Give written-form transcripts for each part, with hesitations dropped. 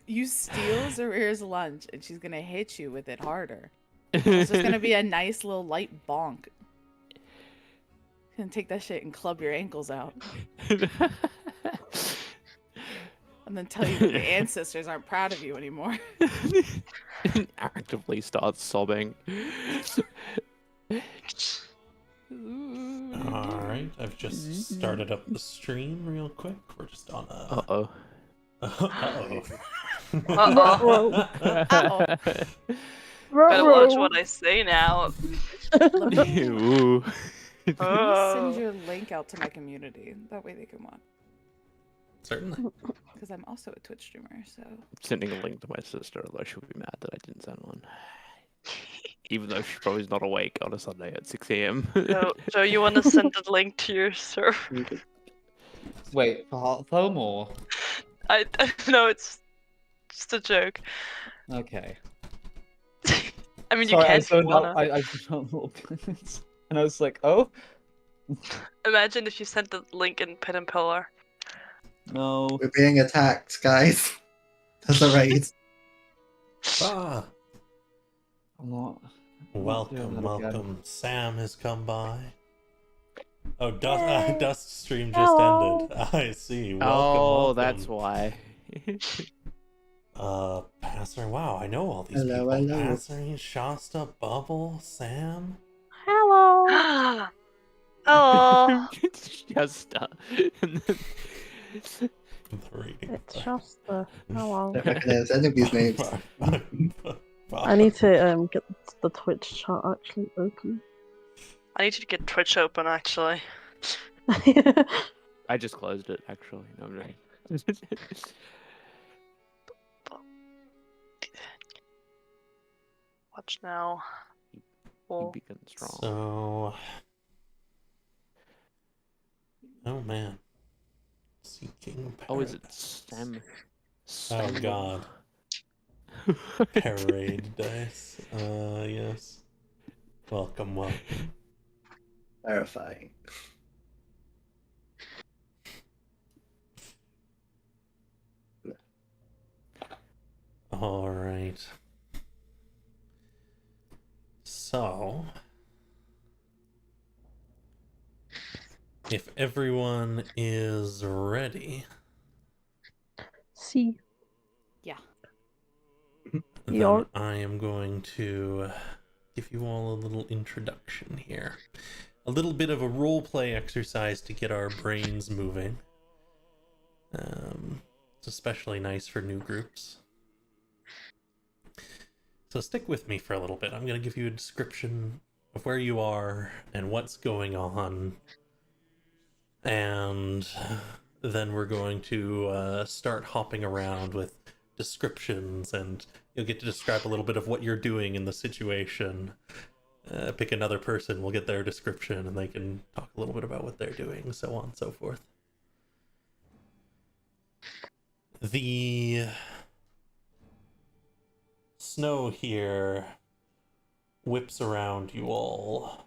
You steal Zarira's lunch, and she's gonna hit you with it harder. It's just gonna be a nice little light bonk. Gonna take that shit and club your ankles out, and then tell you that the ancestors aren't proud of you anymore. Actively starts sobbing. Alright, I've just started up the stream real quick. We're just on a... Uh-oh. Uh-oh. Uh-oh. Better watch what I say now. Let me Ooh. send your link out to my community. That way they can watch. Certainly. Because I'm also a Twitch streamer, so... Sending a link to my sister, although she'll be mad that I didn't send one. Even though she's probably not awake on a Sunday at 6 a.m. So you want to send a link to your server? Wait, for Hearthhome or? I no, it's just a joke. Okay. I mean, Sorry, you can I if you zoned out. wanna. I zoned out a little bit. And I was like, oh? Imagine if you sent the link in Pin and Pillar. No. We're being attacked, guys. There's a raid. Ah, I'm not. welcome, that welcome. Sam has come by. Oh, Dust stream just ended. I see. Welcome, Oh, welcome. that's why. Passer. Wow, I know all these Hello, people. hello. Passer, Shasta, Bubble, Sam. Hello. Hello. Just and then... The reading. It's Shasta. Hello. Don't recognize any of these names. I need to get the Twitch chat actually open. I need to get Twitch open, actually. I just closed it, actually. No, I'm right. Watch now. You Well, beacon strong. So, oh man, seeking paradise. Oh, is it Sam? Oh god, parade dice. Yes. Welcome, welcome. Terrifying. All right. So, if everyone is ready, See. Yeah. then Yo. I am going to give you all a little introduction here. A little bit of a role play exercise to get our brains moving. It's especially nice for new groups. So stick with me for a little bit. I'm going to give you a description of where you are and what's going on. And then we're going to start hopping around with descriptions, and you'll get to describe a little bit of what you're doing in the situation. Pick another person, we'll get their description, and they can talk a little bit about what they're doing, so on and so forth. The snow here whips around you all.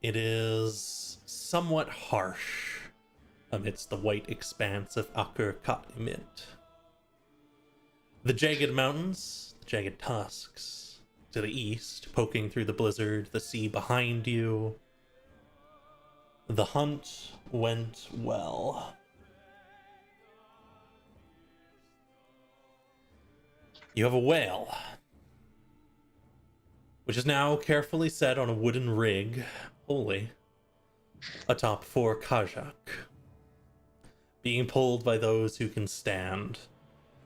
It is somewhat harsh amidst the white expanse of Akur Katimit. The jagged mountains, the jagged tusks, to the east, poking through the blizzard, the sea behind you. The hunt went well. You have a whale, which is now carefully set on a wooden rig, wholly, atop 4 kajak, being pulled by those who can stand.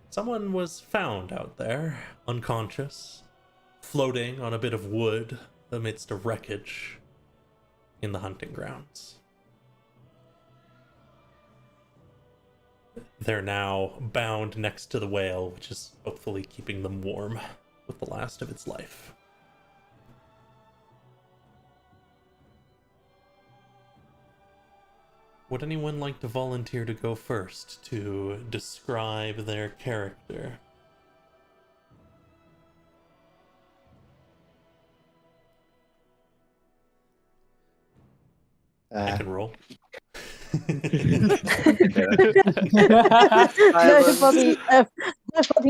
Someone was found out there, unconscious, floating on a bit of wood amidst a wreckage in the hunting grounds. They're now bound next to the whale, which is hopefully keeping them warm with the last of its life. Would anyone like to volunteer to go first to describe their character? I can roll. Nobody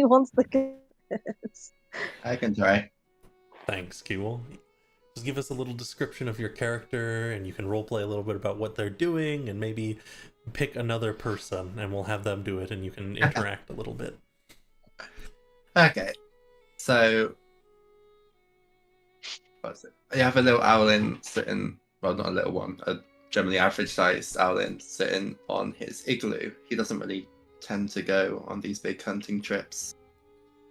wants the kiss. I can try. Thanks, Kiwal. Just give us a little description of your character, and you can roleplay a little bit about what they're doing, and maybe pick another person, and we'll have them do it, and you can interact a little bit. Okay. So, what's it? You have a little owlin sitting, well, not a little one, a generally average-sized owlin sitting on his igloo. He doesn't really tend to go on these big hunting trips,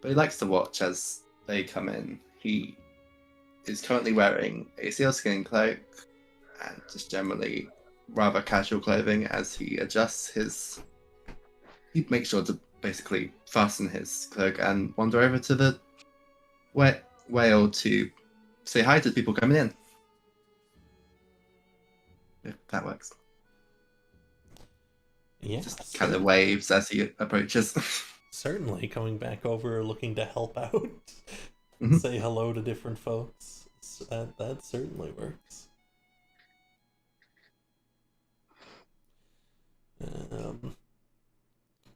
but he likes to watch as they come in. He is currently wearing a sealskin cloak and just generally rather casual clothing as he adjusts his. He makes sure to basically fasten his cloak and wander over to the whale to say hi to people coming in. If that works. Yeah, Just kind of waves as he approaches. certainly coming back over, looking to help out, Mhm. say hello to different folks. That certainly works.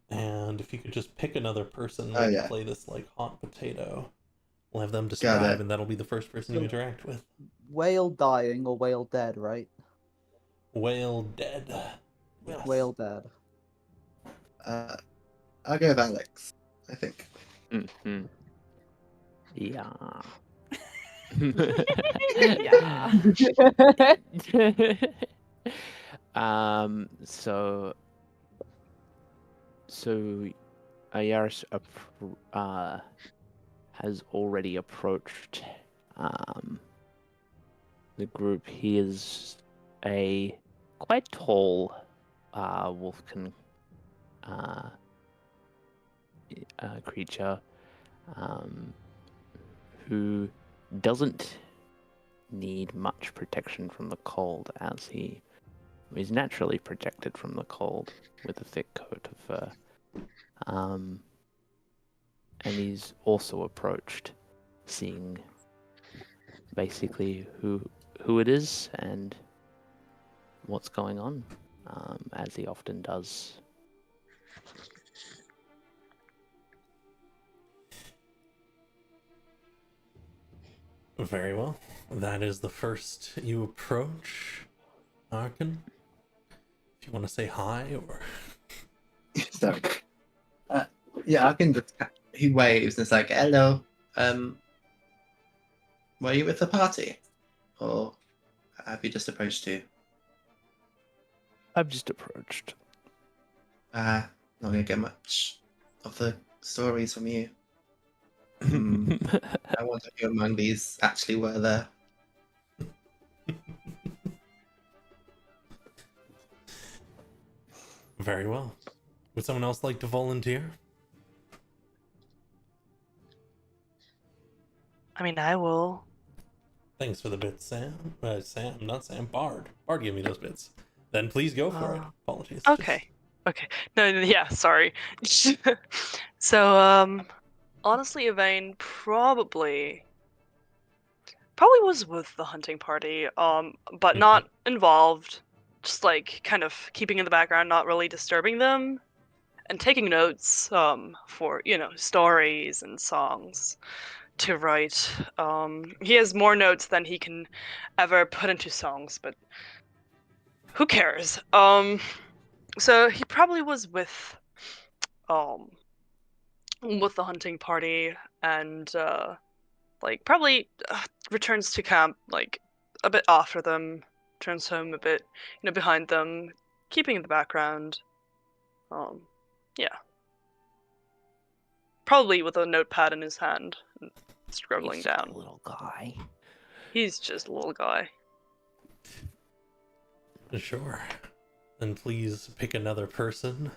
And if you could just pick another person, Oh, we'll yeah. play this like hot potato. We'll have them Got describe, it. and that'll be the first person you So- interact with. Whale dying or whale dead, right? Whale dead. Yes. Whale dead. I'll go with Alex, I think. Mhm. Yeah. Yeah. So Ayaris has already approached the group. He is a quite tall wolfkin creature who doesn't need much protection from the cold, as he is naturally protected from the cold with a thick coat of fur. And he's also approached, seeing basically who it is and what's going on, as he often does. Very well. That is the first you approach, Arkin. If you want to say hi or So, yeah, I can just. He waves and it's like, "Hello. Were you with the party, or have you just approached you?" I've just approached. Not gonna get much of the stories from you. I wonder who among these actually were there. very well. Would someone else like to volunteer? I mean, I will. Thanks for the bits, Sam. Not Sam. Bard. Bard gave me those bits. Then please go for it. Apologies. Okay. Okay. No, yeah, sorry. So, honestly, Yvain probably was with the hunting party, but not involved. Just like kind of keeping in the background, not really disturbing them, and taking notes, for stories and songs to write. He has more notes than he can ever put into songs, but who cares? So he probably was with the hunting party, and like probably returns to camp like a bit after them, turns home a bit behind them, keeping in the background. Yeah, probably with a notepad in his hand, scribbling He's just down. a little guy. He's just a little guy. Sure. Then please pick another person,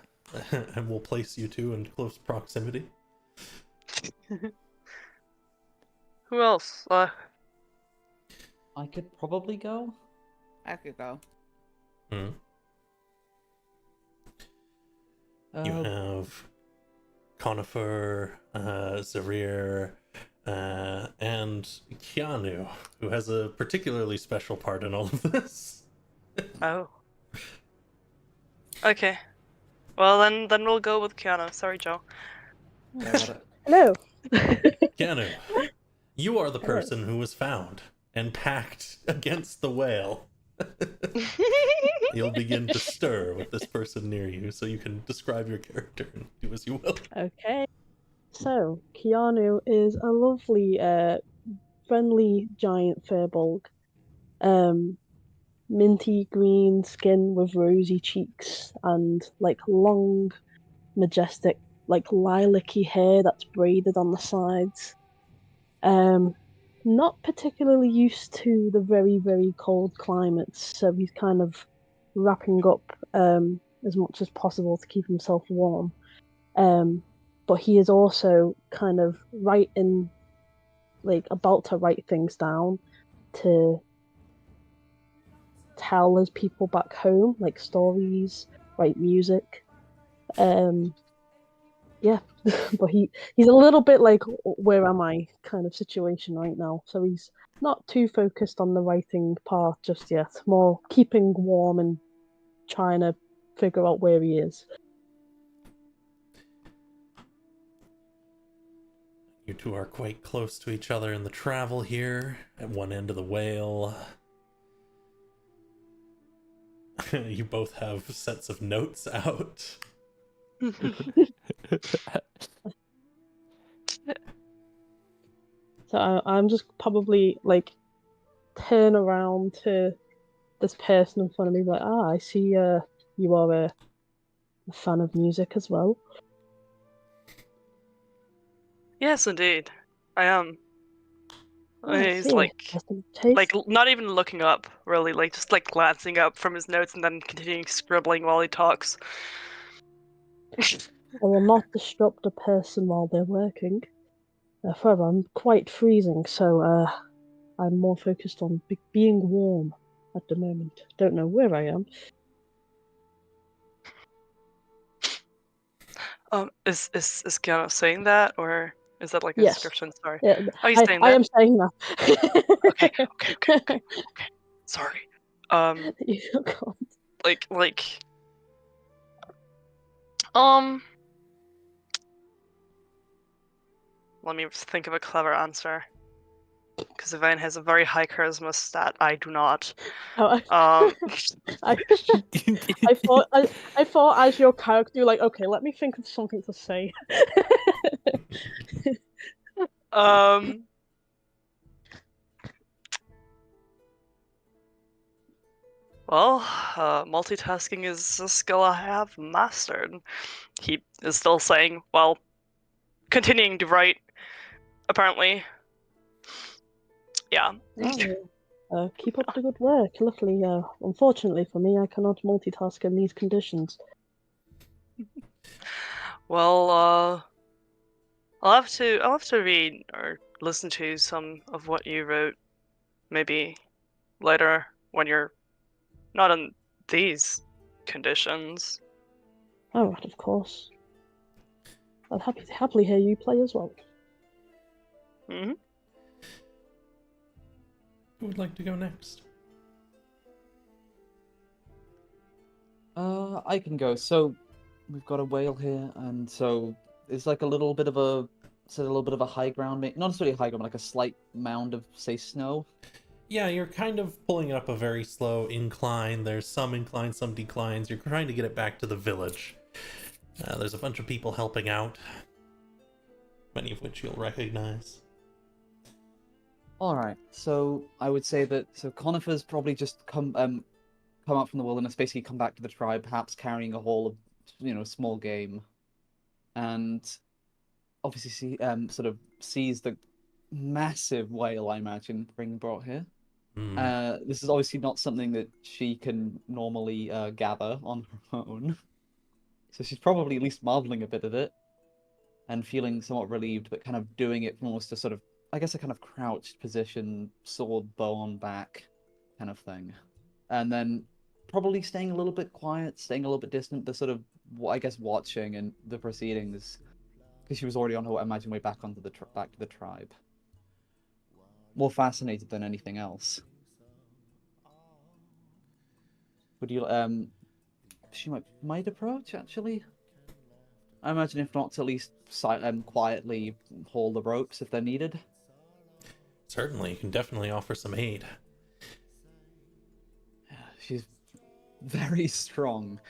and we'll place you two in close proximity. Who else? I could probably go. I could go. You have Conifer, Zarir, and Keanu, who has a particularly special part in all of this. Oh. Okay. Well, then we'll go with Keanu. Sorry, Joe. Yeah, got it. Hello. Keanu, you are the Hello. person who was found and packed against the whale. You'll begin to stir with this person near you, so you can describe your character and do as you will. Okay. So, Keanu is a lovely, friendly giant furbolg. Minty green skin with rosy cheeks and like long, majestic, like lilac-y hair that's braided on the sides. Um, Not particularly used to the very, very cold climates, so he's kind of wrapping up as much as possible to keep himself warm. But he is also kind of writing, like about to write things down to tell his people back home, like stories, write music. Yeah, but he's a little bit like where am I kind of situation right now. So he's not too focused on the writing part just yet. More keeping warm and trying to figure out where he is. You two are quite close to each other in the travel here. At one end of the whale, you both have sets of notes out. So I'm just probably like turn around to this person in front of me, like, I see you are a fan of music as well. Yes, indeed. I am. I He's see. Interesting taste. not even looking up, really, like just like glancing up from his notes and then continuing scribbling while he talks. I will not disrupt a person while they're working. However, I'm quite freezing, so I'm more focused on being warm at the moment. Don't know where I am. Is Keanu saying that, or is that like a Yes. description? Sorry. Yeah, Oh, he's saying I that. am saying that. Okay. Sorry. You can't. Like, um, let me think of a clever answer. Because Yvain has a very high charisma stat. I do not. Oh, Um, I thought as your character, you're like, okay, let me think of something to say. um, well, multitasking is a skill I have mastered. He is still saying, well, continuing to write, apparently. Yeah. Keep up the good work. Luckily, unfortunately for me, I cannot multitask in these conditions. Well, I'll have to read or listen to some of what you wrote, maybe later when you're not in these conditions. Oh, of course. I'd happily hear you play as well. Mm-hmm. Who would like to go next? I can go. So we've got a whale here, and so it's like a little bit of a high ground, not necessarily a high ground, but like a slight mound of, say, snow. Yeah, you're kind of pulling up a very slow incline. There's some inclines, some declines. You're trying to get it back to the village. There's a bunch of people helping out, many of which you'll recognize. All right. So I would say that Conifer's probably just come out from the wilderness, basically come back to the tribe, perhaps carrying a haul of small game, and obviously sort of sees the massive whale, I imagine, being brought here. This is obviously not something that she can normally gather on her own. So she's probably at least marveling a bit at it and feeling somewhat relieved, but kind of doing it from almost a sort of, I guess, a kind of crouched position, sword bow on back kind of thing. And then probably staying a little bit quiet, staying a little bit distant, but sort of, I guess, watching and the proceedings, because she was already on her, I imagine, way back onto back to the tribe. More fascinated than anything else. Would you she might approach actually. I imagine if not, to at least quietly haul the ropes if they're needed. Certainly, you can definitely offer some aid. She's very strong.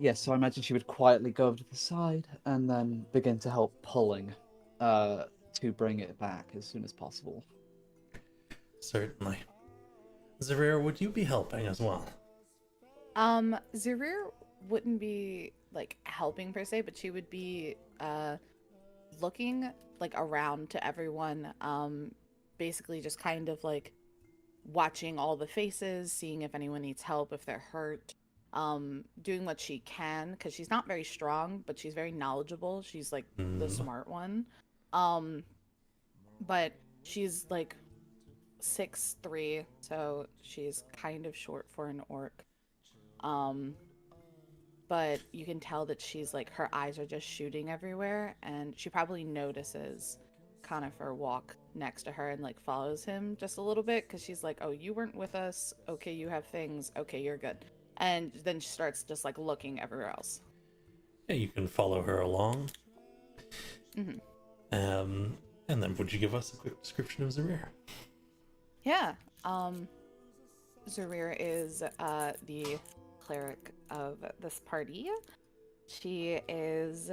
Yes, so I imagine she would quietly go over to the side and then begin to help pulling to bring it back as soon as possible. Certainly. Zarir, would you be helping as well? Zarir wouldn't be like helping per se, but she would be looking like around to everyone, basically just kind of like watching all the faces, seeing if anyone needs help, if they're hurt, doing what she can, because she's not very strong, but she's very knowledgeable. She's like the smart one. But she's like 6'3", so she's kind of short for an orc. But you can tell that she's like, her eyes are just shooting everywhere, and she probably notices Conifer walk next to her and like follows him just a little bit, because she's like, oh, you weren't with us, okay, you have things, okay, you're good. And then she starts just like looking everywhere else. Yeah, you can follow her along. Mm-hmm. And then would you give us a quick description of Zarir? Yeah. Zarir is the cleric of this party. She is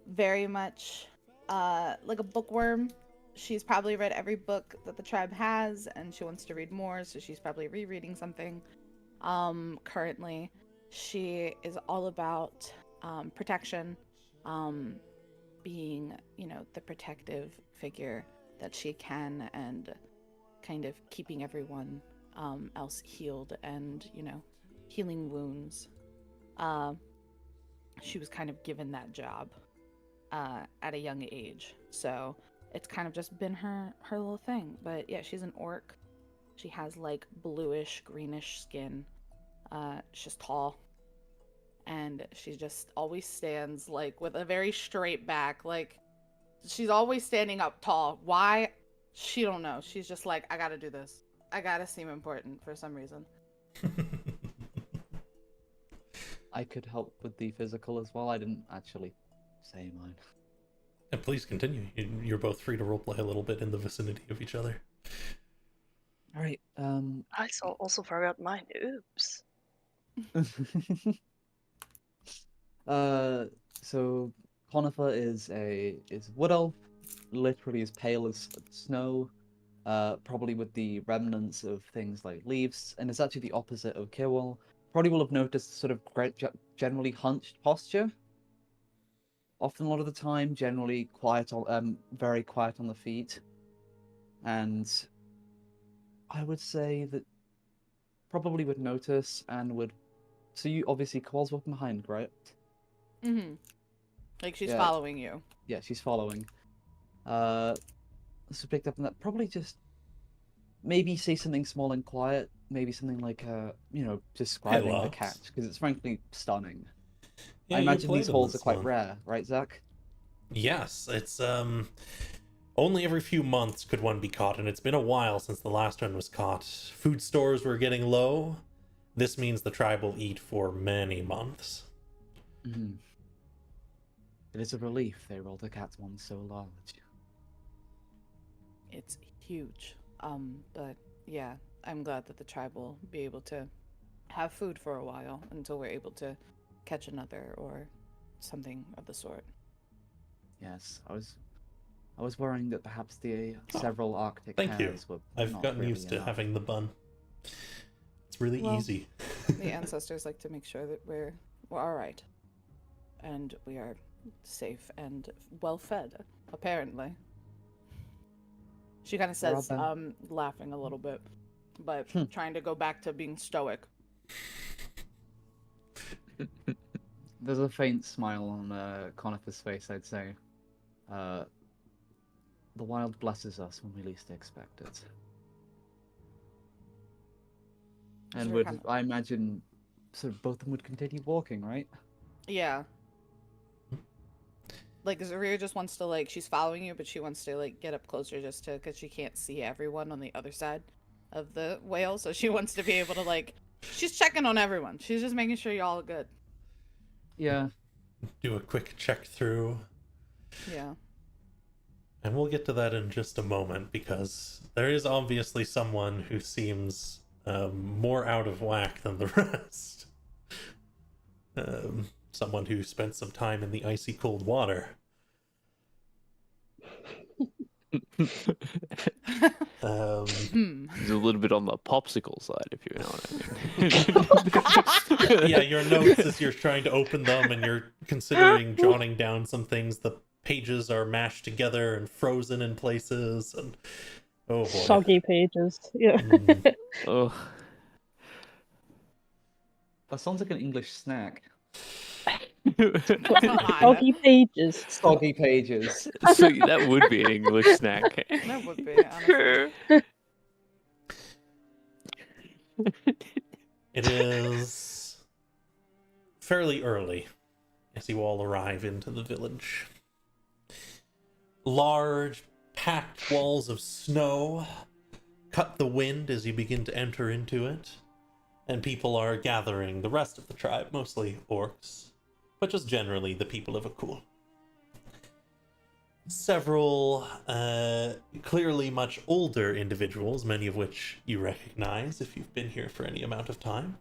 very much like a bookworm. She's probably read every book that the tribe has, and she wants to read more, so she's probably rereading something. Currently, she is all about protection, being, the protective figure that she can, and kind of keeping everyone else healed and, healing wounds. She was kind of given that job at a young age, so it's kind of just been her little thing. But yeah, she's an orc. She has like bluish greenish skin. She's tall, and she just always stands like with a very straight back, like she's always standing up tall. Why? She don't know. She's just like, I gotta do this. I gotta seem important for some reason. I could help with the physical as well. I didn't actually say mine. And please continue. You're both free to roleplay a little bit in the vicinity of each other. All right. I also forgot mine. Oops. So Conifer is wood elf, literally as pale as snow, probably with the remnants of things like leaves, and it's actually the opposite of Kirwal. Probably will have noticed sort of generally hunched posture. Often, a lot of the time, generally quiet very quiet on the feet, and I would say that probably would notice and would. So you obviously Kirwal's walking behind, right? Mm-hmm. Like she's Yeah. following you. Yeah, she's following. So picked up on that. Probably just maybe say something small and quiet. Maybe something like describing the Lox. catch, because it's frankly stunning. Yeah, I you imagine played these in holes are this quite one. rare, right, Zach? Yes, it's only every few months could one be caught, and it's been a while since the last one was caught. Food stores were getting low. This means the tribe will eat for many months. Mm-hmm. It is a relief they rolled a cat one so large. It's huge. But yeah, I'm glad that the tribe will be able to have food for a while until we're able to catch another or something of the sort. Yes, I was worrying that perhaps the several Arctic Thank you. hares were I've not gotten really used to enough. having the bun. It's really Well, easy. The ancestors like to make sure that we're all right, and we are safe and well fed. Apparently, she kind of says, Rather- laughing a little bit, but Hmm. trying to go back to being stoic. There's a faint smile on Conifer's face, I'd say. The wild blesses us when we least expect it. And So we're would kind of- I imagine so both of them would continue walking, right? Yeah. Like Zaria just wants to she's following you, but she wants to get up closer because she can't see everyone on the other side of the whale, so she wants to be able to She's checking on everyone. She's just making sure y'all are good. Yeah. Do a quick check through. Yeah. And we'll get to that in just a moment, because there is obviously someone who seems more out of whack than the rest. Someone who spent some time in the icy cold water. He's a little bit on the popsicle side, if you know what I mean. Yeah, your notes as you're trying to open them and you're considering jotting down some things, the pages are mashed together and frozen in places, and oh boy. Soggy pages. Yeah. Oh, That sounds like an English snack. Soggy pages. Soggy pages. so that would be an English snack. That would be, honestly. It is fairly early as you all arrive into the village. Large, packed walls of snow cut the wind as you begin to enter into it, and people are gathering, the rest of the tribe, mostly orcs, but just generally the people of Akul. Several clearly much older individuals, many of which you recognize if you've been here for any amount of time,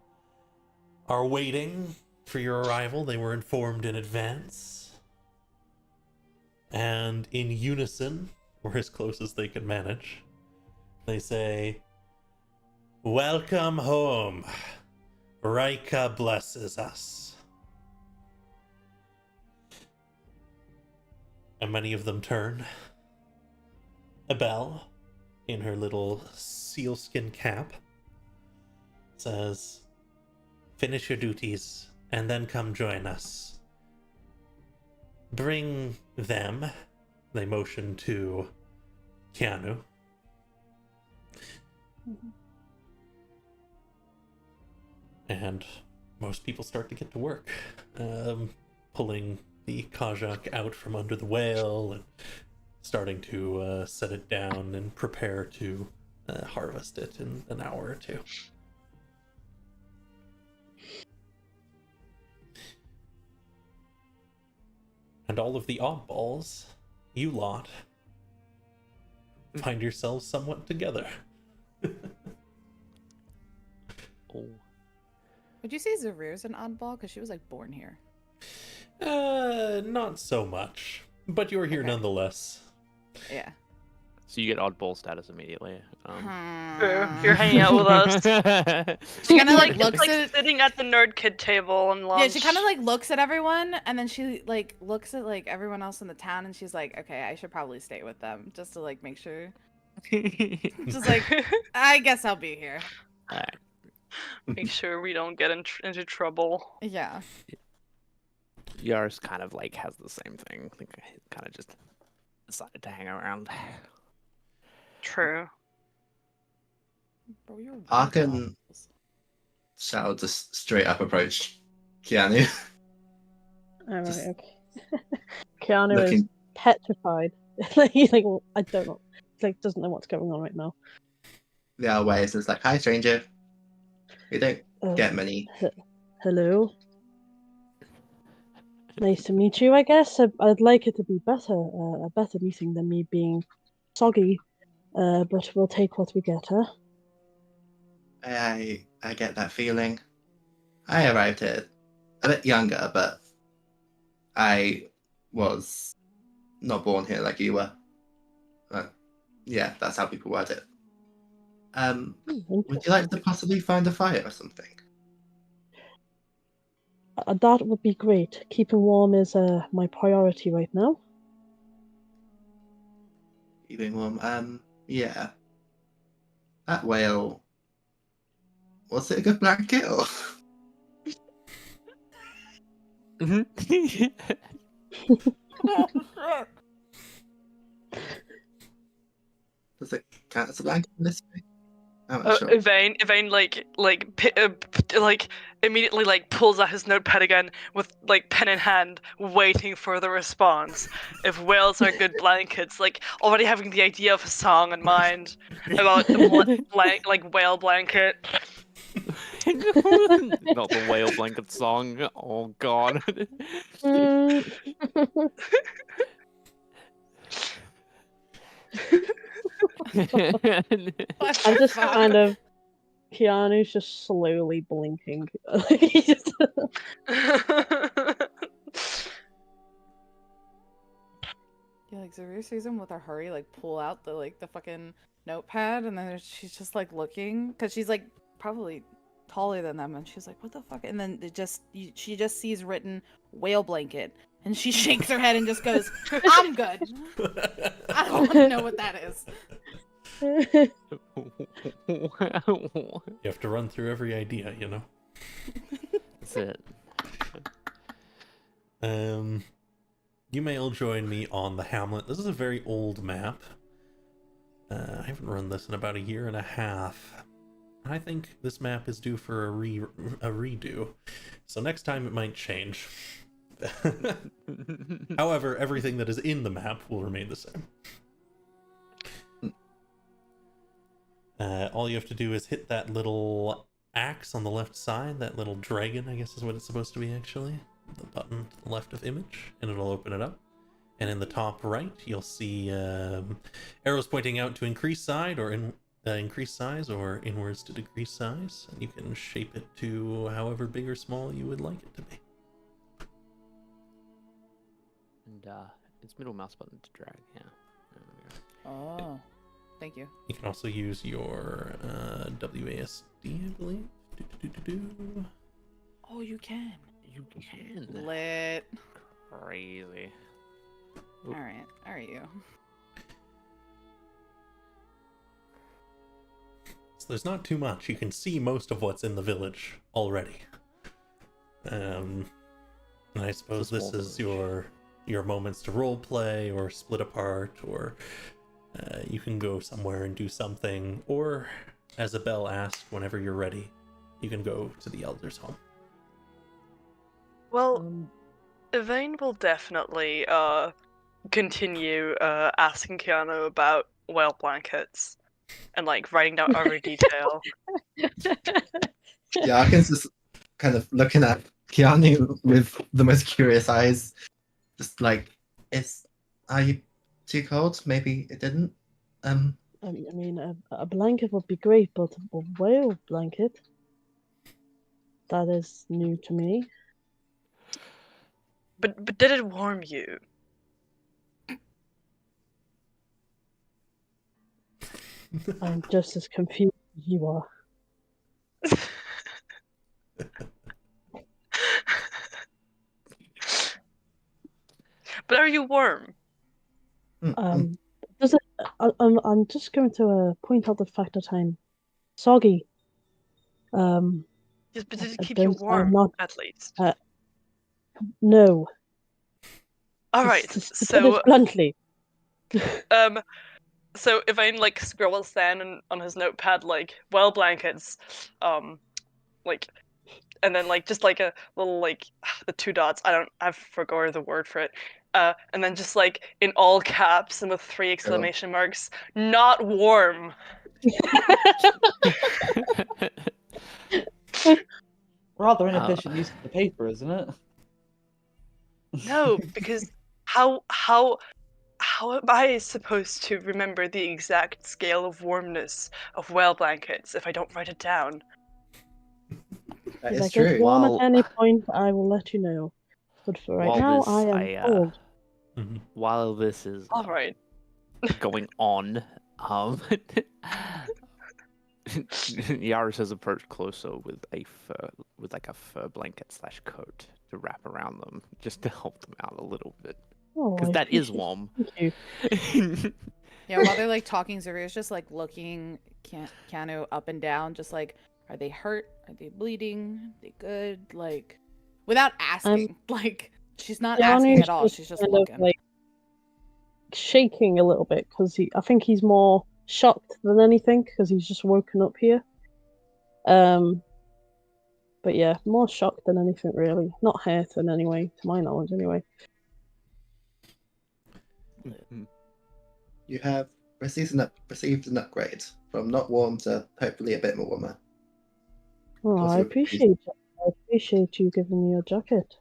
are waiting for your arrival. They were informed in advance. And in unison, or as close as they can manage, they say, "Welcome home. Ryka blesses us." And many of them turn. Abel, in her little sealskin cap, says, "Finish your duties, and then come join us. Bring them," they motion to Keanu. And most people start to get to work, pulling the kajak out from under the whale and starting to set it down and prepare to harvest it in an hour or two. And all of the oddballs, you lot, find yourselves somewhat together. Oh. Would you say Zarir's an oddball? Because she was like born here. Not so much, but you're here Okay. nonetheless. Yeah. So you get oddball status immediately. True. You're hanging out with us. She kind of like It's looks like at. sitting at the nerd kid table and lunch. Yeah, she kind of like looks at everyone, and then she like looks at like everyone else in the town, and she's like, "Okay, I should probably stay with them just to like make sure." Just like, I guess I'll be here. Alright. Make sure we don't get into trouble. Yeah. Yaris kind of like has the same thing. I think he kind of just decided to hang around. True. Bro, you're I weird can- oddballs. Shall just straight up approach Keanu. Alright, Just okay. Keanu is Looking, petrified. He's like, well, I don't know. He like doesn't know what's going on right now. the other way is just like, "Hi, stranger." We don't Uh, get many. Hello. Nice to meet you. I guess I'd like it to be better, a better meeting than me being soggy. But we'll take what we get, huh? I get that feeling. I arrived here a bit younger, but I was not born here like you were. Yeah, that's how people word it. Would you like to possibly find a fire or something? That would be great. Keeping warm is my priority right now. Keeping warm. Yeah. That whale. Was it a good blanket or? Does it count as a blanket in this way? I'm not sure. Yvain like immediately like pulls out his notepad again with like pen in hand, waiting for the response. If whales are good blankets, like already having the idea of a song in mind about a like whale blanket. Not the whale blanket song. Oh god. I'm just kind of. Keanu's just slowly blinking. He just- Yeah, like Zaria sees him with a hurry, like pull out the fucking notepad, and then she's just like looking, cause she's like probably taller than them, and she's like, "What the fuck?" And then she just sees written whale blanket, and she shakes her head and just goes, "I'm good. I don't want to know what that is." You have to run through every idea, you know. That's it. You may all join me on the hamlet. This is a very old map. I haven't run this in about a year and a half. I think this map is due for a redo. So next time it might change. However, everything that is in the map will remain the same. All you have to do is hit that little axe on the left side, that little dragon, I guess is what it's supposed to be actually. The button to the left of image, and it'll open it up. And in the top right, you'll see arrows pointing out to increase size or increase size, or inwards to decrease size, and you can shape it to however big or small you would like it to be. And it's middle mouse button to drag. Yeah. There we go. Oh, thank you. You can also use your WASD, I believe. Oh, you can. You can. Lit. Crazy. All right, you. So there's not too much. You can see most of what's in the village already. And I suppose this is your moments to role play or split apart, or you can go somewhere and do something, or as Abel asked, whenever you're ready, you can go to the elder's home. Well, Yvain will definitely continue asking Keanu about whale blankets and like writing down every detail. Yeah, I can just kind of looking at Keanu with the most curious eyes, just like, are you too cold? Maybe it didn't. I mean, a blanket would be great, but a whale blanket? That is new to me. But did it warm you? I'm just as confused as you are. But are you warm? I'm just going to point out the fact that I'm soggy. Yes, but did it I keep you don't- I'm warm not- at least? No. All right. To put So it bluntly. So Yvain like scribbles down on his notepad like well blankets, like, and then like just like a little like the two dots. I forgot the word for it. And then just like in all caps and with 3 exclamation marks, not warm. Rather inefficient use of the paper, isn't it? No, because how am I supposed to remember the exact scale of warmness of whale blankets if I don't write it down? That If is I get true. warm Well- at any point, I will let you know. But for right While now, this- I am I, cold. While this is All right. going on, Yaris has approached closer with a fur blanket / coat to wrap around them, just to help them out a little bit, Oh, because I that is appreciate- warm. Thank you. Yeah, while they're like talking, Zaria's just like looking Keanu up and down, just like, are they hurt? Are they bleeding? Are they good? Like, without asking. Like, she's not asking at all. She's just kind looking. of, like, shaking a little bit because I think he's more shocked than anything because he's just woken up here. But yeah, more shocked than anything really. Not hurting anyway, to my knowledge anyway. You have received an upgrade from not warm to hopefully a bit more warmer. Oh, I Also, appreciate you giving me your jacket.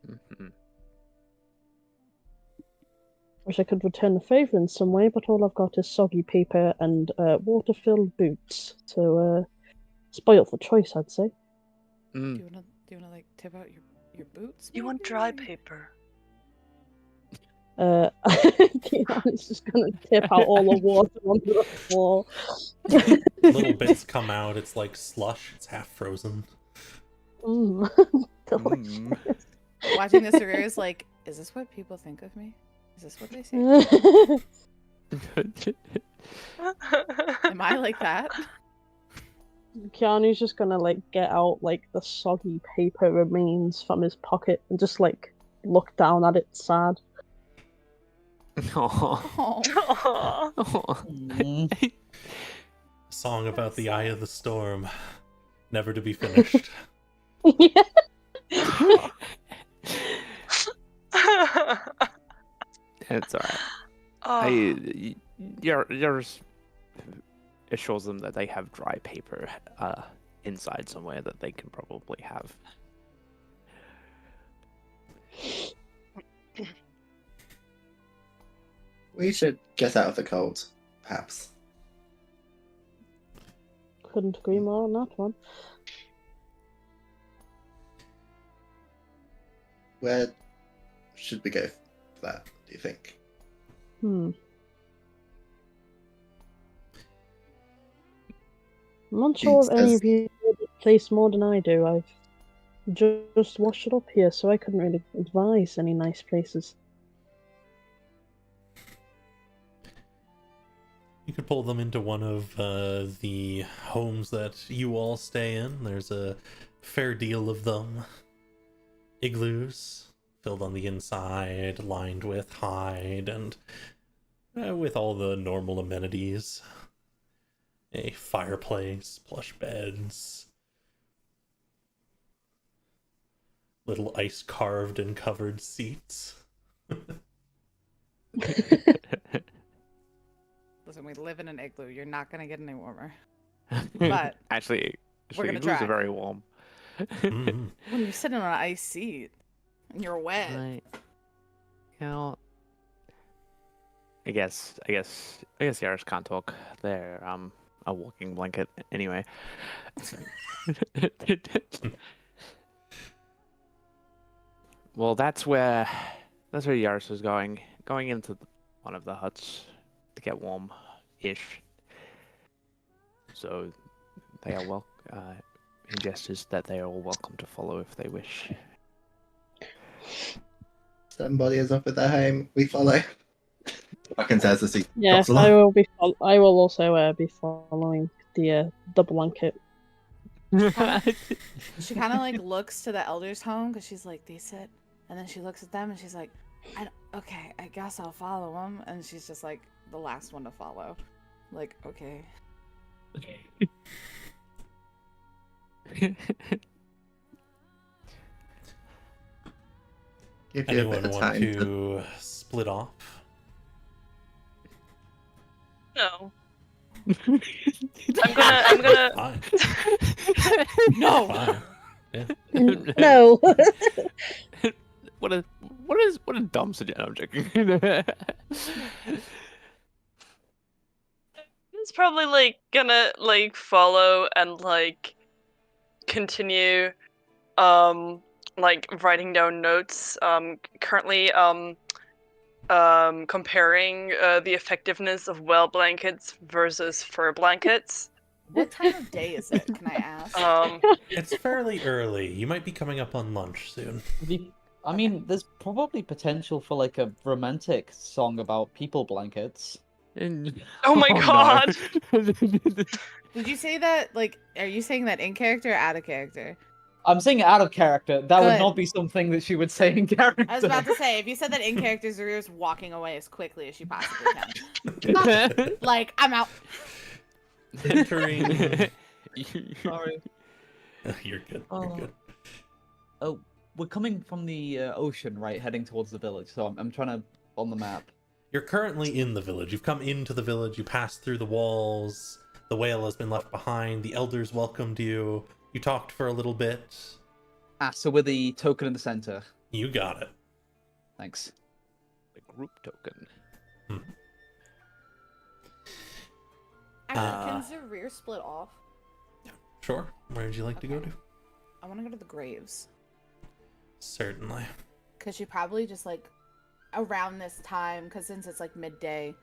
Mhm. Wish I could return the favour in some way, but all I've got is soggy paper and water-filled boots. So, spoiled for choice, I'd say. Mm. Do you wanna like tip out your boots? You want dry maybe? paper? Keanu's just gonna tip out all the water onto the floor. Little bits come out. It's like slush. It's half frozen. Mm, delicious. Mm. Watching this, is like, is this what people think of me? Is this what they say? Am I like that? Keanu's just gonna like get out like the soggy paper remains from his pocket and just like look down at it sad. Aw. Oh, Aw. Aw. Mm. Song about the eye of the storm, never to be finished. Yeah. It's alright. Oh, Yours assures them that they have dry paper inside somewhere that they can probably have. we should get out of the cold, perhaps. Couldn't agree more on that one. Where should we go for that, do you think? I'm not sure if any of you know the place more than I do. I've just washed it up here, so I couldn't really advise any nice places. You could pull them into one of the homes that you all stay in. There's a fair deal of them. Igloos, filled on the inside, lined with hide, and with all the normal amenities. A fireplace, plush beds, little ice carved and covered seats. listen, we live in an igloo. You're not gonna get any warmer. But actually, we're gonna igloos try. are very warm. Mm. when you're sitting on an ice seat and you're wet, I, you know, I guess Yaris can't talk. They're a walking blanket anyway. Well, that's where Yaris was going into one of the huts to get warm-ish. So they are he gestures that they are all welcome to follow if they wish. Somebody is up at their home. We follow. I can tell as he Yes, drops along. I will also be following the blanket. she kind of like looks to the elders' home because she's like, they said, and then she looks at them and she's like, okay, I guess I'll follow them, and she's just like the last one to follow. Like, okay. Give you a bit Anyone of want time to split off? no. I'm gonna. Fine. No. Fine. Yeah. No. What a dumb suggestion. I'm joking. It's probably like gonna like follow and like continue like writing down notes currently comparing the effectiveness of well blankets versus fur blankets. What time of day is it? Can I ask? It's fairly early. You might be coming up on lunch soon. I mean, there's probably potential for like a romantic song about people blankets. Oh my god. No. Did you say that? Like, are you saying that in character or out of character? I'm saying it out of character. That would Good. not be something that she would say in character. I was about to say, if you said that in character, Zarira's walking away as quickly as she possibly can. Like, I'm out. Entering. Sorry. You're good. Oh. You're good. Oh, we're coming from the ocean, right? Heading towards the village. So I'm trying to on the map. You're currently in the village. You've come into the village. You pass through the walls. The whale has been left behind. The elders welcomed you. You talked for a little bit. Ah, so we're the token in the center. You got it. Thanks. The group token. Actually, can Zarir split off? Sure. Where would you like to go to? I want to go to the graves. Certainly. Because she probably just, like, around this time, because since it's, like, midday,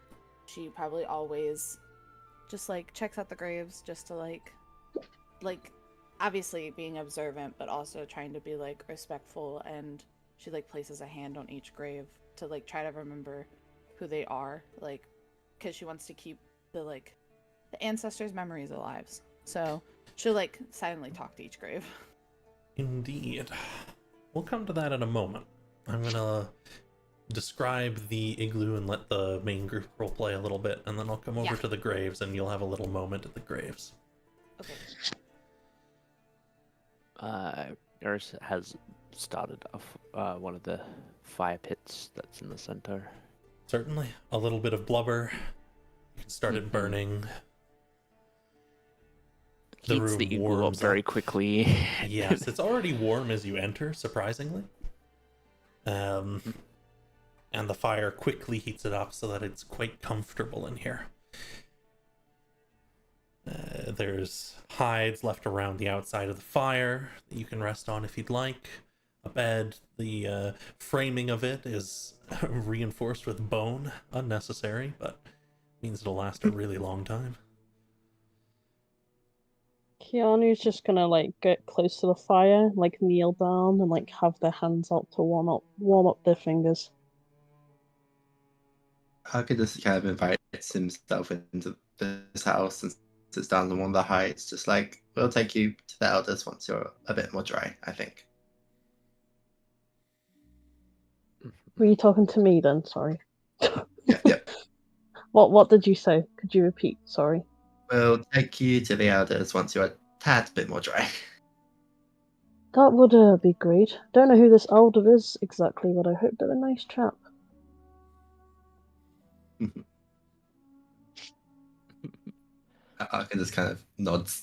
she probably always just, like, checks out the graves just to, like, obviously being observant, but also trying to be, like, respectful, and she, like, places a hand on each grave to, like, try to remember who they are, like, because she wants to keep the, like, the ancestors' memories alive. So she'll, like, silently talk to each grave. Indeed. We'll come to that in a moment. I'm gonna describe the igloo and let the main group roleplay a little bit, and then I'll come over to the graves and you'll have a little moment at the graves. Okay. Yours has started off one of the fire pits that's in the center. Certainly. A little bit of blubber. You can start it burning. The Heats room the igloo up warms very up. quickly. Yes, it's already warm as you enter, surprisingly. And the fire quickly heats it up so that it's quite comfortable in here. There's hides left around the outside of the fire that you can rest on if you'd like. A bed. The framing of it is reinforced with bone. Unnecessary, but means it'll last a really long time. Keanu's just gonna like get close to the fire, like kneel down and like have their hands out to warm up their fingers. Arcadus kind of invites himself into this house and sits down on one of the heights, just like, we'll take you to the elders once you're a bit more dry, I think. Were you talking to me then? Sorry. Yeah. What did you say? Could you repeat? Sorry. We'll take you to the elders once you're a tad bit more dry. That would be great. Don't know who this elder is exactly, but I hope they're a nice chap. Arcadus kind of nods.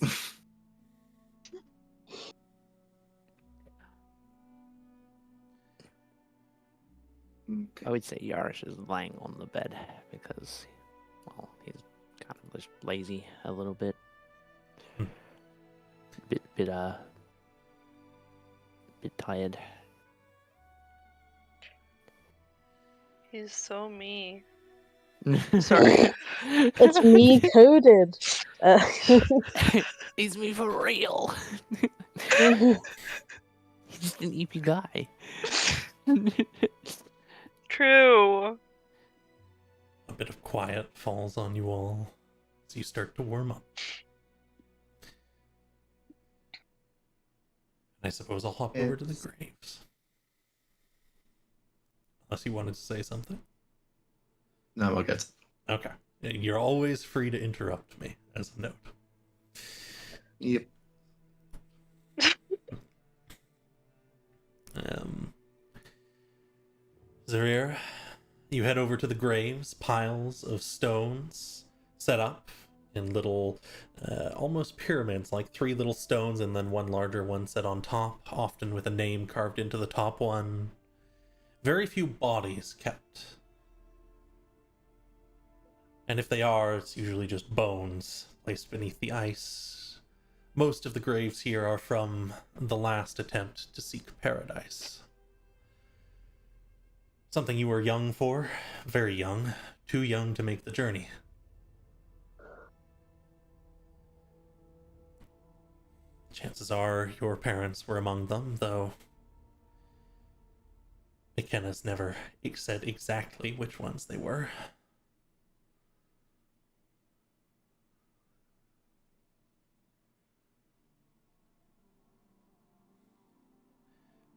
Okay. I would say Yarish is lying on the bed because, well, he's kind of just lazy a little bit. bit tired. He's so me. Sorry. It's me coded. He's me for real. He's just an EP guy. True. A bit of quiet falls on you all as you start to warm up. I suppose I'll hop over to the graves. Unless you wanted to say something. No, we're good. Okay. You're always free to interrupt me, as a note. Yep. Zarir, you head over to the graves, piles of stones set up in little, almost pyramids, like 3 little stones and then one larger one set on top, often with a name carved into the top one. Very few bodies kept. And if they are, it's usually just bones placed beneath the ice. Most of the graves here are from the last attempt to seek paradise. Something you were young for, very young, too young to make the journey. Chances are your parents were among them, though McKenna's never said exactly which ones they were.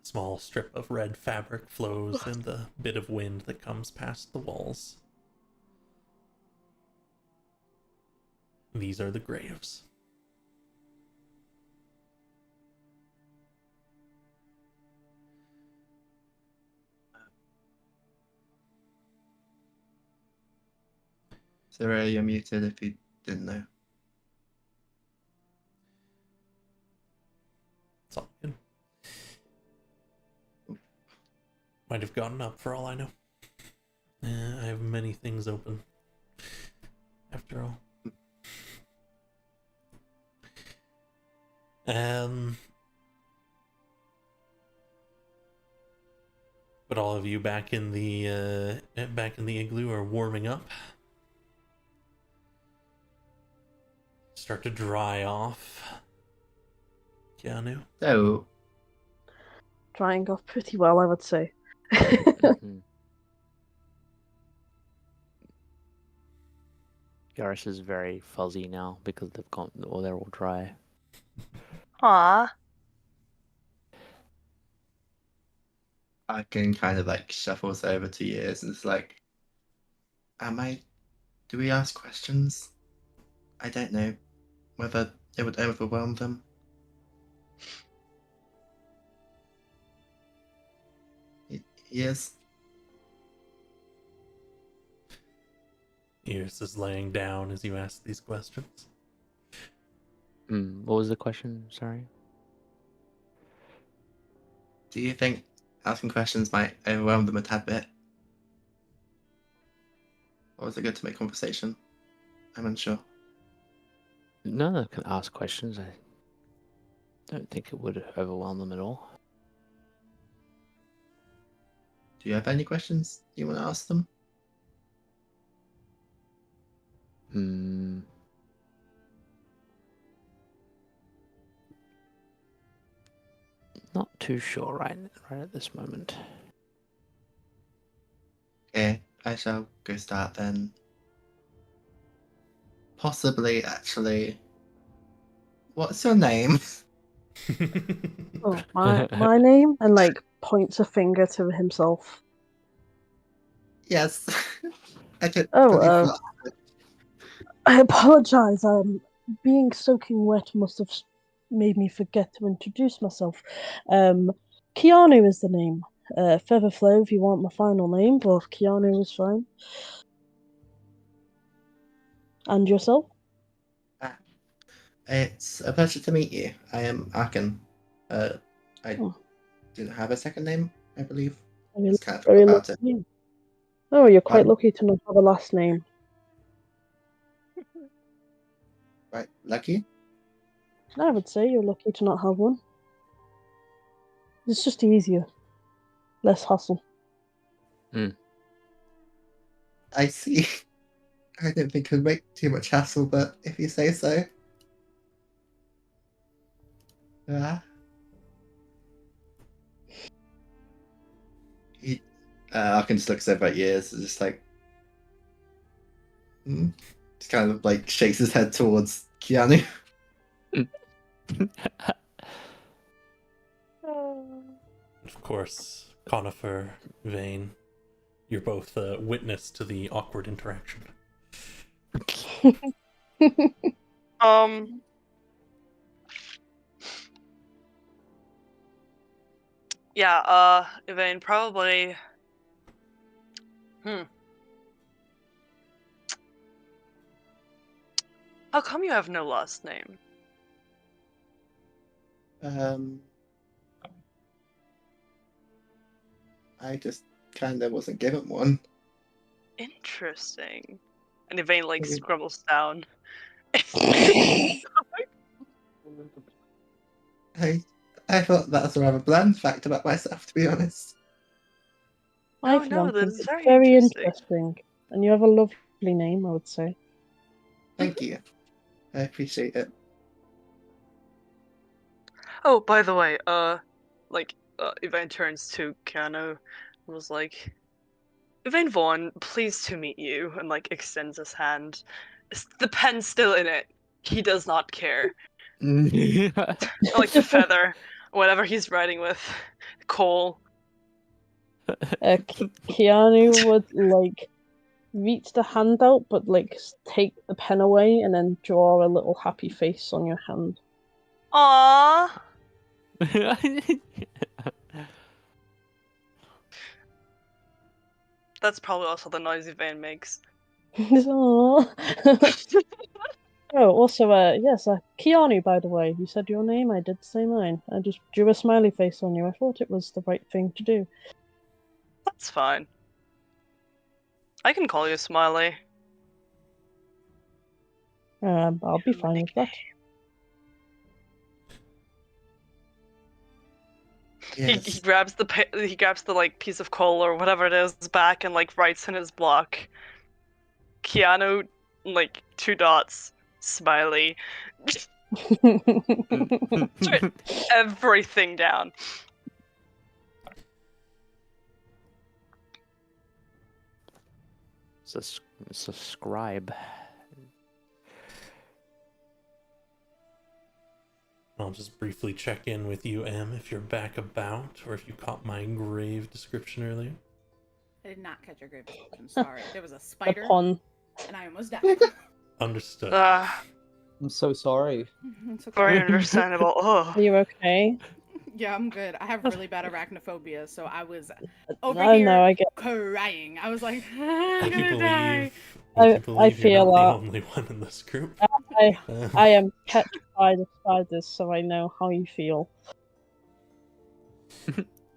A small strip of red fabric flows in the bit of wind that comes past the walls. These are the graves. So you're muted if you didn't know. Might have gotten up for all I know. I have many things open. After all. But all of you back in the igloo are warming up. Start to dry off. Keanu. So, Drying off pretty well, I would say. Mhm. Yaris is very fuzzy now because they've gone, or they're all dry. Aw. Akin kind of like shuffles over to years and is like, do we ask questions? I don't know whether it would overwhelm them. Yes. Ears is laying down as you ask these questions. What was the question? Sorry. Do you think asking questions might overwhelm them a tad bit? Or is it good to make conversation? I'm unsure. No, they can ask questions. I don't think it would overwhelm them at all. Do you have any questions you want to ask them? Hmm. Not too sure right at this moment. Okay, I shall go start then. Possibly, actually. What's your name? Oh, my name? And like points a finger to himself. Yes. I could Oh, believe that. I apologize. Being soaking wet must have made me forget to introduce myself. Keanu is the name. Featherflow if you want my final name, but Keanu is fine. And yourself? It's a pleasure to meet you. I am Akin. I Oh. didn't have a second name, I believe. Very, Just kind of very forgot about it. lucky. Oh, you're quite Pardon? lucky to not have a last name. Right, lucky? I would say you're lucky to not have one. It's just easier. Less hassle. I see. I don't think it would make too much hassle, but if you say so. Arkin just looks over at years and just like just kind of like shakes his head towards Keanu. Of course, Conifer, Vane, you're both witness to the awkward interaction. Yeah, Yvain, probably. How come you have no last name? I just kind of wasn't given one. Interesting. And Yvain, like, scribbles down. I thought that was a rather bland fact about myself, to be honest. I Oh, no, think that is it's very very interesting. interesting. And you have a lovely name, I would say. Thank you. I appreciate it. Oh, by the way, Yvain turns to Keanu and was like, Yvain Vaughn, pleased to meet you, and, like, extends his hand. The pen's still in it. He does not care. Like the feather, whatever he's writing with. Cole. Keanu would, like, reach the hand out, but, like, take the pen away and then draw a little happy face on your hand. Aww. That's probably also the noise Yvain makes. Oh, also, yes, Keanu, by the way, you said your name, I did say mine. I just drew a smiley face on you. I thought it was the right thing to do. That's fine. I can call you Smiley. I'll be fine with that. He grabs the like piece of coal or whatever it is back and like writes in his block. Keanu, like 2 dots, Smiley. Write everything down. It's a scribe. I'll just briefly check in with you, Em, if you're back about, or if you caught my grave description earlier. I did not catch your grave description. Sorry. There was a The spider, pun. and I almost died. Understood. I'm so sorry. It's okay. Very understandable. Are Oh, you okay? Yeah, I'm good. I have really bad arachnophobia, so I was over No, here I get. crying. I was like, I I'm can gonna die. believe feel you're not that. the only one in this group. I am petrified of spiders, so I know how you feel.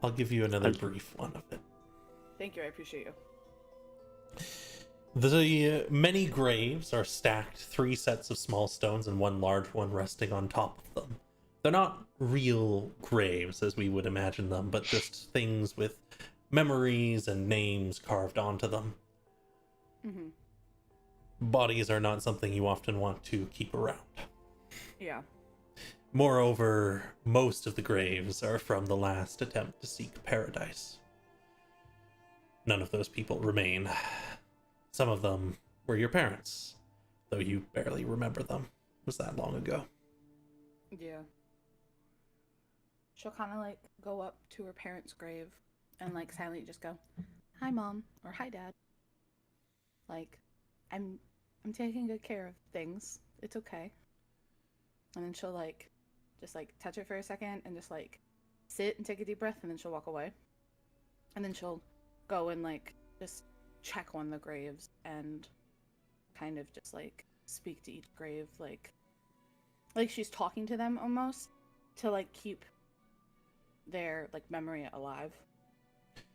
I'll give you another brief one of it. Thank you. I appreciate you. The many graves are stacked, 3 sets of small stones and 1 large one resting on top of them. They're not real graves as we would imagine them, but just things with memories and names carved onto them. Mm-hmm. Bodies are not something you often want to keep around. Yeah. Moreover, most of the graves are from the last attempt to seek paradise. None of those people remain. Some of them were your parents, though you barely remember them. It was that long ago. Yeah. She'll kind of like go up to her parents' grave and like silently just go, "Hi, Mom," or "Hi, Dad." Like, I'm taking good care of things. It's okay. And then she'll like just like touch it for a second and just like sit and take a deep breath, and then she'll walk away. And then she'll go and like just check on the graves and kind of just like speak to each grave like she's talking to them almost to like keep their like memory alive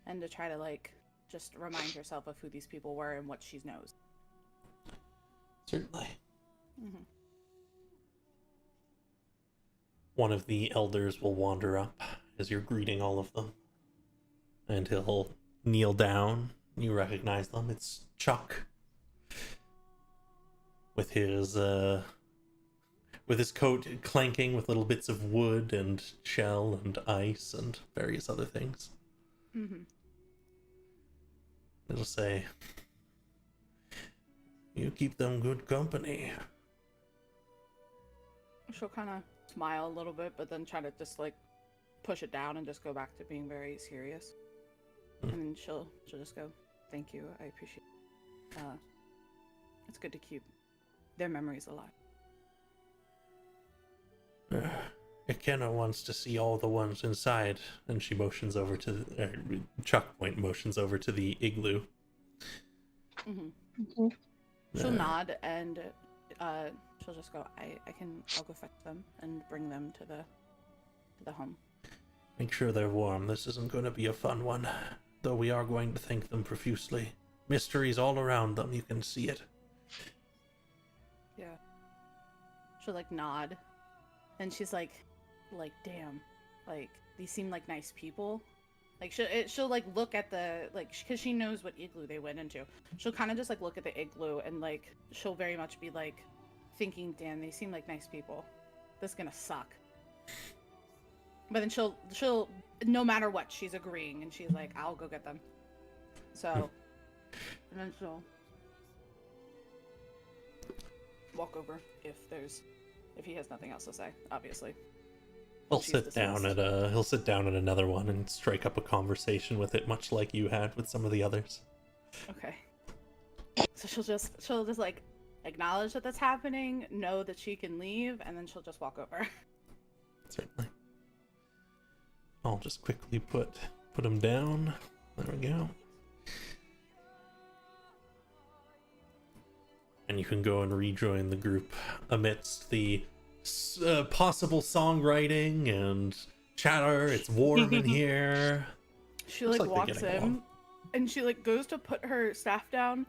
and to try to like just remind herself of who these people were and what she knows. Certainly. Mm-hmm. One of the elders will wander up as you're greeting all of them, and he'll kneel down. You recognize them. It's Chuck. With his coat clanking with little bits of wood and shell and ice and various other things. Mm-hmm. It'll say, "You keep them good company." She'll kind of smile a little bit, but then try to just like push it down and just go back to being very serious. And then she'll just go, "Thank you, I appreciate it. It's good to keep their memories alive." Ikenna wants to see all the ones inside, and she motions over to Chuck motions over to the igloo. Mm-hmm. Mm-hmm. She'll nod and she'll just go, I'll go fetch them and bring them to the home. Make sure they're warm. This isn't going to be a fun one, though we are going to thank them profusely. Mysteries all around them, you can see it. Yeah. She'll like nod, and she's like, damn, like these seem like nice people. Like she'll like look at the like because she knows what igloo they went into. She'll kind of just like look at the igloo and like she'll very much be like thinking, damn, they seem like nice people. This is gonna suck. But then she'll no matter what, she's agreeing and she's like, I'll go get them. So and then she'll walk over if he has nothing else to say, obviously. He'll sit down at another one and strike up a conversation with it, much like you had with some of the others. Okay. So she'll just like acknowledge that that's happening, know that she can leave, and then she'll just walk over. Certainly. I'll just quickly put him down. There we go. And you can go and rejoin the group amidst the possible songwriting and chatter. It's warm in here. She like walks in and she like goes to put her staff down,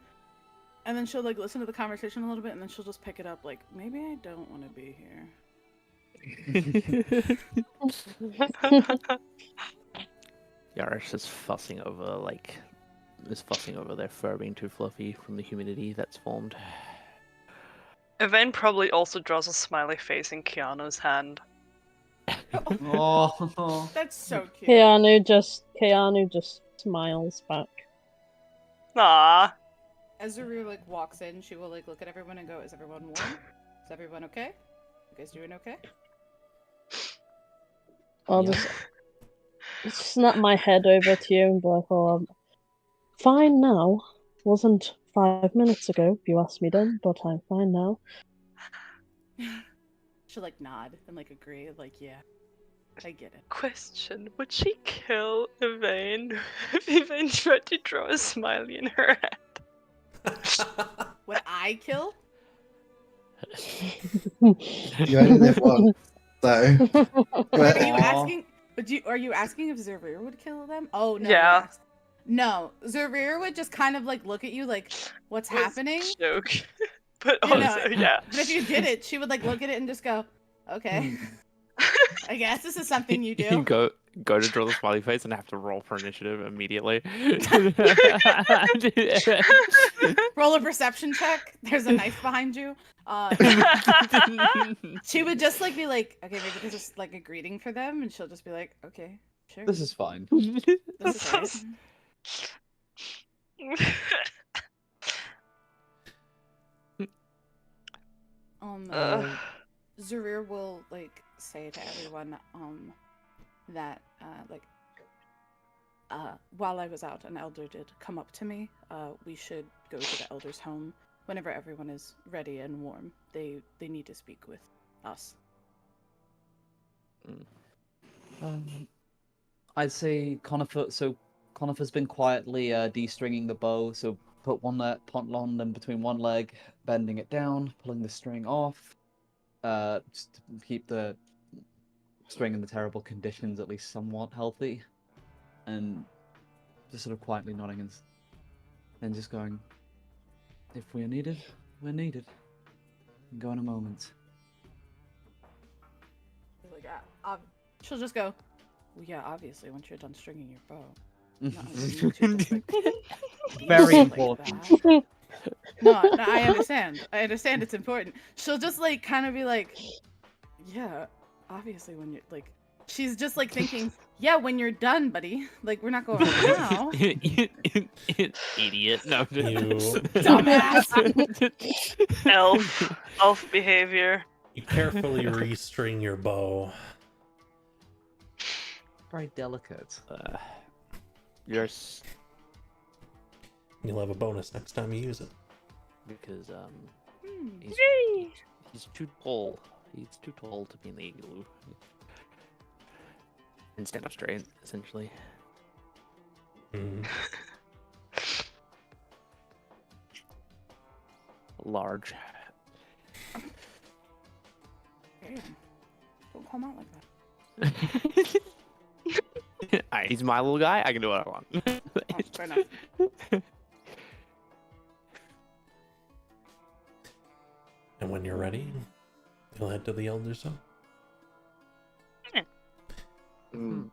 and then she'll like listen to the conversation a little bit, and then she'll just pick it up like, maybe I don't want to be here. Yarish is fussing over their fur being too fluffy from the humidity that's formed. Evane probably also draws a smiley face in Keanu's hand. Oh, That's so cute. Keanu just smiles back. Ah, As Zaru like walks in, she will like look at everyone and go, "Is everyone warm? Is everyone okay? You guys doing okay?" I'll Yeah. just snap my head over to you and be like, "Oh, I'm fine now. Wasn't 5 minutes ago, if you asked me then, but I'm fine now." She'll like nod and like agree, like, yeah, I get it. question: would she kill Evane if Evane tried to draw a smiley in her head? Would I kill? You only live once, so. Wait, are you Aw. asking? Are you asking if Zarir would kill them? Oh no. Yeah. you're No, Zarir would just kind of like look at you like, what's Was happening? Joke. But You know, also, yeah. But if you did it, she would like look at it and just go, okay. I guess this is something you You do. go to draw the smiley face and have to roll for initiative immediately. Roll a perception check. There's a knife behind you. She would just like be like, okay, maybe this is like a greeting for them, and she'll just be like, okay, sure. this is fine. This is right. Zarir will like say to everyone that while I was out, an elder did come up to me. We should go to the elder's home whenever everyone is ready and warm. They need to speak with us. I'd say Conifer. So Conifer's been quietly de-stringing the bow. So put on them between one leg, bending it down, pulling the string off. Just to keep the string in the terrible conditions at least somewhat healthy, and just sort of quietly nodding and just going, "If we are needed, we're needed. And go in a moment." Like, she'll just go, well, yeah, obviously, once you're done stringing your bow. Not like, you two just, like, Very like important. that. No, I understand. I understand it's important. She'll just like kind of be like, yeah, obviously when you're like, she's just like thinking, yeah, when you're done, buddy. Like we're not going now. Idiot. No. Dumbass. Elf behavior. You carefully restring your bow. Very delicate. Yes, You'll have a bonus next time you use it. because Hmm. he's too tall. He's too tall to be in the igloo. And stand up straight, essentially. Mm. Large. Damn. Don't call him out like that. Alright, he's my little guy. I can do what I want. Oh, fair enough. And when you're ready, you'll head to the Elder's Home. Mm.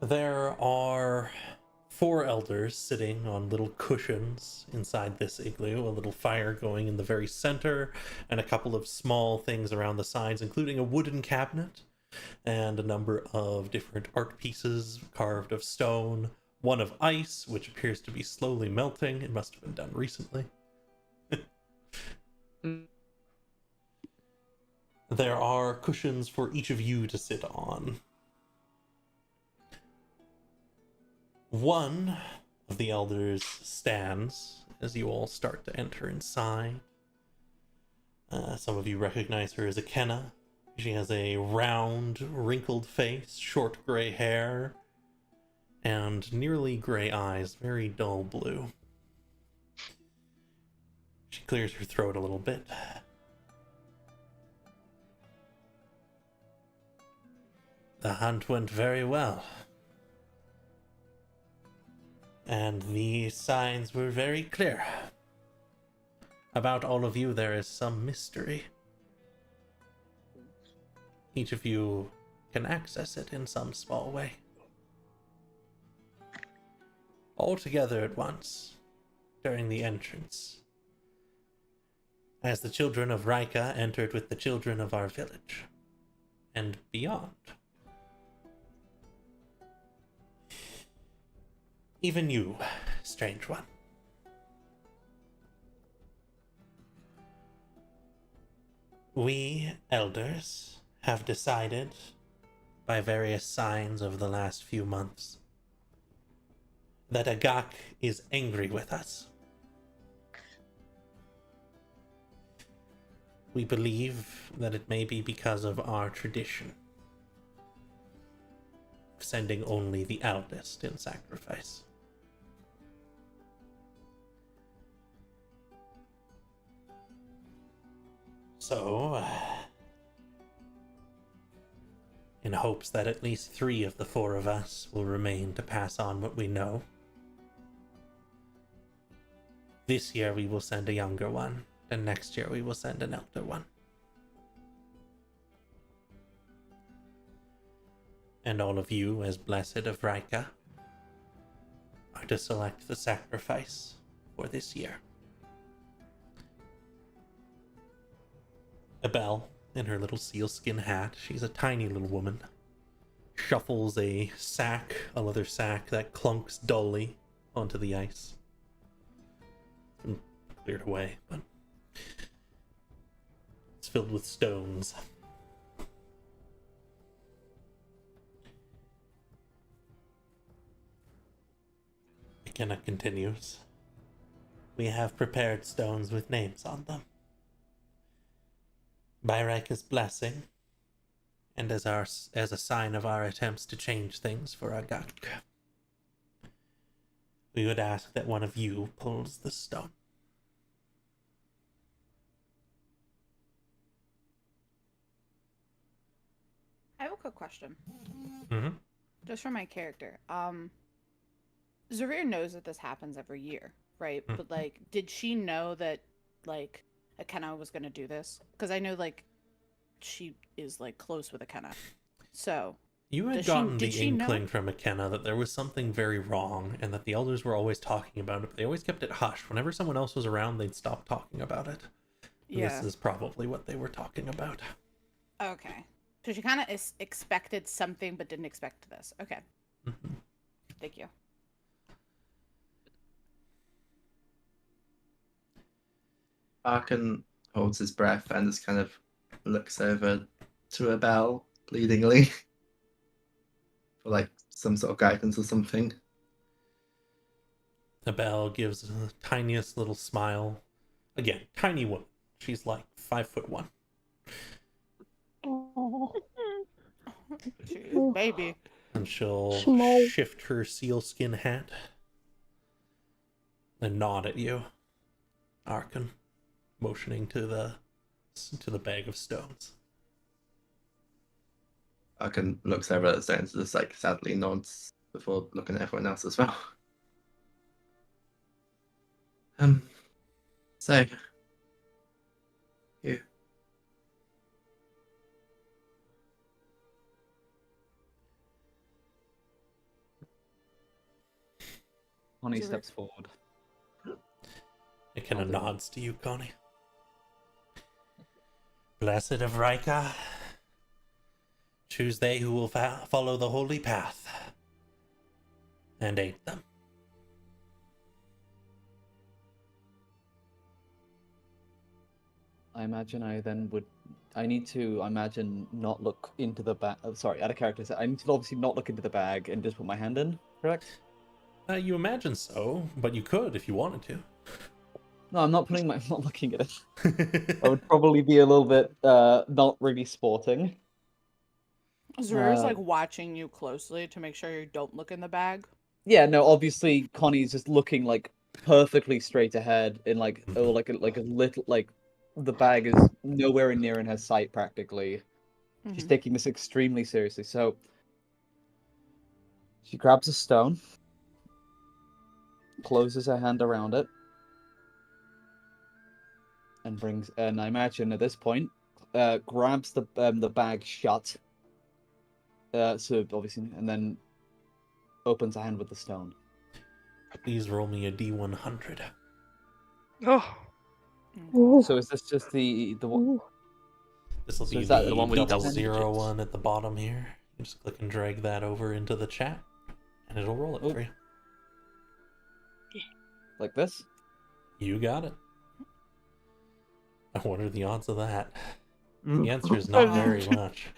There are 4 elders sitting on little cushions inside this igloo, a little fire going in the very center, and a couple of small things around the sides, including a wooden cabinet and a number of different art pieces carved of stone, one of ice, which appears to be slowly melting. It must have been done recently. There are cushions for each of you to sit on. One of the elders stands as you all start to enter inside. Some of you recognize her as Akenna. She has a round, wrinkled face, short gray hair, and nearly gray eyes, very dull blue. She clears her throat a little bit. The hunt went very well. And the signs were very clear. About all of you, there is some mystery. Each of you can access it in some small way. All together at once, during the entrance. As the children of Ryka entered with the children of our village. And beyond. Even you, strange one. We, elders, have decided, by various signs over the last few months, that Agak is angry with us. We believe that it may be because of our tradition of sending only the eldest in sacrifice. So, in hopes that at least 3 of the 4 of us will remain to pass on what we know, this year we will send a younger one, and next year we will send an elder one. And all of you, as blessed of Ryka, are to select the sacrifice for this year. Abel, in her little sealskin hat, she's a tiny little woman, shuffles a leather sack that clunks dully onto the ice. And cleared away, but it's filled with stones. McKenna continues. We have prepared stones with names on them. By Ryka's blessing, and as a sign of our attempts to change things for Agak, we would ask that one of you pulls the stone. I have a quick question. Mm-hmm. Just for my character. Zarir knows that this happens every year, right? Mm. But, like, did she know that, like, Akenna was going to do this? Because I know, like, she is, like, close with Akenna. So, You had Does she- gotten did the she know? inkling from McKenna that there was something very wrong and that the elders were always talking about it, but they always kept it hushed. Whenever someone else was around, they'd stop talking about it. And yeah. This is probably what they were talking about. Okay. So she kind of expected something, but didn't expect this. Okay. Mm-hmm. Thank you. Arkan holds his breath and just kind of looks over to Abel pleadingly for like some sort of guidance or something. Abel gives the tiniest little smile. Again, tiny woman. She's like 5'1". Oh, Jeez, baby. And she'll Small. shift her sealskin hat and nod at you, Arkan, motioning to the bag of stones. Arkan looks over at the stones and just like sadly nods before looking at everyone else as well. So you Connie So steps forward. It kind of I'll do it. nods to you, Connie. Blessed of Ryka, choose they who will follow the holy path and aid them. I imagine I then would. I need to imagine not look into the bag. Sorry, out of character. I need to obviously not look into the bag and just put my hand in. Correct? You imagine so, but you could if you wanted to. No, I'm not putting my. I'm not looking at it. I would probably be a little bit not really sporting. Zarir's, like, Uh, watching you closely to make sure you don't look in the bag. Yeah, no. Obviously, Connie's just looking like perfectly straight ahead in like like a little like the bag is nowhere near in her sight practically. She's Mhm. taking this extremely seriously. So she grabs a stone, closes her hand around it, and brings. And I imagine at this point, grabs the bag shut. So obviously, and then opens her hand with the stone. Please roll me a D100. Oh, Ooh. So is this just the one? Ooh. This will So be is that the the one with double double zero digits? one at the bottom here. You just click and drag that over into the chat, and it'll roll it Oh. for you. Like this? You got it. I wonder the odds of that. Mm. The answer is not very much.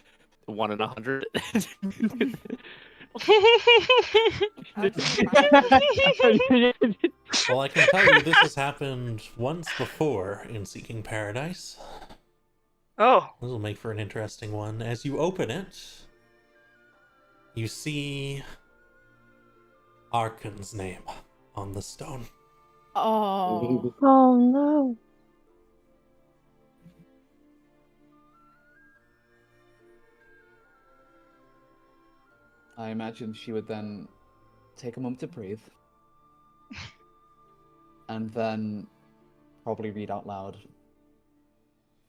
1 in 100. Well, I can tell you this has happened once before in Seeking Paradise. oh, This will make for an interesting one. As you open it, you see Arkan's name on the stone. Oh. Oh no. I imagine she would then take a moment to breathe, and then probably read out loud.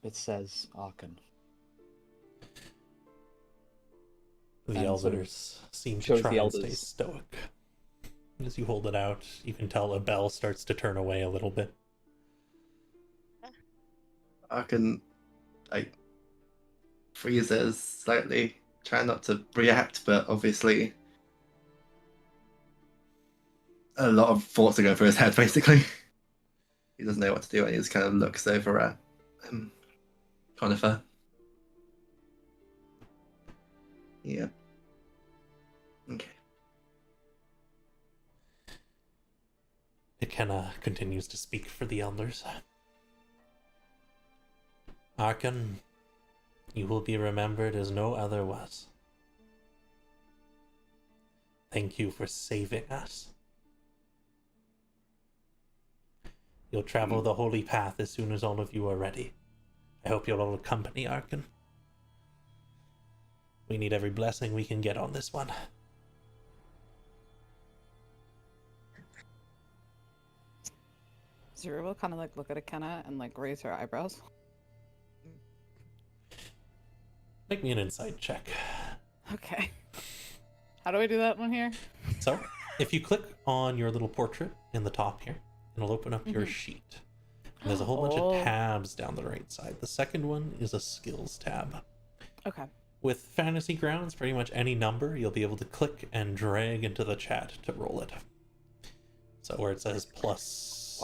It says Arkan. The And sort of elders seem to shows try the and stay elders. stoic. As you hold it out, you can tell a bell starts to turn away a little bit. Arkan, like, freezes slightly, trying not to react, but obviously a lot of thoughts are going through his head, basically. He doesn't know what to do, and he just kind of looks over at Conifer. Yeah. Okay. Ikenna continues to speak for the elders. Arkan, you will be remembered as no other was. Thank you for saving us. You'll travel the holy path as soon as all of you are ready. I hope you'll all accompany Arkan. We need every blessing we can get on this one. Zero will kind of like look at Ikenna and like raise her eyebrows. Make me an insight check. Okay. How do I do that one here? So, if you click on your little portrait in the top here, it'll open up your Mhm. sheet. And there's a whole bunch Oh. of tabs down the right side. The second one is a skills tab. Okay. With Fantasy Grounds, pretty much any number you'll be able to click and drag into the chat to roll it. So where it says plus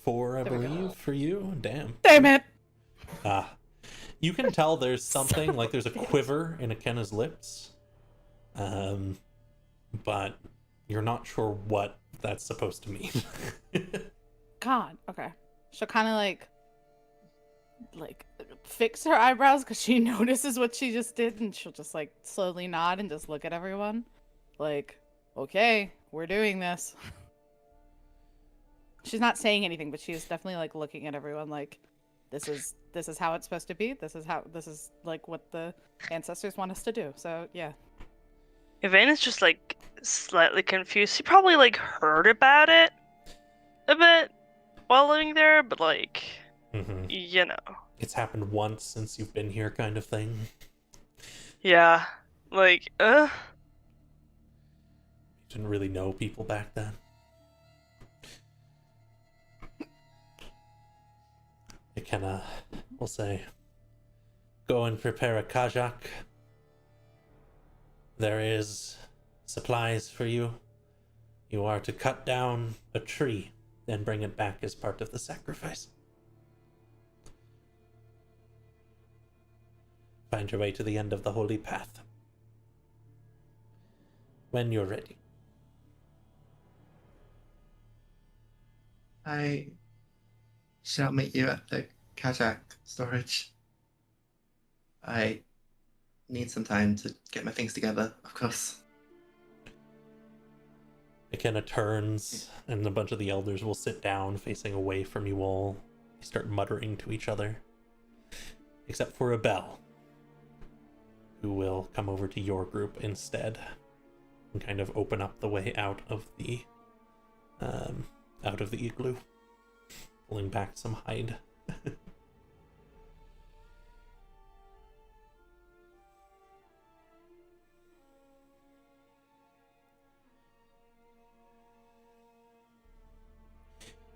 4, I There we go. believe, for you. Damn. Damn it! You can tell there's something like there's a quiver in Ikenna's lips, but you're not sure what that's supposed to mean. God. Okay. She'll kind of like fix her eyebrows because she notices what she just did, and she'll just like slowly nod and just look at everyone, like, okay, we're doing this. She's not saying anything, but she is definitely like looking at everyone like, this is how it's supposed to be. This is like what the ancestors want us to do. So yeah. Yvain is just like slightly confused. She probably like heard about it a bit while living there, but like, you know. It's happened once since you've been here, kind of thing. Yeah. Like, You didn't really know people back then. Ikenna will say, go and prepare a kajak. There is supplies for you. You are to cut down a tree and bring it back as part of the sacrifice. Find your way to the end of the holy path. When you're ready. I shall meet you at the Kajak storage. I need some time to get my things together, of course. Ikenna turns, and a bunch of the elders will sit down facing away from you all. They start muttering to each other. except for a Bell, who will come over to your group instead and kind of open up the way out of the igloo, pulling back some hide.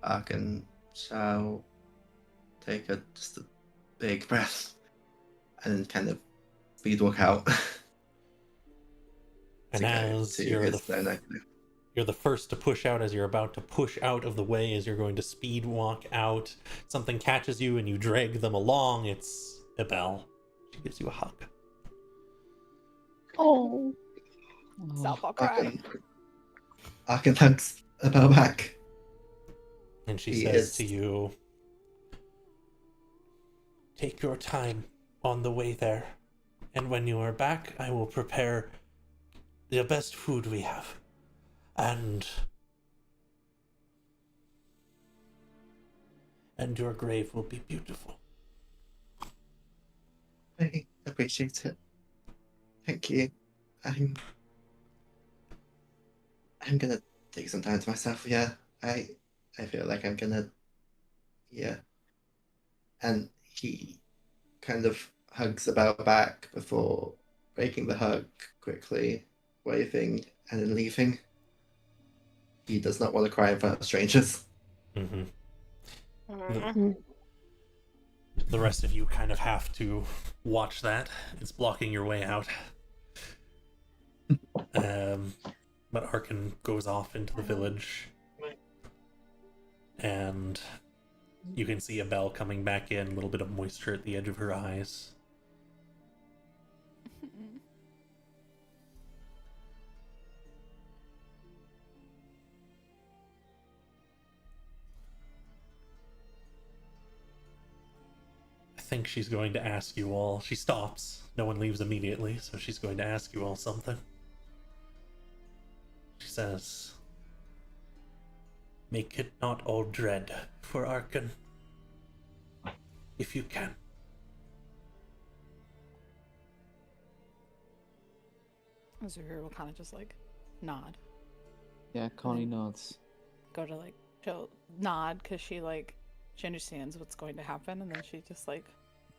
Arkin shall take just a big breath and then kind of speed walk out. And as you're the first to push out, as you're about to push out of the way, as you're going to speed walk out, something catches you and you drag them along. It's Abel. She gives you a hug. Oh. Stop, I'll cry. Arkin hugs Abel back. And she says to you, take your time on the way there. And when you are back, I will prepare the best food we have. And your grave will be beautiful. I appreciate it. Thank you. I'm gonna take some time to myself, yeah. I feel like I'm gonna, yeah. And he kind of hugs about back before breaking the hug quickly, waving and then leaving. He does not want to cry in front of strangers. Mm-hmm. Mm. The rest of you kind of have to watch that. It's blocking your way out. But Arkin goes off into the village. And you can see Abel coming back in, a little bit of moisture at the edge of her eyes. I think she's going to ask you all. She stops. No one leaves immediately, so she's going to ask you all something. She says, make it not all dread for Arkin, if you can. Azure will kind of just like nod. Yeah, Connie nods. Go to like, she'll nod because she understands what's going to happen, and then she just like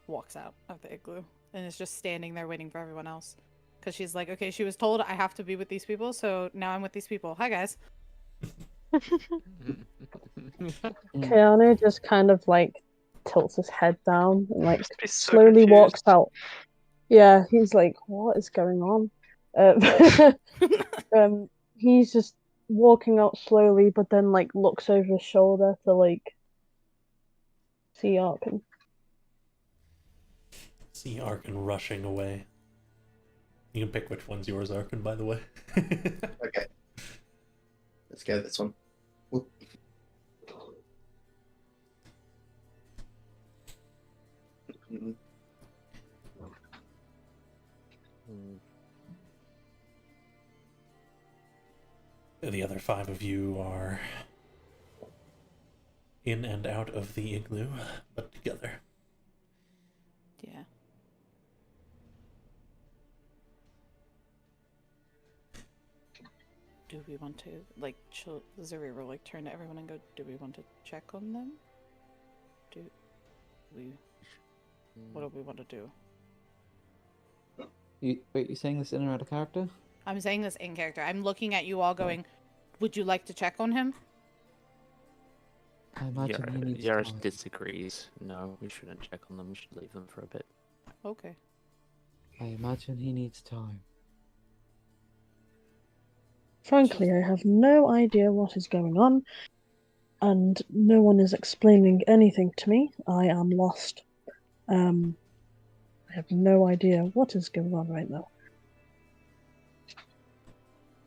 walks out of the igloo and is just standing there waiting for everyone else. Because she's like, okay, she was told I have to be with these people, so now I'm with these people. Hi, guys. Keanu just kind of like tilts his head down and like Just be so slowly confused. walks out. Yeah, he's like, what is going on? He's just walking out slowly, but then like looks over his shoulder to like see Arkin. See Arkin rushing away. You can pick which one's yours, Arkin, by the way. Okay. Let's go this one. Whoop. Mhm. The other 5 of you are in and out of the igloo, but together. Yeah. Do we want to like Zuri will like turn to everyone and go, do we want to check on them? What do we want to do? Wait, you're saying this in or out of character? I'm saying this in character. I'm looking at you all going, would you like to check on him? I imagine he needs Yaris time. disagrees. No, we shouldn't check on them. We should leave them for a bit. Okay. I imagine he needs time. Frankly, I have no idea what is going on, and no one is explaining anything to me. I am lost. I have no idea what is going on right now.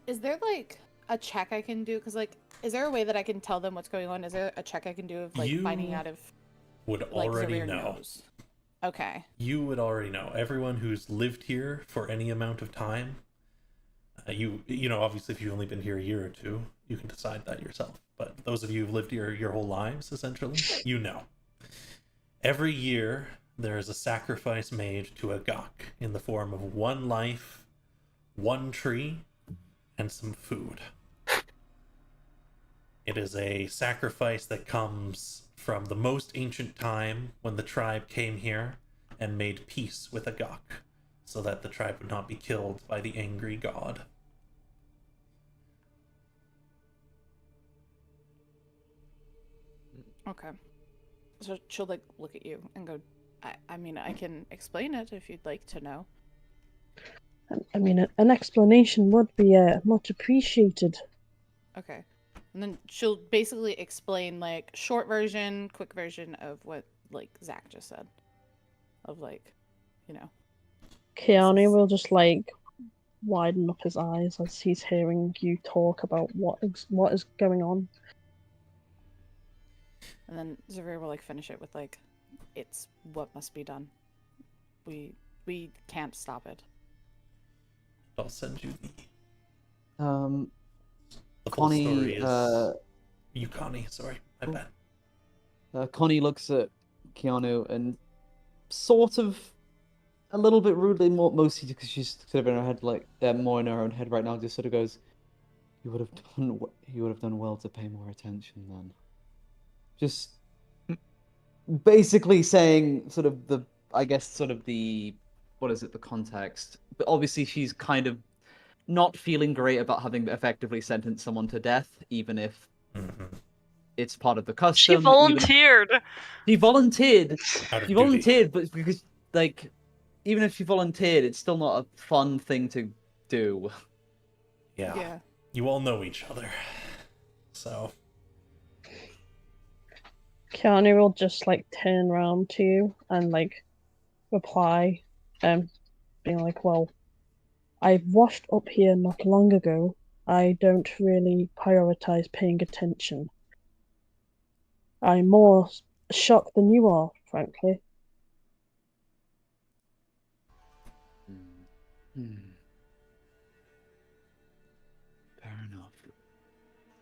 Is there like a check I can do? Because like, is there a way that I can tell them what's going on? Is there a check I can do of like finding out if would like already Zarir know. knows? Okay. You would already know. Everyone who's lived here for any amount of time, you know, obviously if you've only been here a year or two, you can decide that yourself. But those of you who've lived here your whole lives, essentially, you know. Every year, there is a sacrifice made to a gawk in the form of one life, one tree, and some food. It is a sacrifice that comes from the most ancient time when the tribe came here and made peace with a gawk, so that the tribe would not be killed by the angry god. Okay. So she'll like look at you and go, I mean, I can explain it if you'd like to know. I mean, an explanation would be much appreciated. Okay. And then she'll basically explain like short version, quick version of what like Zach just said. Of like, you know. Keanu will just like widen up his eyes as he's hearing you talk about what is going on. And then Zavir will like finish it with like, it's what must be done. We can't stop it. I'll send you the full Connie, story is you, Connie. Sorry, my bad. Connie looks at Keanu and sort of a little bit rudely, mostly because she's sort of in her head, like more in her own head right now, just sort of goes, "You would have done well to pay more attention then." Just basically saying sort of the, I guess, sort of the, what is it, the context. But obviously she's kind of not feeling great about having effectively sentenced someone to death, even if it's part of the custom. She volunteered. She volunteered. Out of She duty. volunteered, but because, like, even if she volunteered, it's still not a fun thing to do. Yeah. You all know each other. So. Keanu will just like turn around to you and like reply, being like, "Well, I washed up here not long ago. I don't really prioritize paying attention. I'm more shocked than you are, frankly." Fair enough.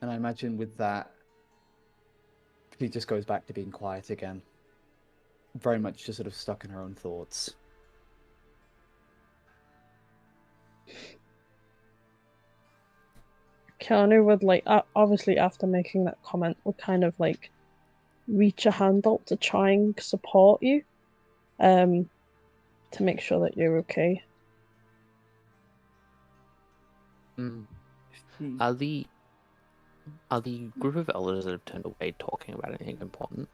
And I imagine with that, she just goes back to being quiet again. Very much just sort of stuck in her own thoughts. Keanu would like, obviously after making that comment, would kind of like reach a hand out to try and support you, to make sure that you're okay. Are the group of elders that have turned away talking about anything important?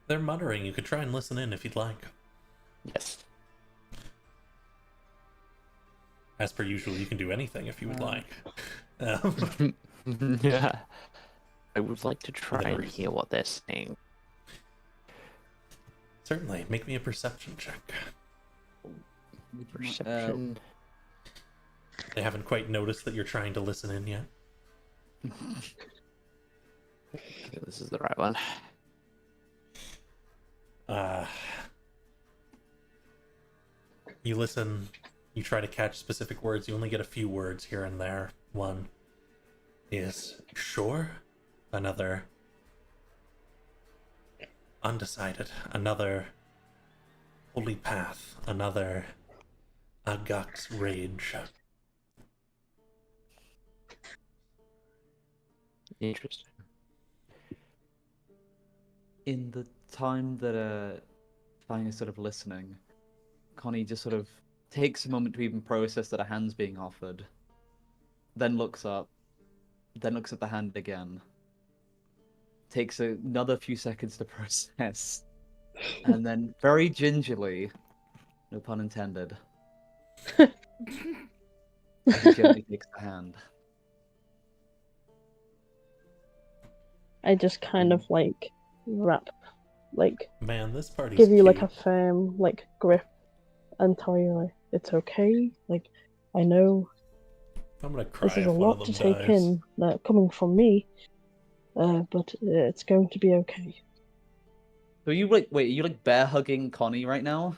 They're muttering. You could try and listen in if you'd like. Yes. As per usual, you can do anything if you would like. Yeah. I would like to try Whatever. and hear what they're saying. Certainly. Make me a perception check. Perception. They haven't quite noticed that you're trying to listen in yet. I think this is the right one. You listen, you try to catch specific words, you only get a few words here and there. One is sure, another undecided, another holy path, another Agak's rage. Interesting. In the time that Fang is sort of listening, Connie just sort of takes a moment to even process that a hand's being offered, then looks up, then looks at the hand again, takes another few seconds to process, and then very gingerly, no pun intended, he gently takes the hand. I just kind of like wrap, like Man, this party's give you like cute. a firm like grip and tell you like it's okay. Like I know I'm gonna cry this is if a one of lot them to take dies. in, coming from me, but it's going to be okay. So you like, wait, are you like bear hugging Connie right now?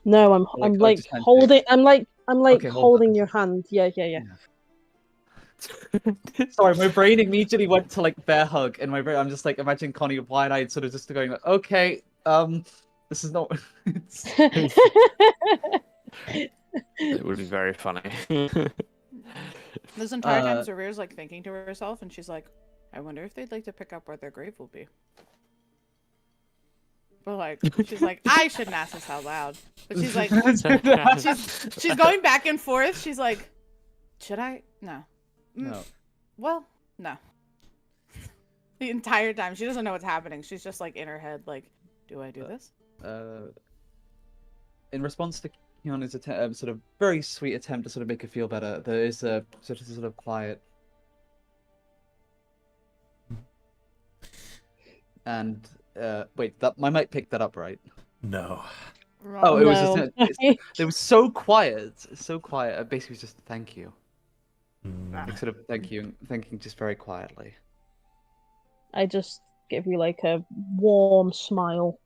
No, Like, I'm oh, like just handshake. holding. I'm like Okay, hold holding on. your hand. Yeah. Sorry, my brain immediately went to like bear hug, and my brain, I'm just like imagining Connie wide-eyed, sort of just going like, okay, This is not. It's... It would be very funny. This entire time, Uh, Zarira's like thinking to herself, and she's like, "I wonder if they'd like to pick up where their grave will be." But like, she's like, "I shouldn't ask this out loud." But she's like, she's going back and forth. She's like, "Should I? No. No. Well, no." The entire time, she doesn't know what's happening. She's just like in her head, like, "Do I do this?" In response to Keanu's sort of very sweet attempt to sort of make her feel better, there is a sort of quiet. And wait, that my mic picked that up, right? No. Oh, it was No. just it was so quiet, so quiet. I basically was just thank you, like, sort of thank you, and thanking just very quietly. I just give you like a warm smile.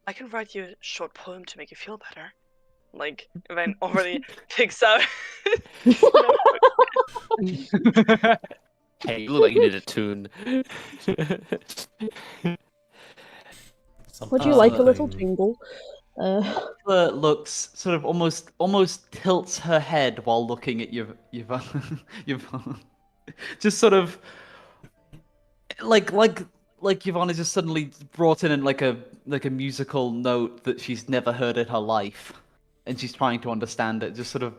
I can write you a short poem to make you feel better. Like, Van already picks out. Hey, you look like you need a tune. Would you like a little Something- tingle? Looks sort of almost tilts her head while looking at Yvonne. Just sort of like Yvonne is just suddenly brought in like a musical note that she's never heard in her life, and she's trying to understand it. Just sort of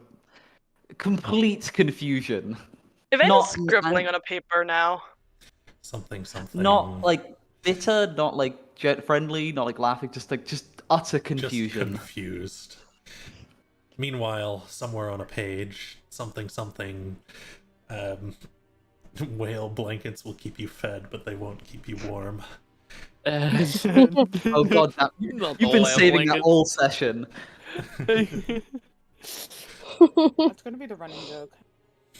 complete confusion. Evan's Not- scribbling on a paper now. Something. Not like bitter, not like friendly, not like laughing. Just utter Just confusion. confused. Meanwhile, somewhere on a page, something. Whale blankets will keep you fed, but they won't keep you warm. Oh god, you've been saving that all session. That's gonna be the running joke.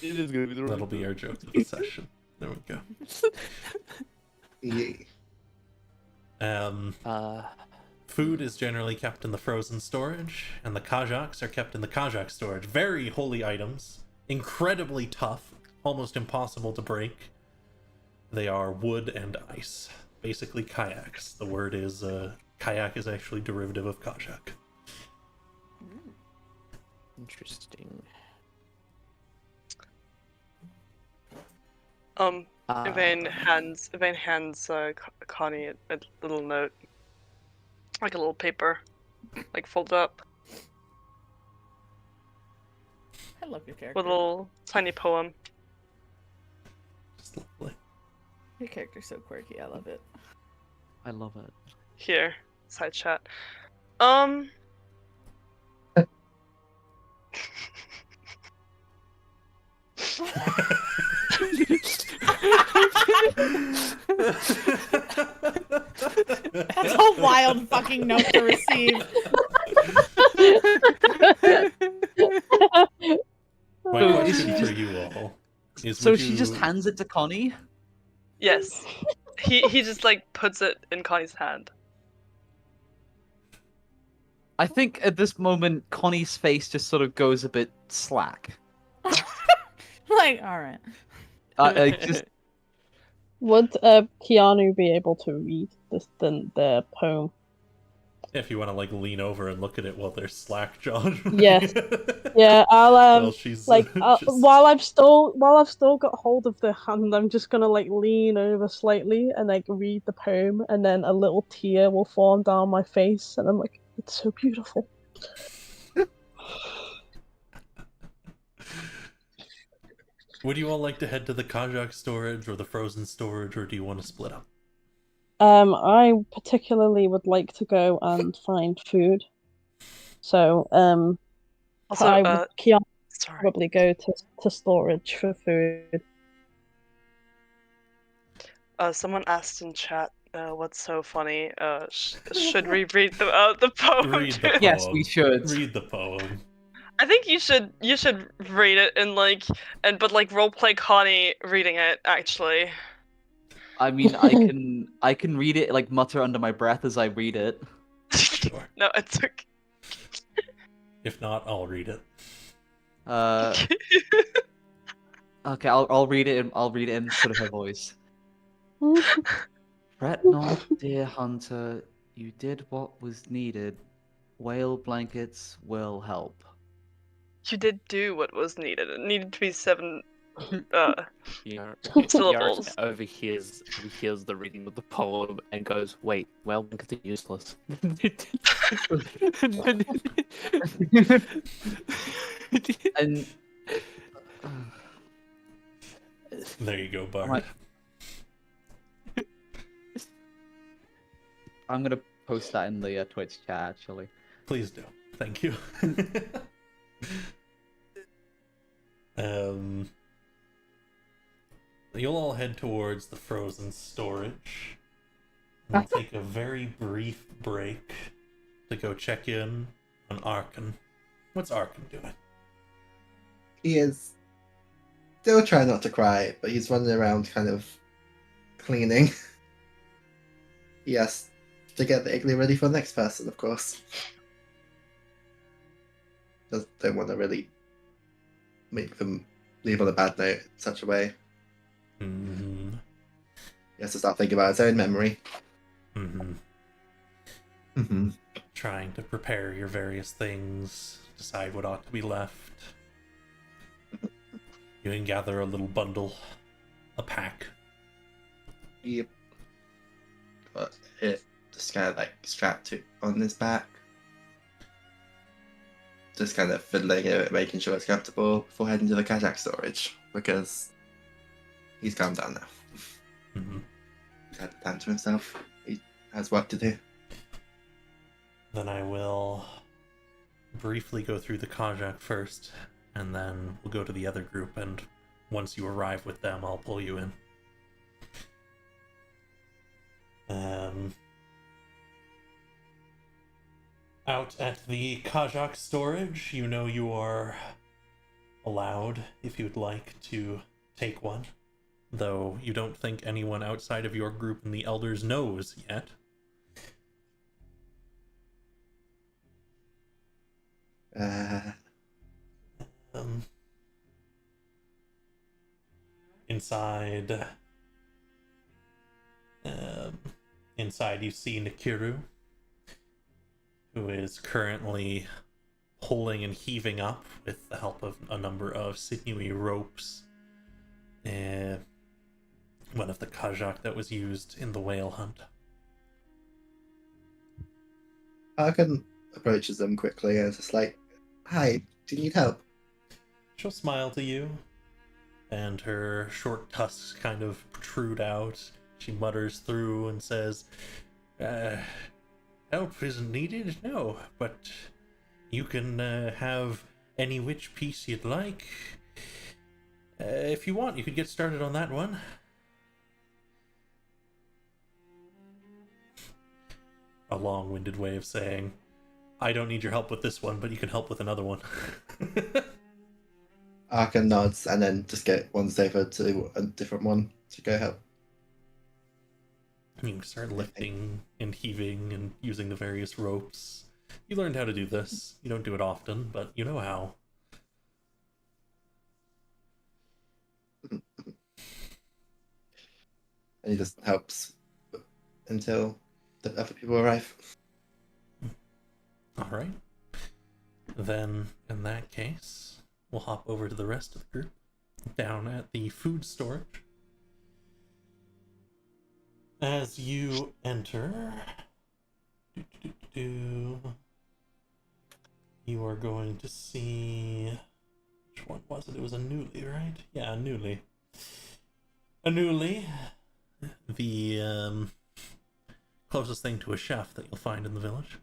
It is gonna be the That'll be our joke of the session. There we go. Yeah. Food is generally kept in the frozen storage, and the Kajaks are kept in the Kajak storage. Very holy items, incredibly tough, almost impossible to break. They are wood and ice, basically kayaks. The word is kayak is actually derivative of Kajak. Interesting. Evan hands Connie a little note, like a little paper, like folded up I love your character. with a little tiny poem. Just lovely. Your character's so quirky. I love it. I love it. Here, side chat. That's a wild fucking note to receive. My So question is for she you all is: So would she just you- hands it to Connie? Yes, he just like puts it in Connie's hand. I think at this moment Connie's face just sort of goes a bit slack. Like, all right. Just Would Keanu be able to read the poem? If you want to like lean over and look at it while they're slack jawed. Yes. Yeah, I'll While she's like just- while I've still got hold of the hand, I'm just gonna like lean over slightly and like read the poem, and then a little tear will form down my face, and I'm like, it's so beautiful. Would you all like to head to the Kajak storage or the frozen storage, or do you want to split up? I particularly would like to go and find food. So Also, I would Keanu sorry. probably go to storage for food. Someone asked in chat, what's so funny? Should we read the poem? Read the too? poem. yes, we should. Read the poem. I think you should read it and but roleplay Connie reading it actually. I mean, I can read it, like mutter under my breath as I read it. Sure. No, it's okay. If not, I'll read it. Okay, I'll read it. I'll read it in sort of her voice. Fret not, dear hunter. You did what was needed. Whale blankets will help. You did do what was needed. It needed to be 7 Yara syllables. overhears the reading of the poem and goes, "Wait, well, because it's useless." And There you go, Bard. Alright. I'm gonna post that in the Twitch chat actually. Please do. Thank you. You'll all head towards the frozen storage. We'll take a very brief break to go check in on Arkan. What's Arkan doing? He is still trying not to cry, but he's running around kind of cleaning. He has to get the igloo ready for the next person, of course. Just don't want to really make them leave on a bad note in such a way. Mm-hmm. He has to start thinking about his own memory. Mm-hmm. Mm-hmm. Trying to prepare your various things, decide what ought to be left. You can gather a little bundle, a pack. Yep. Got it just kind of like strapped to on his back. Just kind of fiddling it, making sure it's comfortable before heading to the Kazakh storage, because he's calmed down now. Mm-hmm. He's had time to himself. He has work to do. Then I will briefly go through the Kajak first, and then we'll go to the other group, and once you arrive with them, I'll pull you in. Out at the Kajak storage, you know you are allowed, if you'd like, to take one. Though you don't think anyone outside of your group and the elders knows yet. Inside, you see Nikiru, who is currently pulling and heaving up with the help of a number of sinewy ropes. One of the Kajak that was used in the whale hunt. Arkan approaches them quickly and is just like, "Hi, do you need help?" She'll smile to you, and her short tusks kind of protrude out. She mutters through and says, help isn't needed, no, but you can have any which piece you'd like. If you want, you could get started on that one. A long-winded way of saying, I don't need your help with this one, but you can help with another one. Arkan nods and then just get one over to a different one to go help. You start lifting and heaving and using the various ropes. You learned how to do this. You don't do it often, but you know how. And he just helps until the other people arrive. Alright. Then, in that case, we'll hop over to the rest of the group. Down at the food storage. As you enter, you are going to see... Which one was it? It was a Newly, right? Yeah, a Newly. A Newly. The closest thing to a chef that you'll find in the village.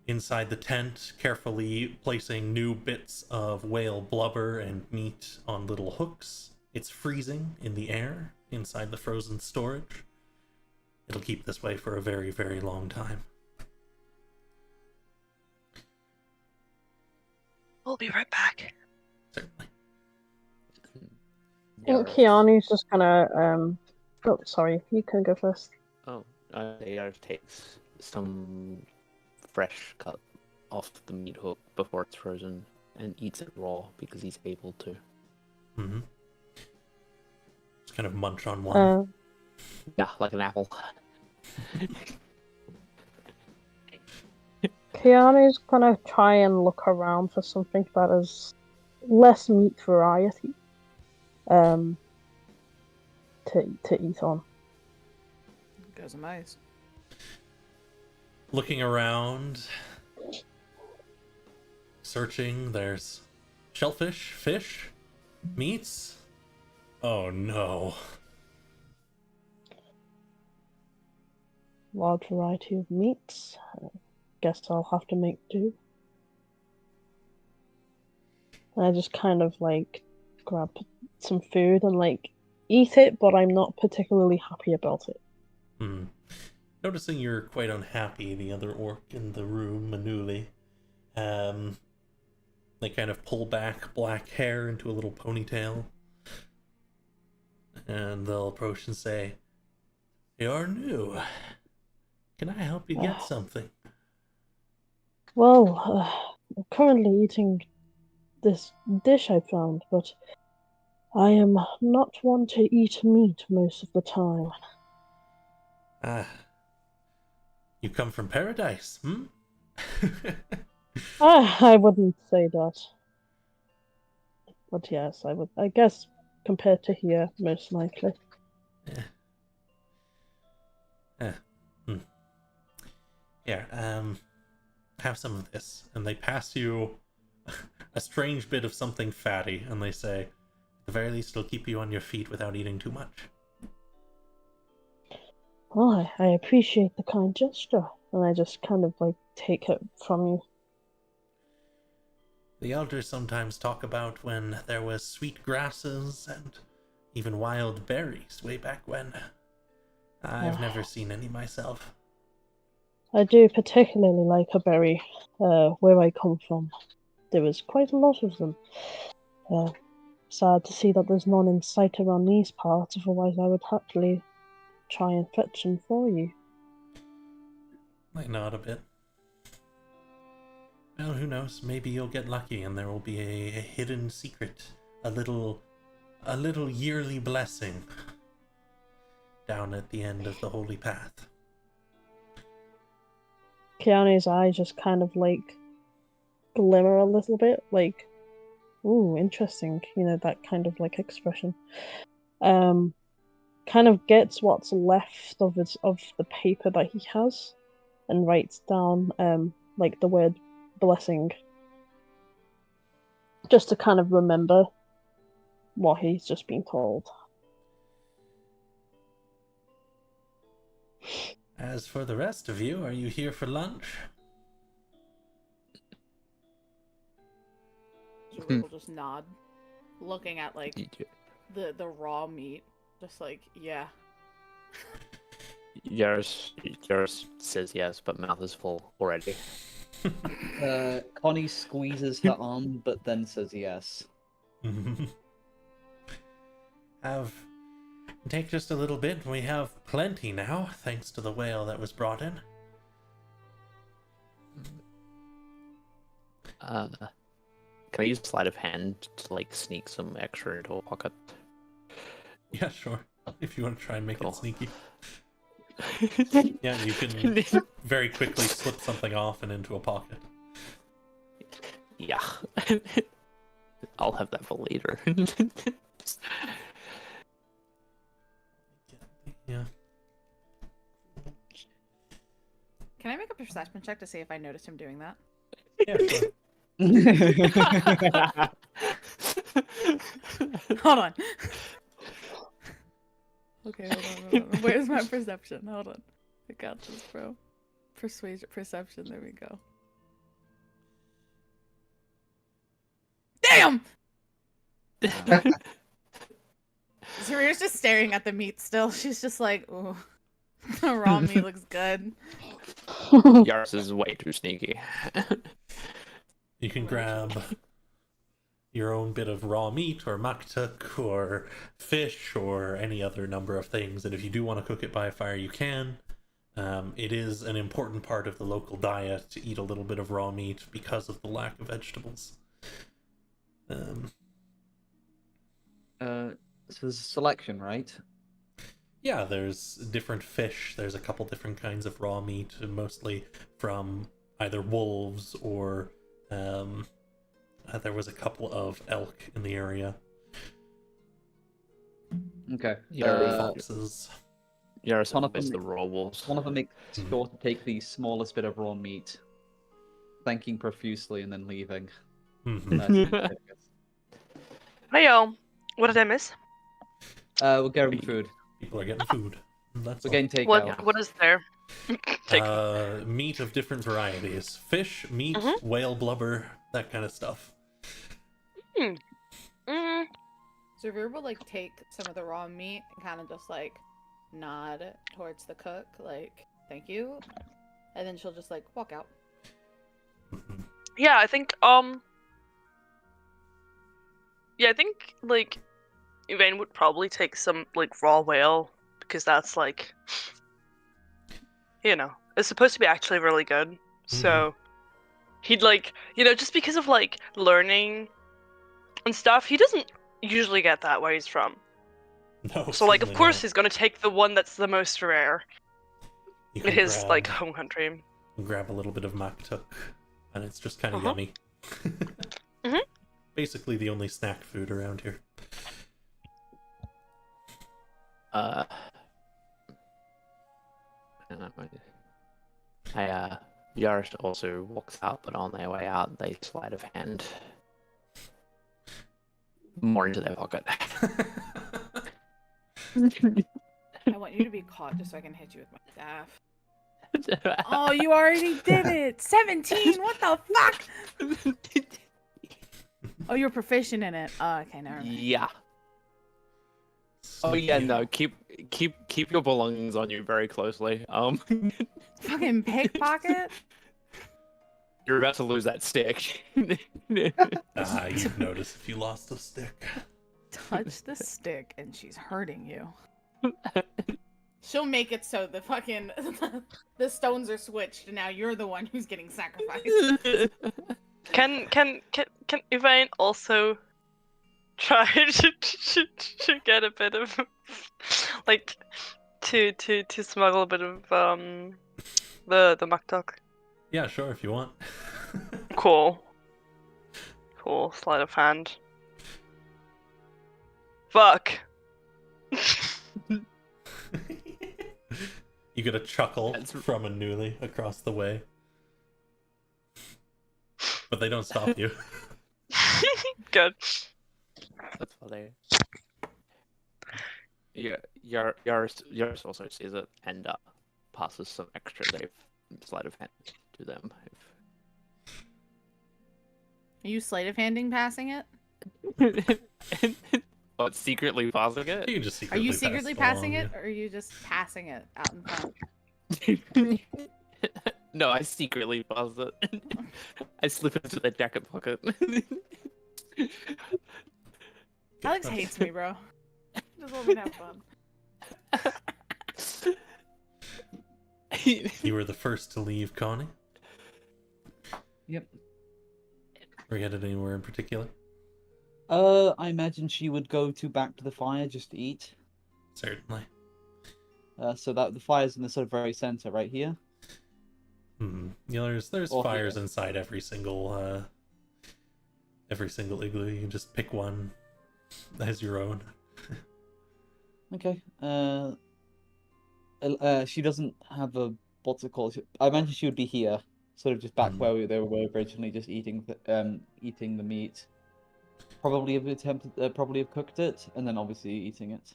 Inside the tent, carefully placing new bits of whale blubber and meat on little hooks. It's freezing in the air inside the frozen storage. It'll keep this way for a very, very long time. We'll be right back. Certainly. I think Keanu's just gonna oh sorry, you can go first. Oh, Yara takes some fresh cut off the meat hook before it's frozen and eats it raw because he's able to. Mm-hmm. Just kind of munch on one. Yeah, like an apple. Keanu's gonna try and look around for something that is less meat variety, to eat on. Goes a mice. Looking around, searching, there's shellfish, fish, meats. Oh no. Large variety of meats. Guess I'll have to make do. And I just kind of like grab some food and like eat it, but I'm not particularly happy about it. Noticing you're quite unhappy, the other orc in the room, Manuli, they kind of pull back black hair into a little ponytail. And they'll approach and say, "You're new. Can I help you get something?" Well, I'm currently eating this dish I found, but I am not one to eat meat most of the time. Ah, you come from paradise, hmm? I wouldn't say that. But yes, I would. I guess compared to here, most likely. Here, have some of this. And they pass you a strange bit of something fatty, and they say, "At the very least, it'll keep you on your feet without eating too much." Well, I appreciate the kind gesture, and I just kind of like take it from you. The elders sometimes talk about when there was sweet grasses and even wild berries way back when. I've never seen any myself. I do particularly like a berry. Where I come from, there was quite a lot of them. Sad to see that there's none in sight around these parts, otherwise I would happily try and fetch them for you. I nod a bit. Well, who knows? Maybe you'll get lucky and there will be a hidden secret, a little yearly blessing down at the end of the holy path. Keanu's eyes just kind of like glimmer a little bit, like, ooh, interesting, that kind of like expression. Kind of gets what's left of the paper that he has and writes down like the word blessing, just to kind of remember what he's just been told. As for the rest of you, are you here for lunch? We'll just nod, looking at like the raw meat, just like, yeah. Yours says yes, but mouth is full already. Connie squeezes her arm, but then says yes. Take just a little bit. We have plenty now, thanks to the whale that was brought in. Can I use sleight of hand to like sneak some extra into a pocket? Yeah, sure. If you want to try and make Cool. it sneaky. Yeah, you can very quickly slip something off and into a pocket. Yeah. I'll have that for later. Yeah. Can I make a perception check to see if I noticed him doing that? Yeah, sure. Hold on. Okay, hold on. Where's my perception? Hold on. I got this, bro. Perception. There we go. Damn! Zarira's just staring at the meat still. She's just like, ooh, the raw meat looks good. Yars is way too sneaky. You can grab your own bit of raw meat or maktuk or fish or any other number of things, and if you do want to cook it by fire, you can. It is an important part of the local diet to eat a little bit of raw meat because of the lack of vegetables. So there's a selection, right? Yeah, there's different fish. There's a couple different kinds of raw meat, mostly from either wolves or there was a couple of elk in the area. Okay. Foxes. Yaris One of always them- the raw wolves. One of them makes sure to take the smallest bit of raw meat, thanking profusely and then leaving. Mhm. Hey y'all, what did I miss? We're getting food. People are getting food. That's We're all. getting takeout. What is there? Take. Meat of different varieties. Fish, meat, whale blubber, that kind of stuff. Mm, So Veer will like take some of the raw meat and kind of just like nod towards the cook, like thank you, and then she'll just like walk out. yeah, I think yeah, I think like Yvain would probably take some like raw whale because that's like, you know, it's supposed to be actually really good. So he'd like, you know, just because of like learning and stuff, he doesn't usually get that where he's from. No, So like, of certainly course, not. he's gonna take the one that's the most rare You in can his grab, like home country. grab a little bit of maktuk, and it's just kind of Uh-huh. yummy. Mhm. Basically the only snack food around here. Yaris also walks out, but on their way out, they sleight of hand more into their pocket. I want you to be caught just so I can hit you with my staff. Oh, you already did it! 17! What the fuck? Oh, you're proficient in it. Oh, okay, never mind. Yeah. Oh yeah, no. Keep your belongings on you very closely. Fucking pickpocket? You're about to lose that stick. You'd notice if you lost a stick. Touch the stick and she's hurting you. She'll make it so the fucking the stones are switched and now you're the one who's getting sacrificed. Can Yvain also try to get a bit of like to smuggle a bit of the maktak? Yeah, sure, if you want. Cool. Sleight of hand. Fuck. You get a chuckle That's- from a newly across the way. But they don't stop you. Good. That's funny. Yeah, Yaris also sees it and passes some extra sleight of hand to them. Are you sleight of handing passing it? But secretly passing You can just Are secretly you pass secretly it passing along, it, or are you just passing it out in front? it? No, I secretly pass it. I slip it into the jacket pocket. Alex hates me, bro. Just want me to have fun. You were the first to leave, Connie. Yep. Were you headed anywhere in particular? I imagine she would go back to the fire just to eat. Certainly. So that the fire's in the sort of very center, right here. Yeah, there's Or fires here. inside every single igloo. You can just pick one as your own. Okay. She doesn't have a what's it called? I imagine she would be here, sort of just back where they were originally, just eating the meat. Probably have cooked it, and then obviously eating it.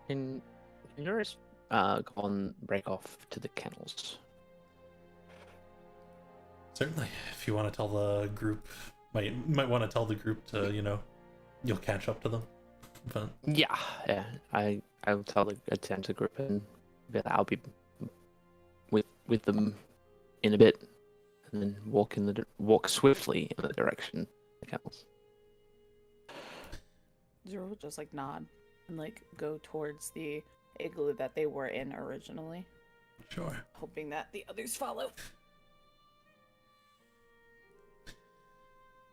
Can Yaris go on break off to the kennels? Certainly. If you want to tell the group, might want to tell the group to, you'll catch up to them. But Yeah. I'll tell the attend group and I'll be with them in a bit, and then walk swiftly in the direction of the kennels. Zero will just like nod and like go towards the igloo that they were in originally, sure. hoping that the others follow. You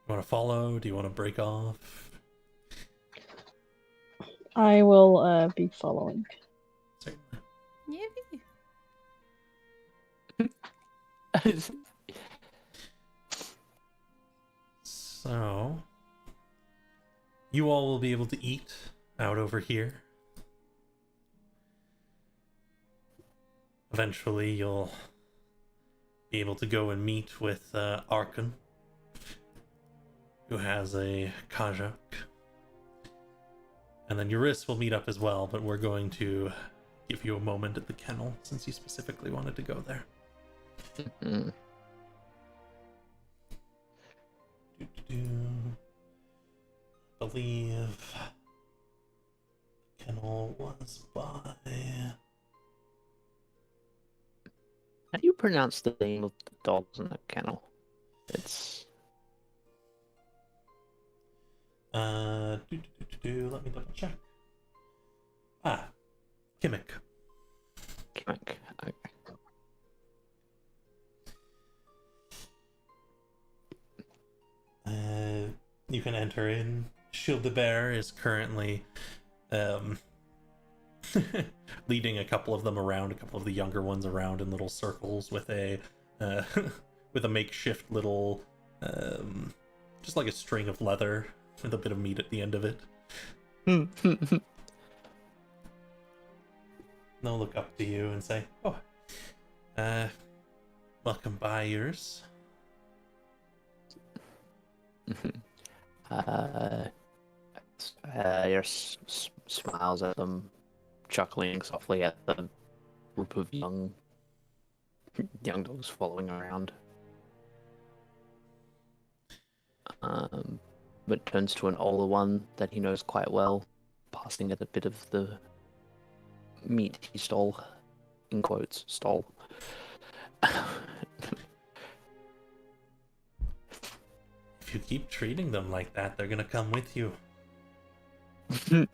want to follow? Do you want to break off? I will be following. Certainly. Yippee. So, you all will be able to eat out over here. Eventually, you'll be able to go and meet with Arkan, who has a kajak. And then Yuris will meet up as well, but we're going to give you a moment at the kennel since you specifically wanted to go there. Mm. I believe the kennel was by... How do you pronounce the name of the dogs in the kennel? It's let me double check. Kimmick. Kimmick. Okay. You can enter in. Shield the Bear is currently leading a couple of them around, a couple of the younger ones around in little circles with a with a makeshift little just like a string of leather with a bit of meat at the end of it. They'll look up to you and say, "Oh, welcome buyers." Eris smiles at them, chuckling softly at the group of young dogs following around. But turns to an older one that he knows quite well, passing it a bit of the meat he stole, in quotes, stole. If you keep treating them like that, they're gonna come with you. It's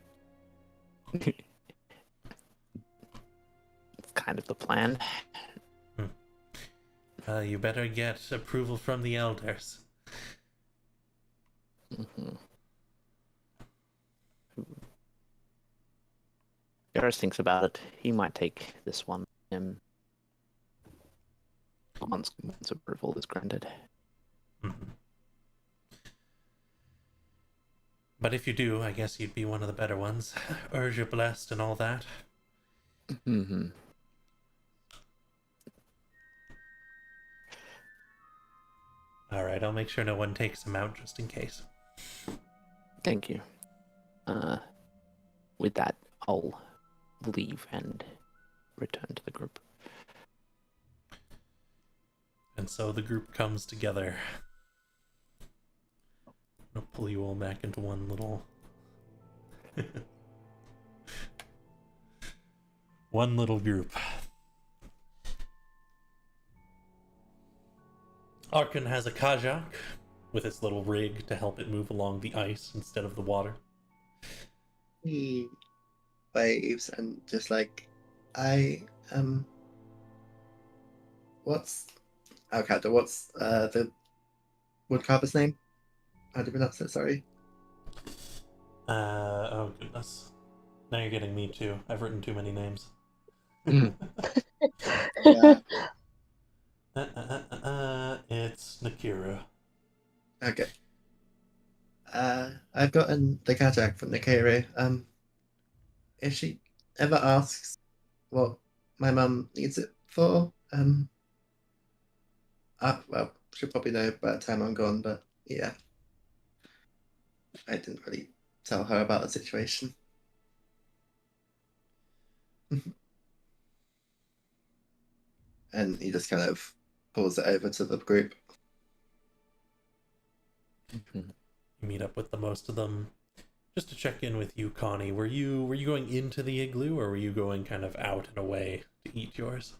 kind of the plan. You better get approval from the elders. Garrus thinks about it. He might take this one once approval is granted. But if you do, I guess you'd be one of the better ones. Urge you're blessed and all that. Alright, I'll make sure no one takes him out just in case. Thank you. With that, I'll leave and return to the group. And so the group comes together. I'll pull you all back into one little... one little group. Arkan has a kajak with its little rig to help it move along the ice instead of the water. He waves and just like, what's the woodcarver's name? How do you pronounce it? Sorry. Oh goodness. Now you're getting me too. I've written too many names. Yeah. It's Nakira. Okay. I've gotten the kajak from Nakira. If she ever asks what my mum needs it for, well, she'll probably know by the time I'm gone, but yeah. I didn't really tell her about the situation. And he just kind of pulls it over to the group. You meet up with the most of them. Just to check in with you, Connie, were you going into the igloo, or were you going kind of out and away to eat yours?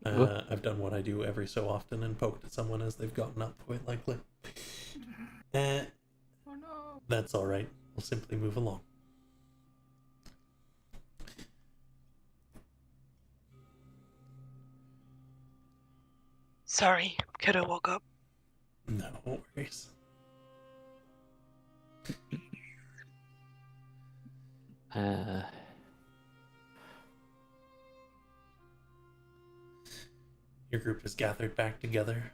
I've done what I do every so often and poked at someone as they've gotten up, quite likely. Oh no. That's alright. We'll simply move along. Sorry, kiddo woke up. No worries. Your group is gathered back together.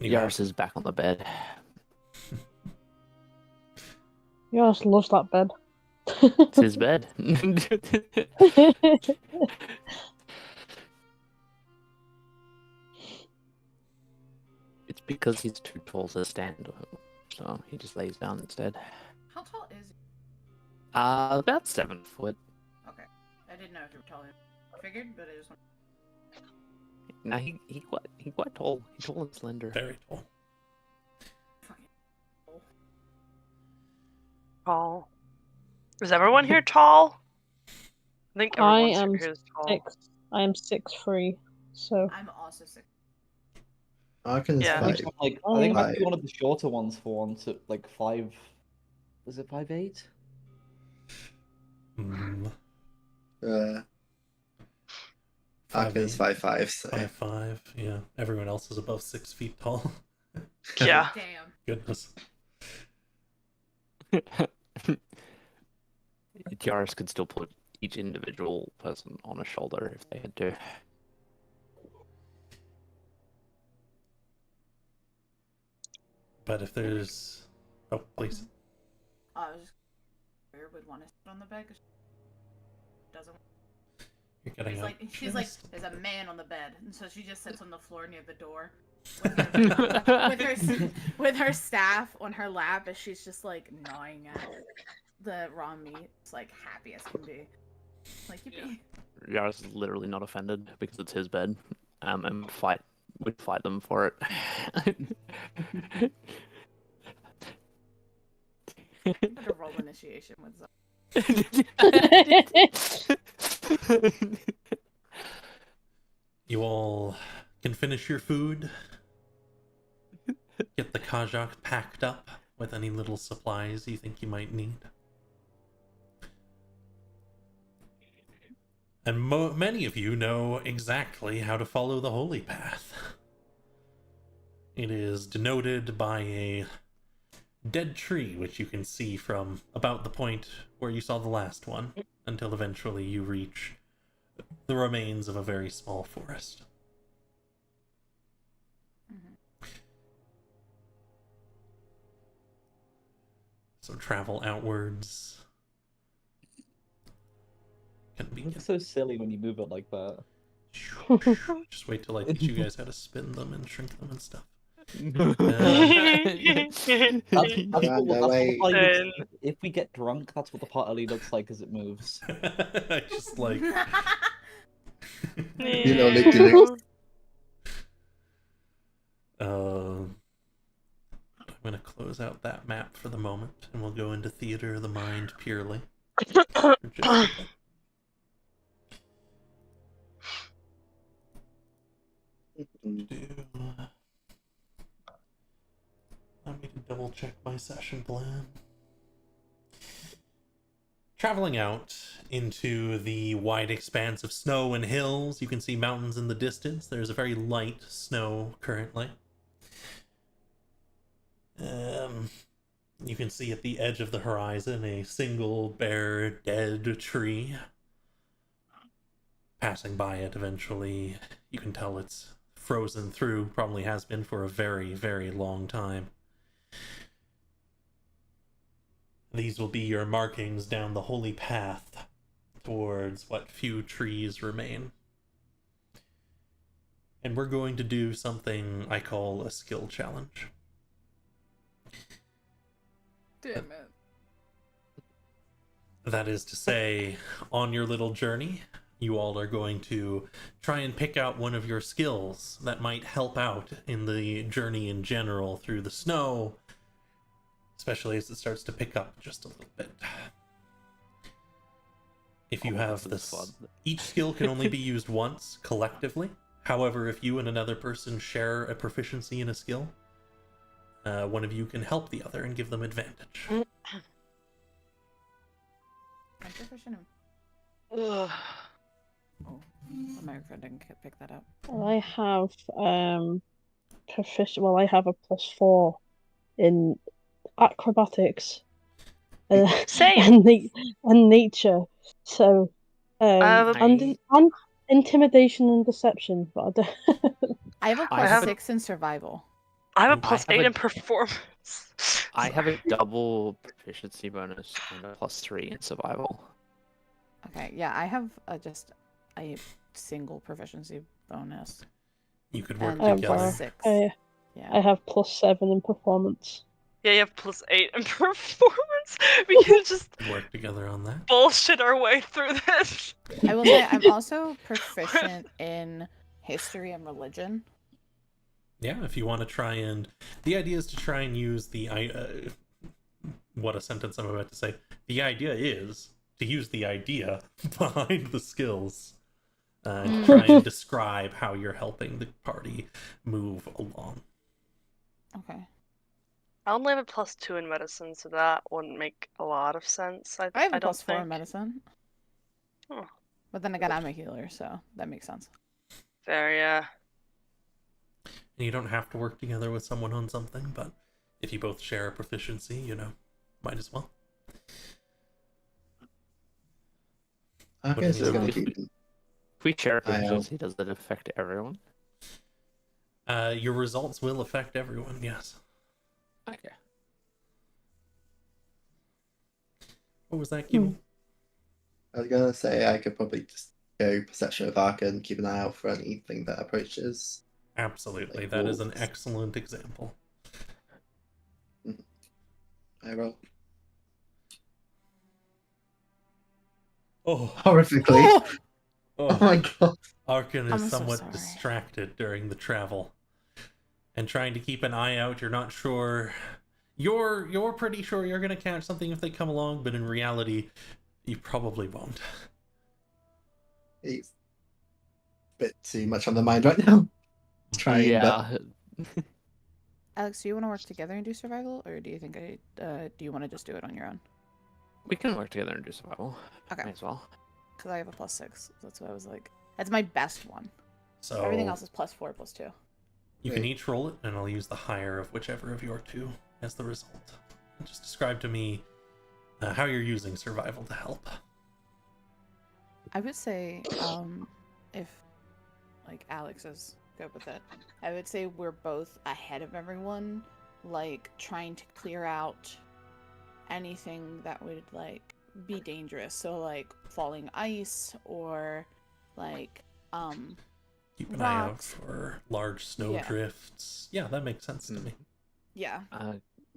Yaris is back on the bed. Yours loves that bed. It's his bed. It's because he's too tall to stand, so he just lays down instead. How tall is he? About 7 foot. Okay. I didn't know if you were taller. I figured, but I just want. No, he quite tall. He's tall and slender. Very tall. Tall. Is everyone here tall? I think I everyone's am here is tall. 6. I am 6'3", so I'm also 6. Arkan's Yeah. I think, 5. I think it might be Five. one of the shorter ones for once at like 5. Was it 5'8"? Mm, Arkan's 5'8", 5'5", so 5'5". Yeah, everyone else is above 6 feet tall. Yeah. Damn. Goodness. Yaris could still put each individual person on a shoulder if they had to. But if there's... Oh, please. I was just. Where would want to sit on the bed? 'Cause she doesn't. You're getting She's up. like, there's a man on the bed, and so she just sits on the floor near the door, with her staff on her lap, as she's just like gnawing at the raw meat. It's like happy as can be. Like Yaris is literally not offended because it's his bed, and we'd fight them for it. to roll initiation with Zara. You all can finish your food. Get the Kajak packed up with any little supplies you think you might need. And many of you know exactly how to follow the holy path. It is denoted by a dead tree, which you can see from about the point where you saw the last one, until eventually you reach the remains of a very small forest. So travel outwards. Can It be looks so silly when you move it like that. Just wait till I teach you guys how to spin them and shrink them and stuff. That's if we get drunk, that's what the pottery looks like as it moves. Just like You know, like I'm gonna close out that map for the moment, and we'll go into Theater of the Mind purely. Let me double check my session plan. Traveling out into the wide expanse of snow and hills, you can see mountains in the distance. There's a very light snow currently. You can see at the edge of the horizon a single bare dead tree. Passing by it eventually, you can tell it's frozen through, probably has been for a very, very long time. These will be your markings down the holy path towards what few trees remain. And we're going to do something I call a skill challenge. Damn it. That is to say, on your little journey, you all are going to try and pick out one of your skills that might help out in the journey in general through the snow, especially as it starts to pick up just a little bit. If you have this, each skill can only be used once collectively. However, if you and another person share a proficiency in a skill, one of you can help the other and give them advantage. I'm proficient in. Ugh. Oh, America didn't pick that up. I have proficient. Well, I have a +4 in acrobatics. Same. and nature. So, have and intimidation and deception. But I don't... I have a I plus have a- 6 in survival. I have a I plus have 8 a- in performance. I have a double proficiency bonus and a +3 in survival. Okay, yeah, I have just a single proficiency bonus. You could work And Oh, together. wow. 6. I Yeah. have +7 in performance. Yeah, you have plus 8 in performance. We can just Work together on that. bullshit our way through this. I will say I'm also proficient in history and religion. Yeah, if you want to try and... The idea is to try and use the... what a sentence I'm about to say. The idea is to use the idea behind the skills. And try and describe how you're helping the party move along. Okay. I only have a plus 2 in medicine, so that wouldn't make a lot of sense. I have a don't plus 4 in think. medicine. Oh. But then again, I'm a healer, so that makes sense. Fair, yeah. And you don't have to work together with someone on something, but if you both share a proficiency, you know, might as well. Okay, so we're going to If keep... we share a I, proficiency, does that affect everyone? Your results will affect everyone, yes. Okay. What was that, Kibble? I was going to say I could probably just go Perception of Arc and keep an eye out for anything that approaches. Absolutely, Like that is an wolves. excellent example. I roll. Oh, Horrifically. oh. Oh my god. Arkin I'm is so somewhat sorry. distracted during the travel. And trying to keep an eye out, you're not sure. You're pretty sure you're gonna catch something if they come along, but in reality, you probably won't. It's a bit too much on the mind right now. Trying, but Yeah. Alex, do you want to work together and do survival, or do you think do you want to just do it on your own? We can work together and do survival. Okay. Might as well. Because I have a plus 6. That's what I was like. That's my best one. So Everything else is plus 4, plus 2. you can each roll it, and I'll use the higher of whichever of your two as the result. And just describe to me how you're using survival to help. I would say, if like Alex is good with it, I would say we're both ahead of everyone, like trying to clear out anything that would like be dangerous. So like falling ice or like Keep an eye out rocks. for large snow Yeah. drifts. Yeah, that makes sense to me. Yeah.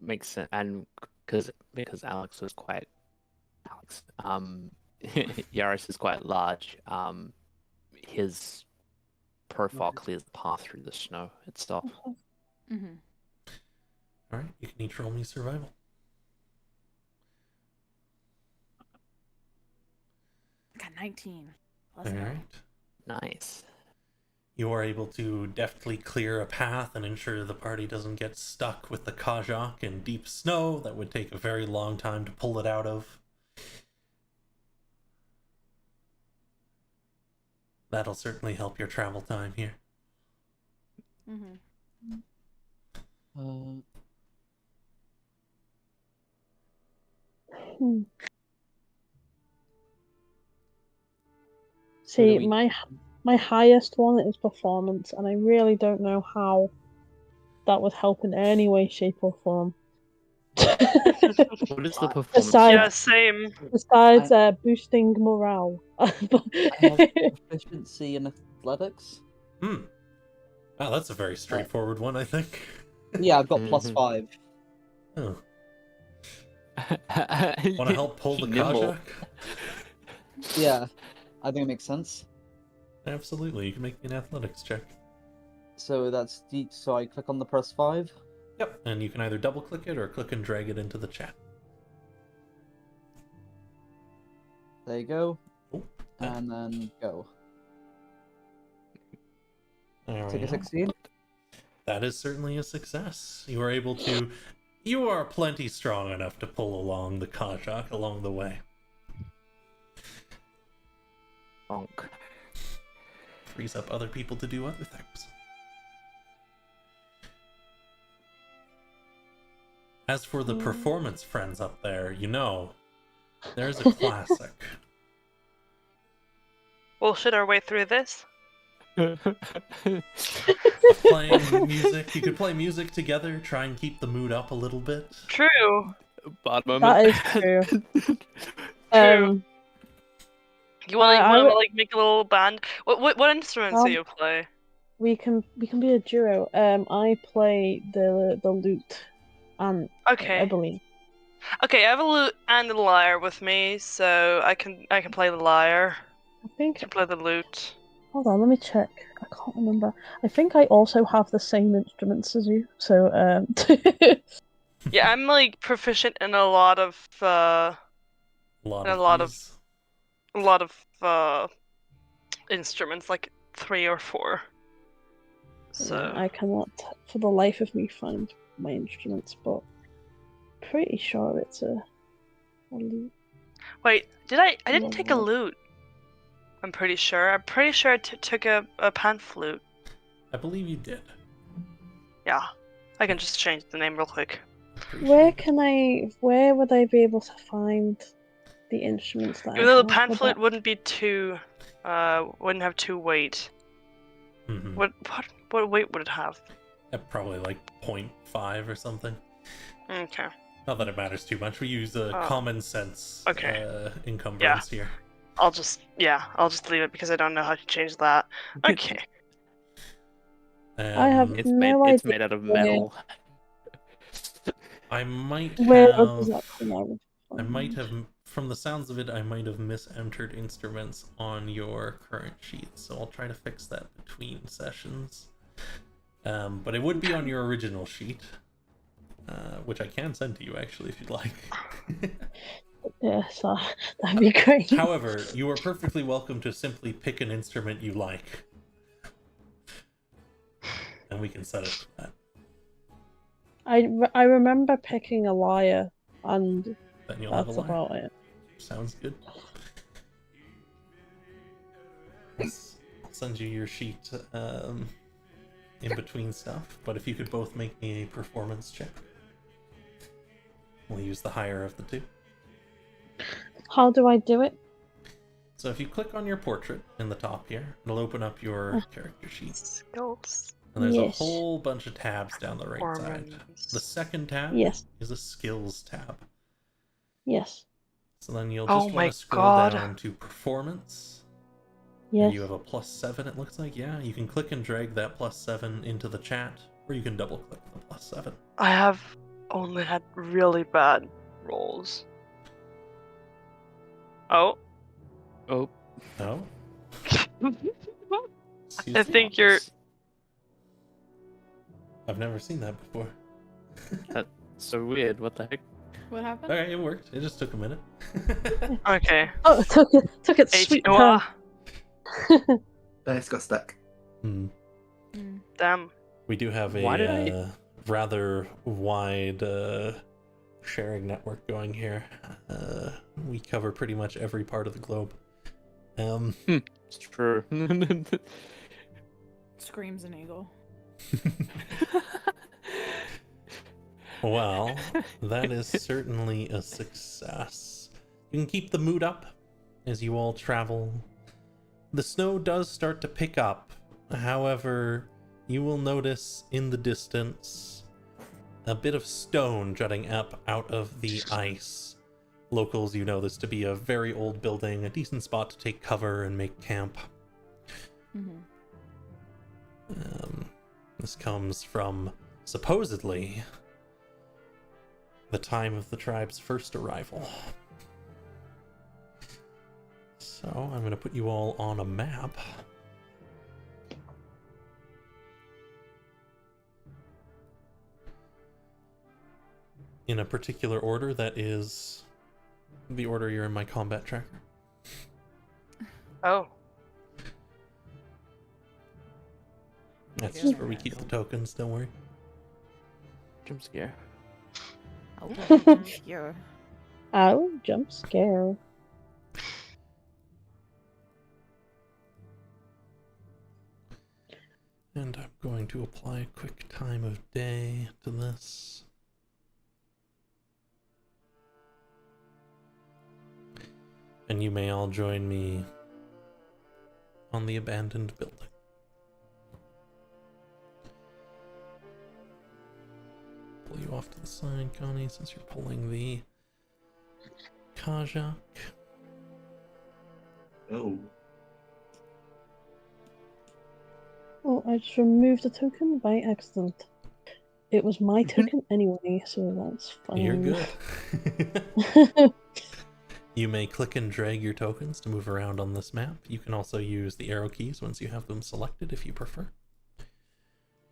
Makes sense, and because Alex was quite Yaris is quite large. His profile clears the path through the snow itself. Mm-hmm. All right, you can each roll me survival. Got 19. All Let's go. right. Nice. You are able to deftly clear a path and ensure the party doesn't get stuck with the Kajak in deep snow that would take a very long time to pull it out of. That'll certainly help your travel time here. Mm-hmm. Hmm. So do See, we- my highest one is performance, and I really don't know how that would help in any way, shape, or form. What is the performance? Aside- Yeah, same. Besides boosting morale. I have proficiency in athletics. Wow, that's a very straightforward one, I think. Yeah, I've got plus Mhm. 5. Oh. Want to help pull the Nimble. Kajak? Yeah, I think it makes sense. Absolutely, you can make an athletics check. So that's so I click on the plus 5. Yep, and you can either double click it or click and drag it into the chat. There you go. Oh, And then go. there we Take a go. 16. That is certainly a success. You are able to. You are plenty strong enough to pull along the Kajak along the way. Bonk. Frees up other people to do other things. As for the performance friends up there, there's a classic. We'll shit our way through this. Playing music. You could play music together, try and keep the mood up a little bit. True. Bad moment. That is true. True. You want I to would- like make a little band? What instruments do you play? we can be a duo. I play the lute, and Okay. I believe. Okay, I have a lute and a lyre with me, so I can play the lyre. I think. I can play the lute. Hold on, let me check. I can't remember. I think I also have the same instruments as you. So Yeah, I'm like proficient in a lot of instruments, like 3 or 4. So yeah, I cannot for the life of me find my instruments, but pretty sure it's a lute. wait, I didn't take a lute. I'm pretty sure. I'm pretty sure I took a pan flute. I believe you did. Yeah, I can just change the name real quick. Where would I be able to find the instruments that Even though the pan flute wouldn't be too, wouldn't have 2 weight. Mm-hmm. What weight would it have? Probably like 0.5 or something. Okay. Not that it matters too much. We use a common sense encumbrance here. I'll just leave it because I don't know how to change that. Okay. I have It's no idea. It's made out of metal. I might Where have. does that come out of? I might have, from the sounds of it, I might have misentered instruments on your current sheet, so I'll try to fix that between sessions. But it would be on your original sheet, which I can send to you actually if you'd like. Yes, that'd be great. However, you are perfectly welcome to simply pick an instrument you like, and we can set it for that. I remember picking a lyre, and Then you'll have a that's lyre. about it. Sounds good. I'll send you your sheet in between stuff, but if you could both make me a performance check. We'll use the higher of the two. How do I do it? So if you click on your portrait in the top here, it'll open up your character sheet. Skills. And there's a Yes. whole bunch of tabs down the right side. The second tab Yes. is a skills tab. Yes. So then you'll Oh just my want to scroll God. down to performance. Yes. And you have a +7, it looks like. Yeah, you can click and drag that +7 into the chat, or you can double click the +7. I have only had really bad rolls. Oh. Oh, Oh? I think you're. I've never seen that before. so weird. What the heck? What happened? Okay, it worked. It just took a minute. Okay. Oh, it took it sweet time. Wow. It's got stuck. Damn. We do have Why did a rather wide sharing network going here. We cover pretty much every part of the globe. It's true. Screams an eagle. Well, that is certainly a success. You can keep the mood up as you all travel. The snow does start to pick up. However, you will notice in the distance a bit of stone jutting up out of the ice. Locals, you know this to be a very old building, a decent spot to take cover and make camp. This comes from, supposedly, the time of the tribe's first arrival. So, I'm going to put you all on a map. In a particular order that is the order you're in my combat tracker. Oh. That's just where we keep the tokens, don't worry. Jump scare. Yeah. Oh, jump scare. And I'm going to apply a quick time of day to this. And you may all join me on the abandoned building. Pull you off to the side, Connie, since you're pulling the Kajak. Oh. Oh, I just removed a token by accident. It was my token anyway, so that's fine. You're good. You may click and drag your tokens to move around on this map. You can also use the arrow keys once you have them selected if you prefer.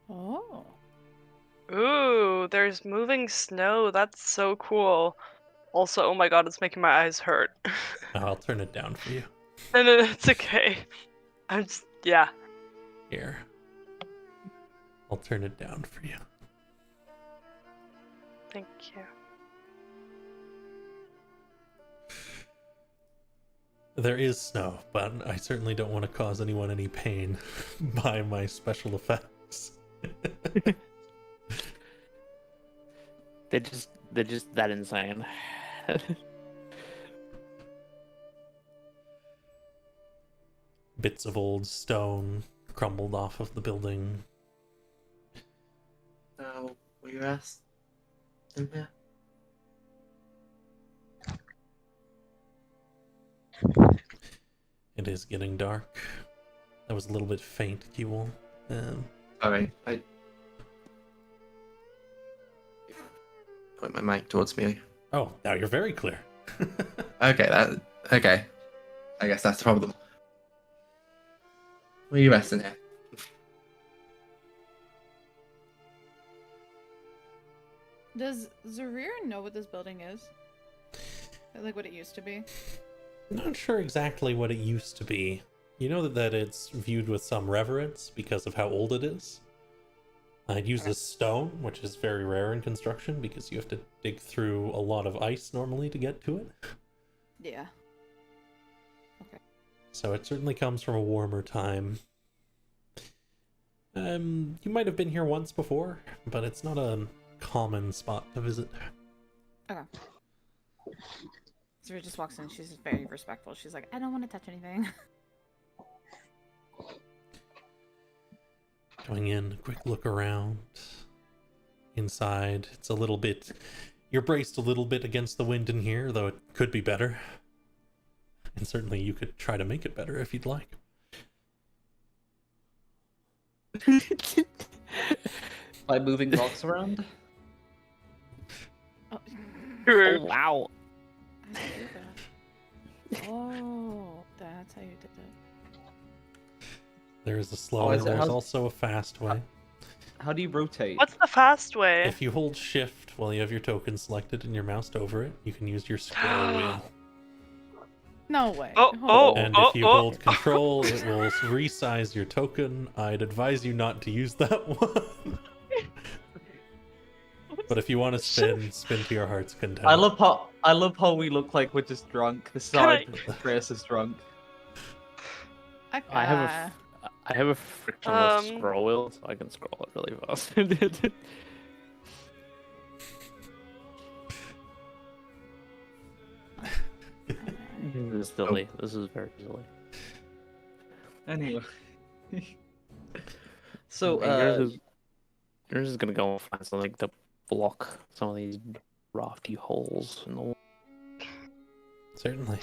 Oh. Ooh, there's moving snow. That's so cool. Also, oh my god, it's making my eyes hurt. I'll turn it down for you. No, it's okay. I'm just, yeah. Here. I'll turn it down for you. Thank you. There is snow, but I certainly don't want to cause anyone any pain by my special effects. They're just that insane. Bits of old stone crumbled off of the building. So, were you asked in here? It is getting dark. That was a little bit faint, Kiwol. Sorry, I point my mic towards me. Oh, now you're very clear. Okay. I guess that's the problem. Where are you resting here? Does Zarir know what this building is? Like what it used to be? Not sure exactly what it used to be. You know that it's viewed with some reverence because of how old it is. It uses stone, which is very rare in construction because you have to dig through a lot of ice normally to get to it. Yeah. Okay. So it certainly comes from a warmer time. You might have been here once before, but it's not a common spot to visit. Okay. Zarir just walks in. She's very respectful. She's like, I don't want to touch anything. Going in, a quick look around. Inside, it's a little bit... You're braced a little bit against the wind in here, though it could be better. And certainly you could try to make it better if you'd like. By moving rocks around? Oh, Oh wow! how do you do that? Oh, that's how you did that. There is a slow and there's also a fast way. How do you rotate? What's the fast way? If you hold shift while you have your token selected and you're moused over it, you can use your scroll wheel. No way. Oh, Hold oh, on. And if you hold control, it will resize your token. I'd advise you not to use that one. But if you want to spin to your heart's content. I love how we look like we're just drunk. This is how Chris is drunk. I have a frictionless scroll wheel, so I can scroll it really fast. This is silly. This is very silly. Anyway. So, yours is gonna go and find something to block some of these rafty holes in the wall. Certainly.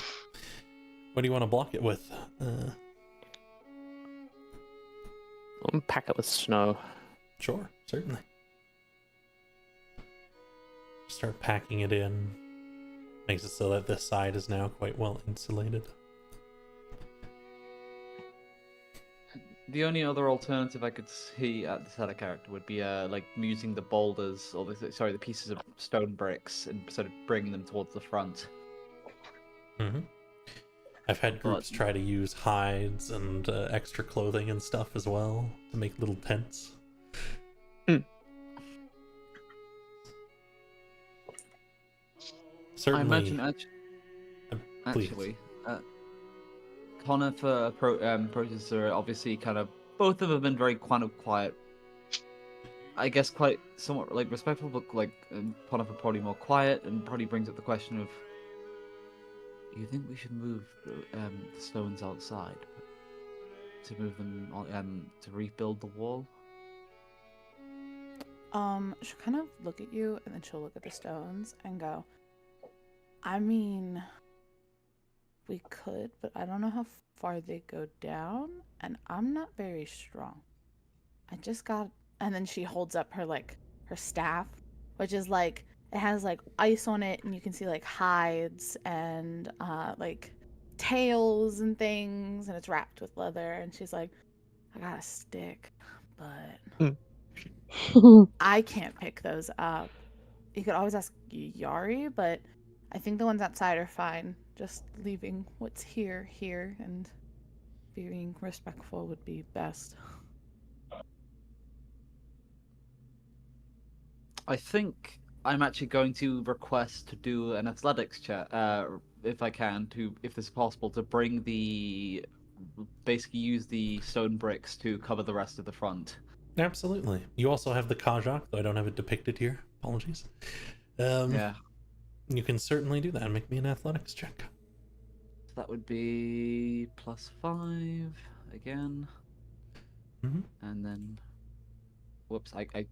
What do you want to block it with? I'll pack it with snow. Sure, certainly. Start packing it in. Makes it so that this side is now quite well insulated. the only other alternative I could see at this other character would be like using the boulders or the pieces of stone bricks and sort of bringing them towards the front. Mm-hmm. I've had groups try to use hides and extra clothing and stuff as well to make little tents. Certainly. I imagine actually, Conifer, Proteus are obviously kind of, both of them have been very kind of quiet. I guess quite somewhat like respectful, but like Conifer probably more quiet, and probably brings up the question of, You think we should move the stones outside to move them on, to rebuild the wall? She'll kind of look at you, and then she'll look at the stones and go, I mean, we could, but I don't know how far they go down, and I'm not very strong. I just got, and then she holds up her her staff, which is like it has like ice on it, and you can see like hides and like tails and things, and it's wrapped with leather. And she's like, I got a stick, but I can't pick those up. You could always ask Yari, but I think the ones outside are fine. Just leaving what's here, and being respectful would be best. I think I'm actually going to request to do an athletics check, if I can, if this is possible, to bring basically use the stone bricks to cover the rest of the front. Absolutely. You also have the Kajak, though I don't have it depicted here. Apologies. Yeah. You can certainly do that. Make me an athletics check. So that would be +5 again. Mm-hmm. And then, whoops, I.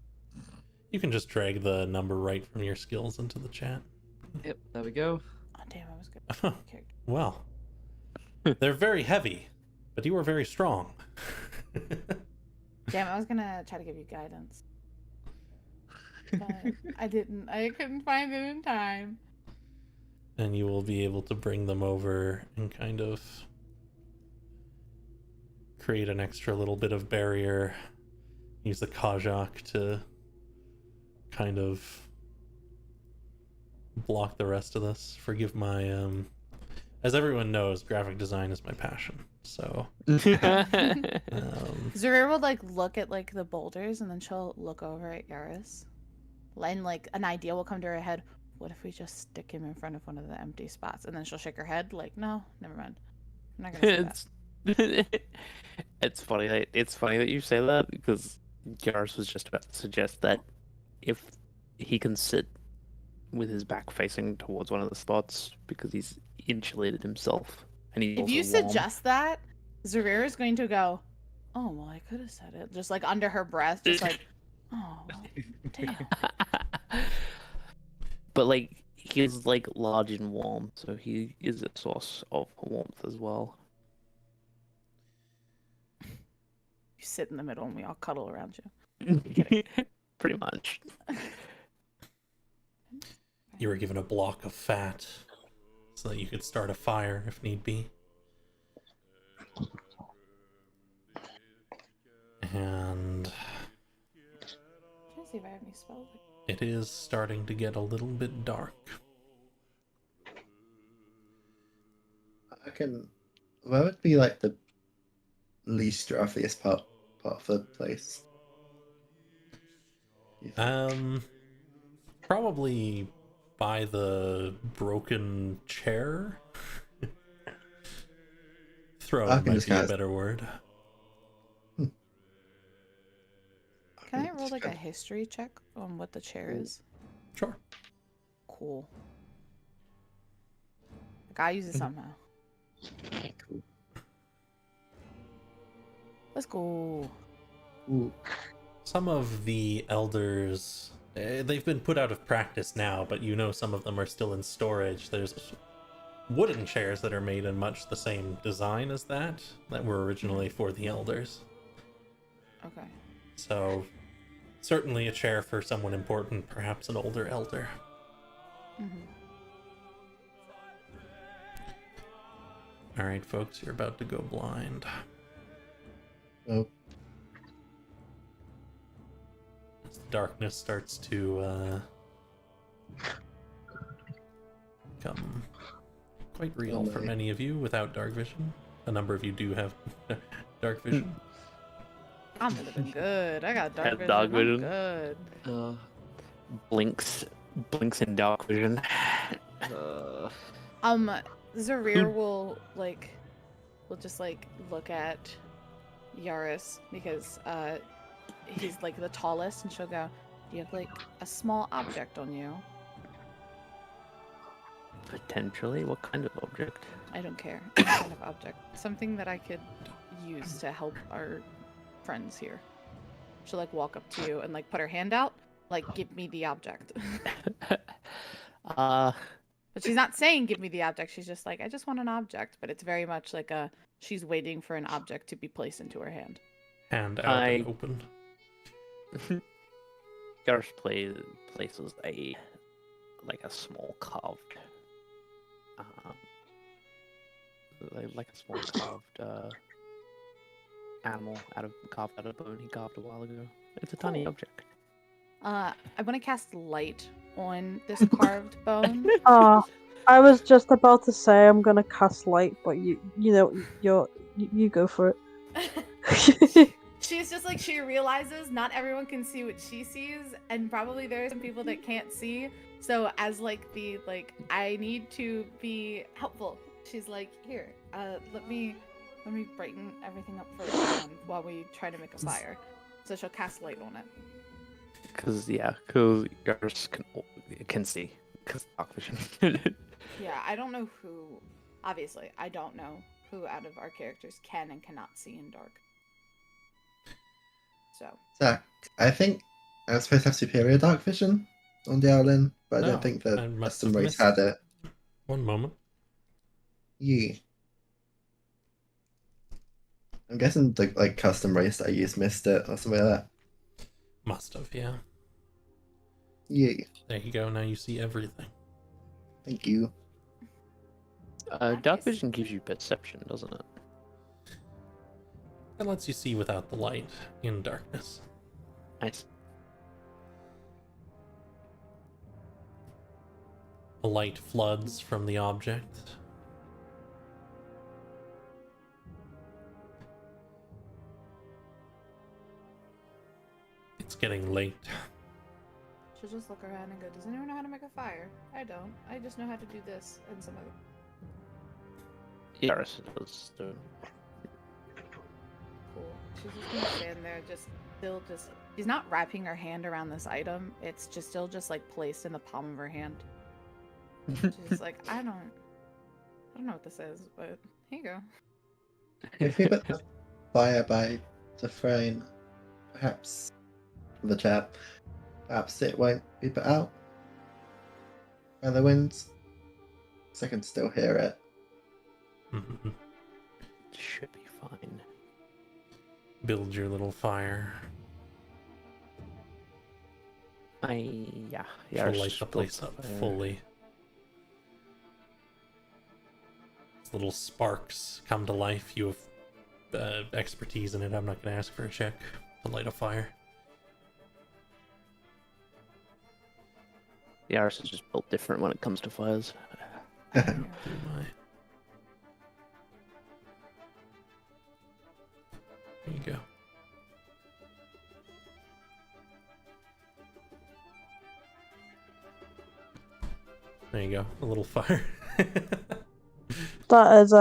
You can just drag the number right from your skills into the chat. Yep, there we go. Oh damn, I was good. Well, they're very heavy, but you are very strong. Damn, I was gonna try to give you guidance, but I didn't. I couldn't find it in time. And you will be able to bring them over and kind of create an extra little bit of barrier. Use the Kajak to kind of block the rest of this. Forgive my as everyone knows, graphic design is my passion. So Zurir will like look at like the boulders, and then she'll look over at Yaris, and like an idea will come to her head. What if we just stick him in front of one of the empty spots? And then she'll shake her head like, no, never mind. I'm not gonna say that. It's funny. It's funny that you say that, because Yaris was just about to suggest that if he can sit with his back facing towards one of the spots, because he's insulated himself, and he's If also you warm. suggest that, Zurir is going to go, oh well, I could have said it, just like under her breath, just like, oh well, damn. But like, he's like large and warm, so he is a source of warmth as well. You sit in the middle, and we all cuddle around you. Pretty much. you were given a block of fat so that you could start a fire if need be. And Trying to see if I have any spells. it is starting to get a little bit dark. Where would be like the least draftiest part of the place? Probably by the broken chair. Throne might be a better word. Can I roll like a history check on what the chair is? Sure. Cool. I gotta use it somehow. Cool. Let's go. Ooh. Some of the elders, they've been put out of practice now, but you know some of them are still in storage. There's wooden chairs that are made in much the same design as that were originally for the elders. Okay. So, certainly a chair for someone important, perhaps an older elder. Mm-hmm. Alright, folks, you're about to go blind. Oh. As the darkness starts to become quite real for many of you without dark vision. A number of you do have dark vision. I'm gonna be good. I got dark Has vision. dark vision. I'm good. Blinks in dark vision. Zarir will just like look at Yaris because he's like the tallest, and she'll go, "Do you have like a small object on you?" Potentially. What kind of object? I don't care. Any kind of object. Something that I could use to help our friends here. She'll like walk up to you and like put her hand out, like give me the object. Uh, But she's not saying give me the object. She's just like, I just want an object. But it's very much like she's waiting for an object to be placed into her hand. Hand out and open. Garsh places a small carved, like a small carved animal carved out of bone he carved a while ago. It's a tiny object. I want to cast light on this carved bone. I was just about to say I'm gonna cast light, but you go for it. She's just like, she realizes not everyone can see what she sees, and probably there are some people that can't see. So as like I need to be helpful. She's like, here, let me brighten everything up for while we try to make a fire. So she'll cast light on it. Cause Garsh can see. Cause dark vision. Yeah, I don't know who. Obviously, I don't know who out of our characters can and cannot see in dark. So. Zach, I think I was supposed to have superior dark vision on the Owlin, but I don't think I the must custom have race missed had it. One moment. Yeah. I'm guessing the custom race that I used missed it or something like that. Must have, yeah. Yeah. There you go. Now you see everything. Thank you. Dark vision gives you perception, doesn't it? That lets you see without the light in darkness. Nice. A light floods from the object. It's getting late. She'll just look around and go, does anyone know how to make a fire? I don't. I just know how to do this and some other. Garsh does. So. Cool. She's just gonna stand there, she's not wrapping her hand around this item. It's just still just like placed in the palm of her hand. She's like, I don't know what this is, but here you go. If we put the fire by the frame, perhaps the chap, perhaps it won't be put out by the winds. So I can still hear it. Should be fine. Build your little fire. Yeah. She'll light the place up fully. As little sparks come to life. You have expertise in it. I'm not going to ask for a check to light a fire. The Yaris is just built different when it comes to fires. Oh my. There you go. There you go. A little fire. That is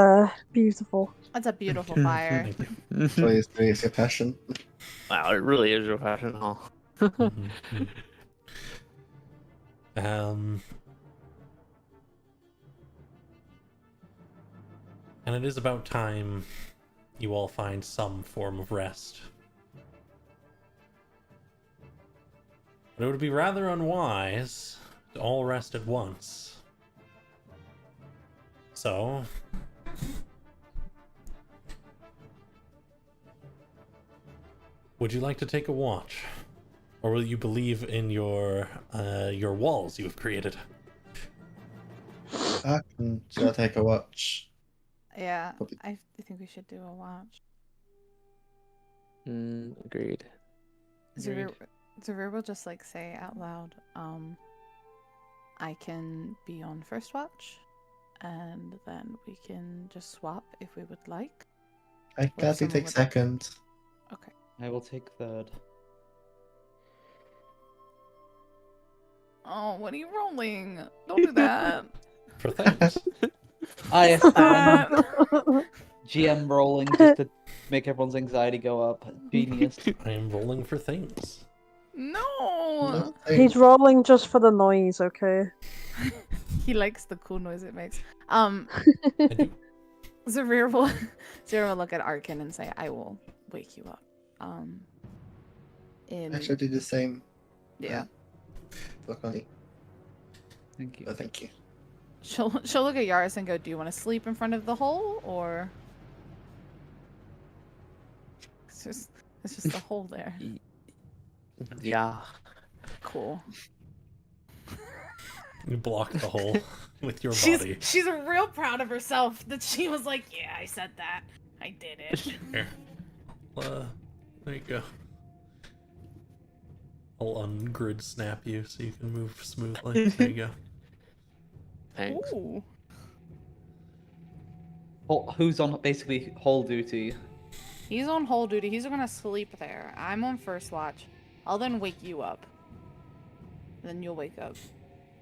beautiful. That's a beautiful fire. Thank you. Please, it's your passion. Wow, it really is your passion, huh? And it is about time you all find some form of rest. But it would be rather unwise to all rest at once. So, would you like to take a watch? Or will you believe in your walls you have created? I can still take a watch. Yeah, I think we should do a watch. Agreed. Zavir will just like say out loud, I can be on first watch, and then we can just swap if we would like. I can someone take would- second. Okay. I will take third. Oh, what are you rolling? Don't do that. For thanks. I am That's GM rolling just to make everyone's anxiety go up. Genius. I am rolling for things. No. He's rolling just for the noise, okay? He likes the cool noise it makes. I do. Zavir will Zavir will look at Arkin and say, "I will wake you up." I should do the same. Yeah. Look on you. Thank you. Oh, thank you. She'll look at Yaris and go, "Do you want to sleep in front of the hole, or it's just the hole there?" Yeah. Cool. You block the hole with your body. She's real proud of herself that she was like, "Yeah, I said that. I did it." Here. There you go. I'll ungrid snap you so you can move smoothly. There you go. Thanks. Ooh. Who's on basically hole duty? He's on hole duty. He's gonna sleep there. I'm on first watch. I'll then wake you up. Then you'll wake up.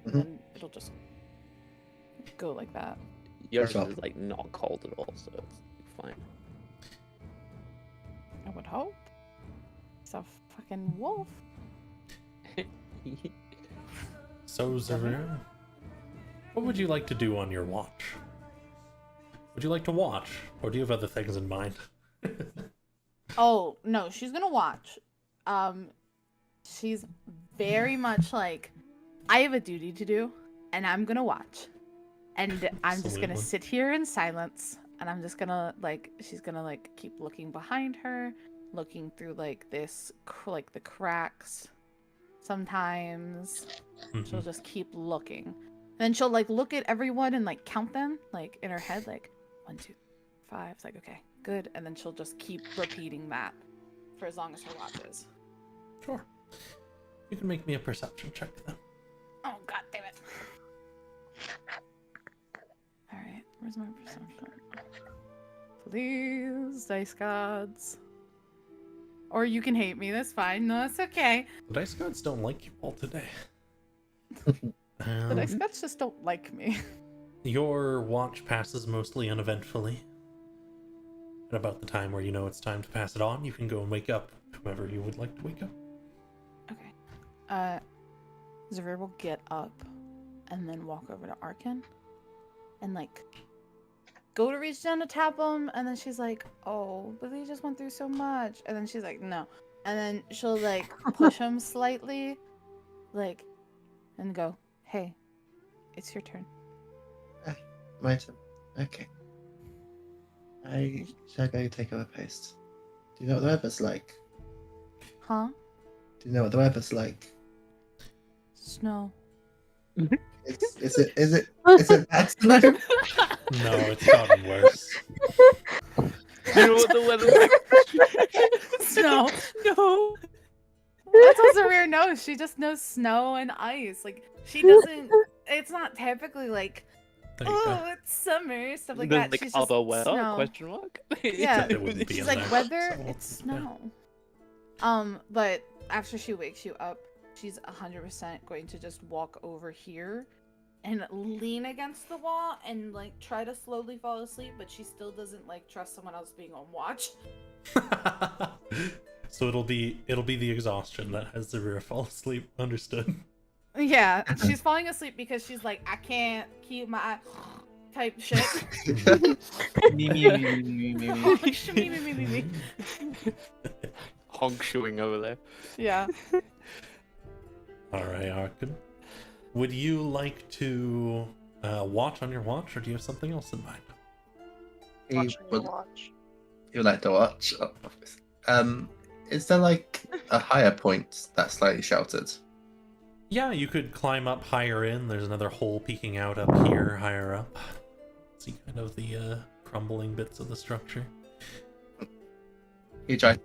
And then it'll just go like that. Yours What's up? is like not cold at all, so it's fine. I would hope. It's a fucking wolf. So, Zavir, what would you like to do on your watch? Would you like to watch, or do you have other things in mind? Oh, no, she's gonna watch. She's very much like, I have a duty to do, and I'm gonna watch. And I'm just gonna Absolutely. sit here in silence, and I'm just gonna, like, she's gonna, like, keep looking behind her, looking through, like, this, like, the cracks. Sometimes she'll just keep looking. Then she'll, like, look at everyone and, like, count them, like, in her head, like, 1, 2, 5. It's like, okay, good. And then she'll just keep repeating that for as long as her watch is. Sure. You can make me a perception check then. Oh, god damn it. Alright, where's my perception? Please, dice gods. Or you can hate me, that's fine. No, that's okay. The dice gods don't like you all today. The dice gods just don't like me. Your watch passes mostly uneventfully. At about the time where you know it's time to pass it on, you can go and wake up whomever you would like to wake up. Okay. Zavir will get up and then walk over to Arkin and, like, go to reach down to tap him, and then she's like, "Oh, but they just went through so much." And then she's like, "No." And then she'll, like, push him slightly, like, and go, "Hey, it's your turn." My turn. Okay. I shall go take up a post. Do you know what the weather's like? Huh? Do you know what the weather's like? Snow. Is it bad to know? No, it's gotten worse. You know what the weather's like? Snow. No. That's also rare knows. She just knows snow and ice. Like, she doesn't. It's not typically like, There you oh, go. it's summer, stuff like There's that. like She's just other weather? snow. Question mark? Yeah, It wouldn't be she's in like, there, weather, so, it's yeah. snow. But after she wakes you up, she's 100% going to just walk over here and lean against the wall and, like, try to slowly fall asleep, but she still doesn't, like, trust someone else being on watch. So it'll be the exhaustion that has Zavira fall asleep. Understood. Yeah, she's falling asleep because she's like, I can't keep my eye type shit. Me, me, me, me, me, me, me. Me. Honk shooing over there. Yeah. All right, Arkin. Would you like to watch on your watch, or do you have something else in mind? He Watching your would, watch. he would like to watch. Is there like a higher point that's slightly sheltered? Yeah, you could climb up higher in. There's another hole peeking out up here, higher up. See kind of the crumbling bits of the structure. He tries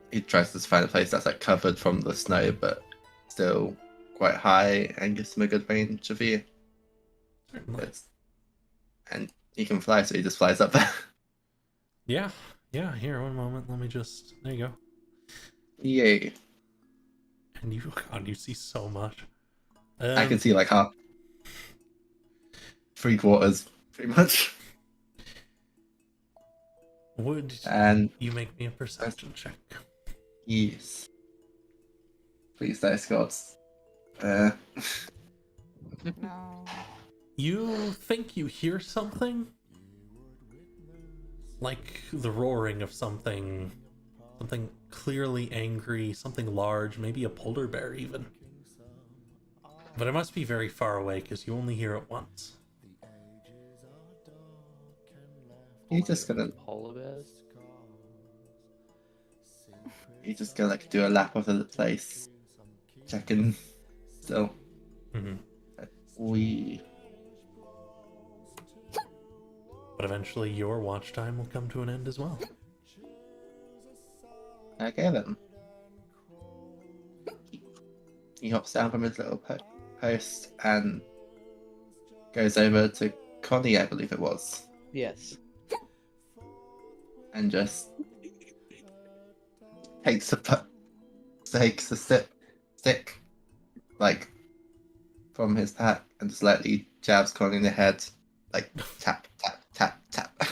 to find a place that's like covered from the snow, but still quite high and gives him a good range of view. Certainly. And he can fly, so he just flies up there. Yeah, here, one moment. Let me just... There you go. Yay. And you, God, you see so much. I can see like half. 3/4, pretty much. Would And you make me a perception check? yes. Please, dice gods. No. You think you hear something? Like the roaring of something clearly angry, something large, maybe a polar bear even. But it must be very far away because you only hear it once. You just gonna Polar bears. like do a lap of the place, checking still. Mm-hmm. We But eventually your watch time will come to an end as well. okay then. He hops down from his little post and goes over to Connie, I believe it was, Yes. and just takes a stick, like, from his pack and just lightly jabs Connie in the head, like tap tap tap tap.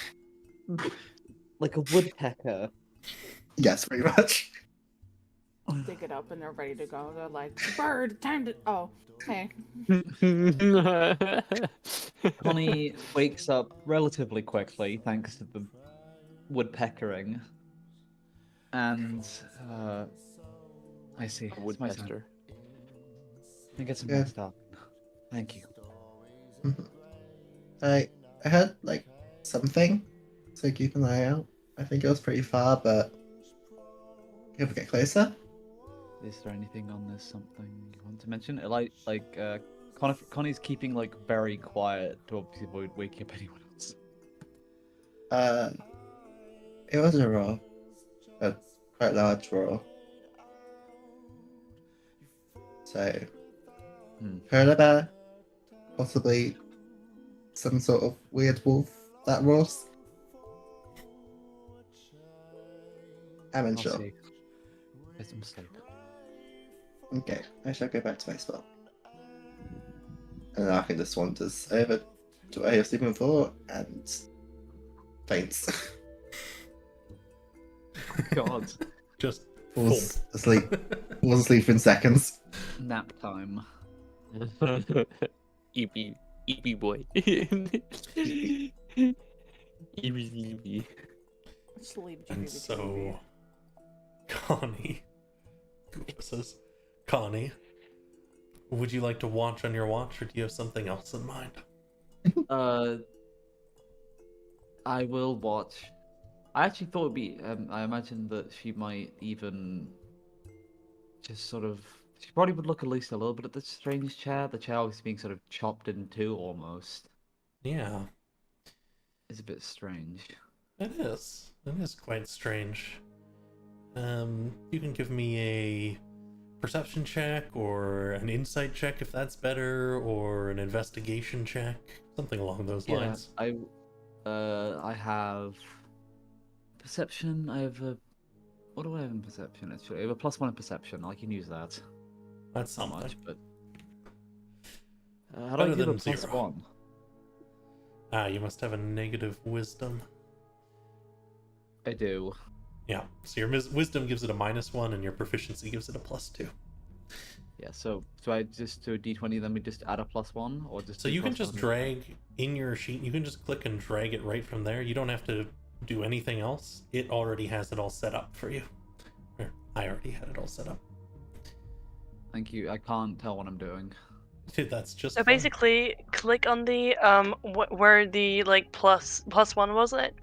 Like a woodpecker. Yes, pretty much. Dig it up and they're ready to go. They're like, bird, time to. Oh, hey. Connie wakes up relatively quickly thanks to the woodpeckering. And I see. A It's my turn. woodpester. I get some Yeah. rest up. Thank you. I heard like something, so keep an eye out. I think it was pretty far, but can we get closer? Is there anything on this something you want to mention? Connie's keeping like very quiet to obviously avoid waking up anyone else. It was a roar, a quite large roar. So, heard about possibly some sort of weird wolf that roars. I'm I'll unsure. see. Get some sleep. Okay, I shall go back to my spot. And then Arkin just wanders over to where he was sleeping before and faints. God. Just Falls asleep. Falls asleep in seconds. Nap time. Eepy boy. Eepy. Sleep. And so, Connie says, Connie, would you like to watch on your watch, or do you have something else in mind? I will watch. I actually thought it'd be. I imagine that she might even just sort of. She probably would look at least a little bit at the strange chair. The chair was being sort of chopped in two almost. Yeah, It's a bit strange. it is. It is quite strange. You can give me a perception check or an insight check if that's better, or an investigation check, something along those lines. I have perception. I have a. What do I have in perception? Actually, I have a +1 in perception. I can use that. That's Not something. much, but how do I Better give a than zero. +1? Ah, you must have a negative wisdom. I do. Yeah, so your wisdom gives it a -1 and your proficiency gives it a +2. Yeah. So I just do a d20, then we just add a +1, or just. So do you can +1? just drag in your sheet, you can just click and drag it right from there. You don't have to do anything else. It already has it all set up for you. Or I already had it all set up. Thank you. I can't tell what I'm doing. Dude, that's just So fine. basically, click on the where the like +1 was it?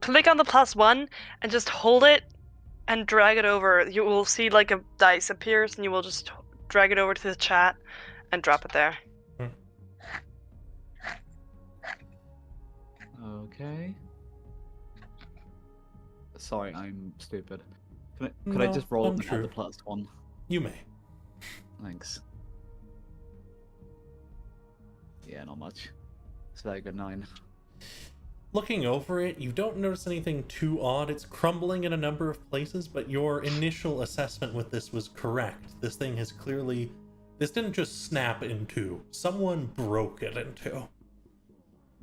Click on the +1 and just hold it and drag it over. You will see like a dice appears, and you will just drag it over to the chat and drop it there. Okay. Sorry, I'm stupid. Could I No, just roll and untrue. add the +1? You may. Thanks. Yeah, not much. It's very good 9. Looking over it, you don't notice anything too odd. It's crumbling in a number of places, but your initial assessment with this was correct. This thing has clearly... This didn't just snap in two. Someone broke it in two.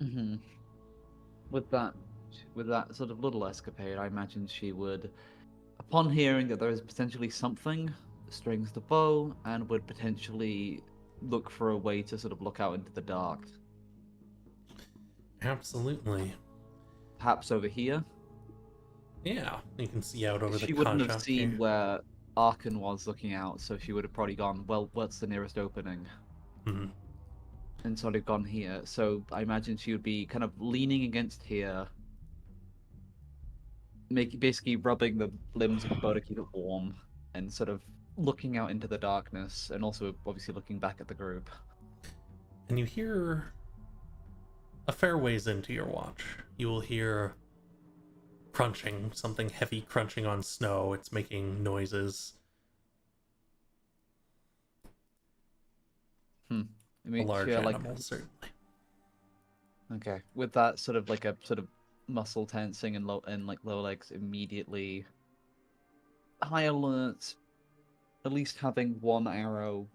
Mm-hmm. With that sort of little escapade, I imagine she would, upon hearing that there is potentially something, strings the bow and would potentially look for a way to sort of look out into the dark Absolutely. Perhaps over here. Yeah, you can see out over the She wouldn't have Kajak seen here. where Arkan was looking out, so she would have probably gone, well, what's the nearest opening? Mhm. And sort of gone here. So I imagine she would be kind of leaning against here, basically rubbing the limbs of the bow to keep it warm, and sort of looking out into the darkness, and also obviously looking back at the group. And you hear a fair ways into your watch. You will hear crunching, something heavy crunching on snow. It's making noises. I A mean, large yeah, like animal, certainly. okay, with that sort of like a sort of muscle tensing and like lower legs immediately. High alert, at least having one arrow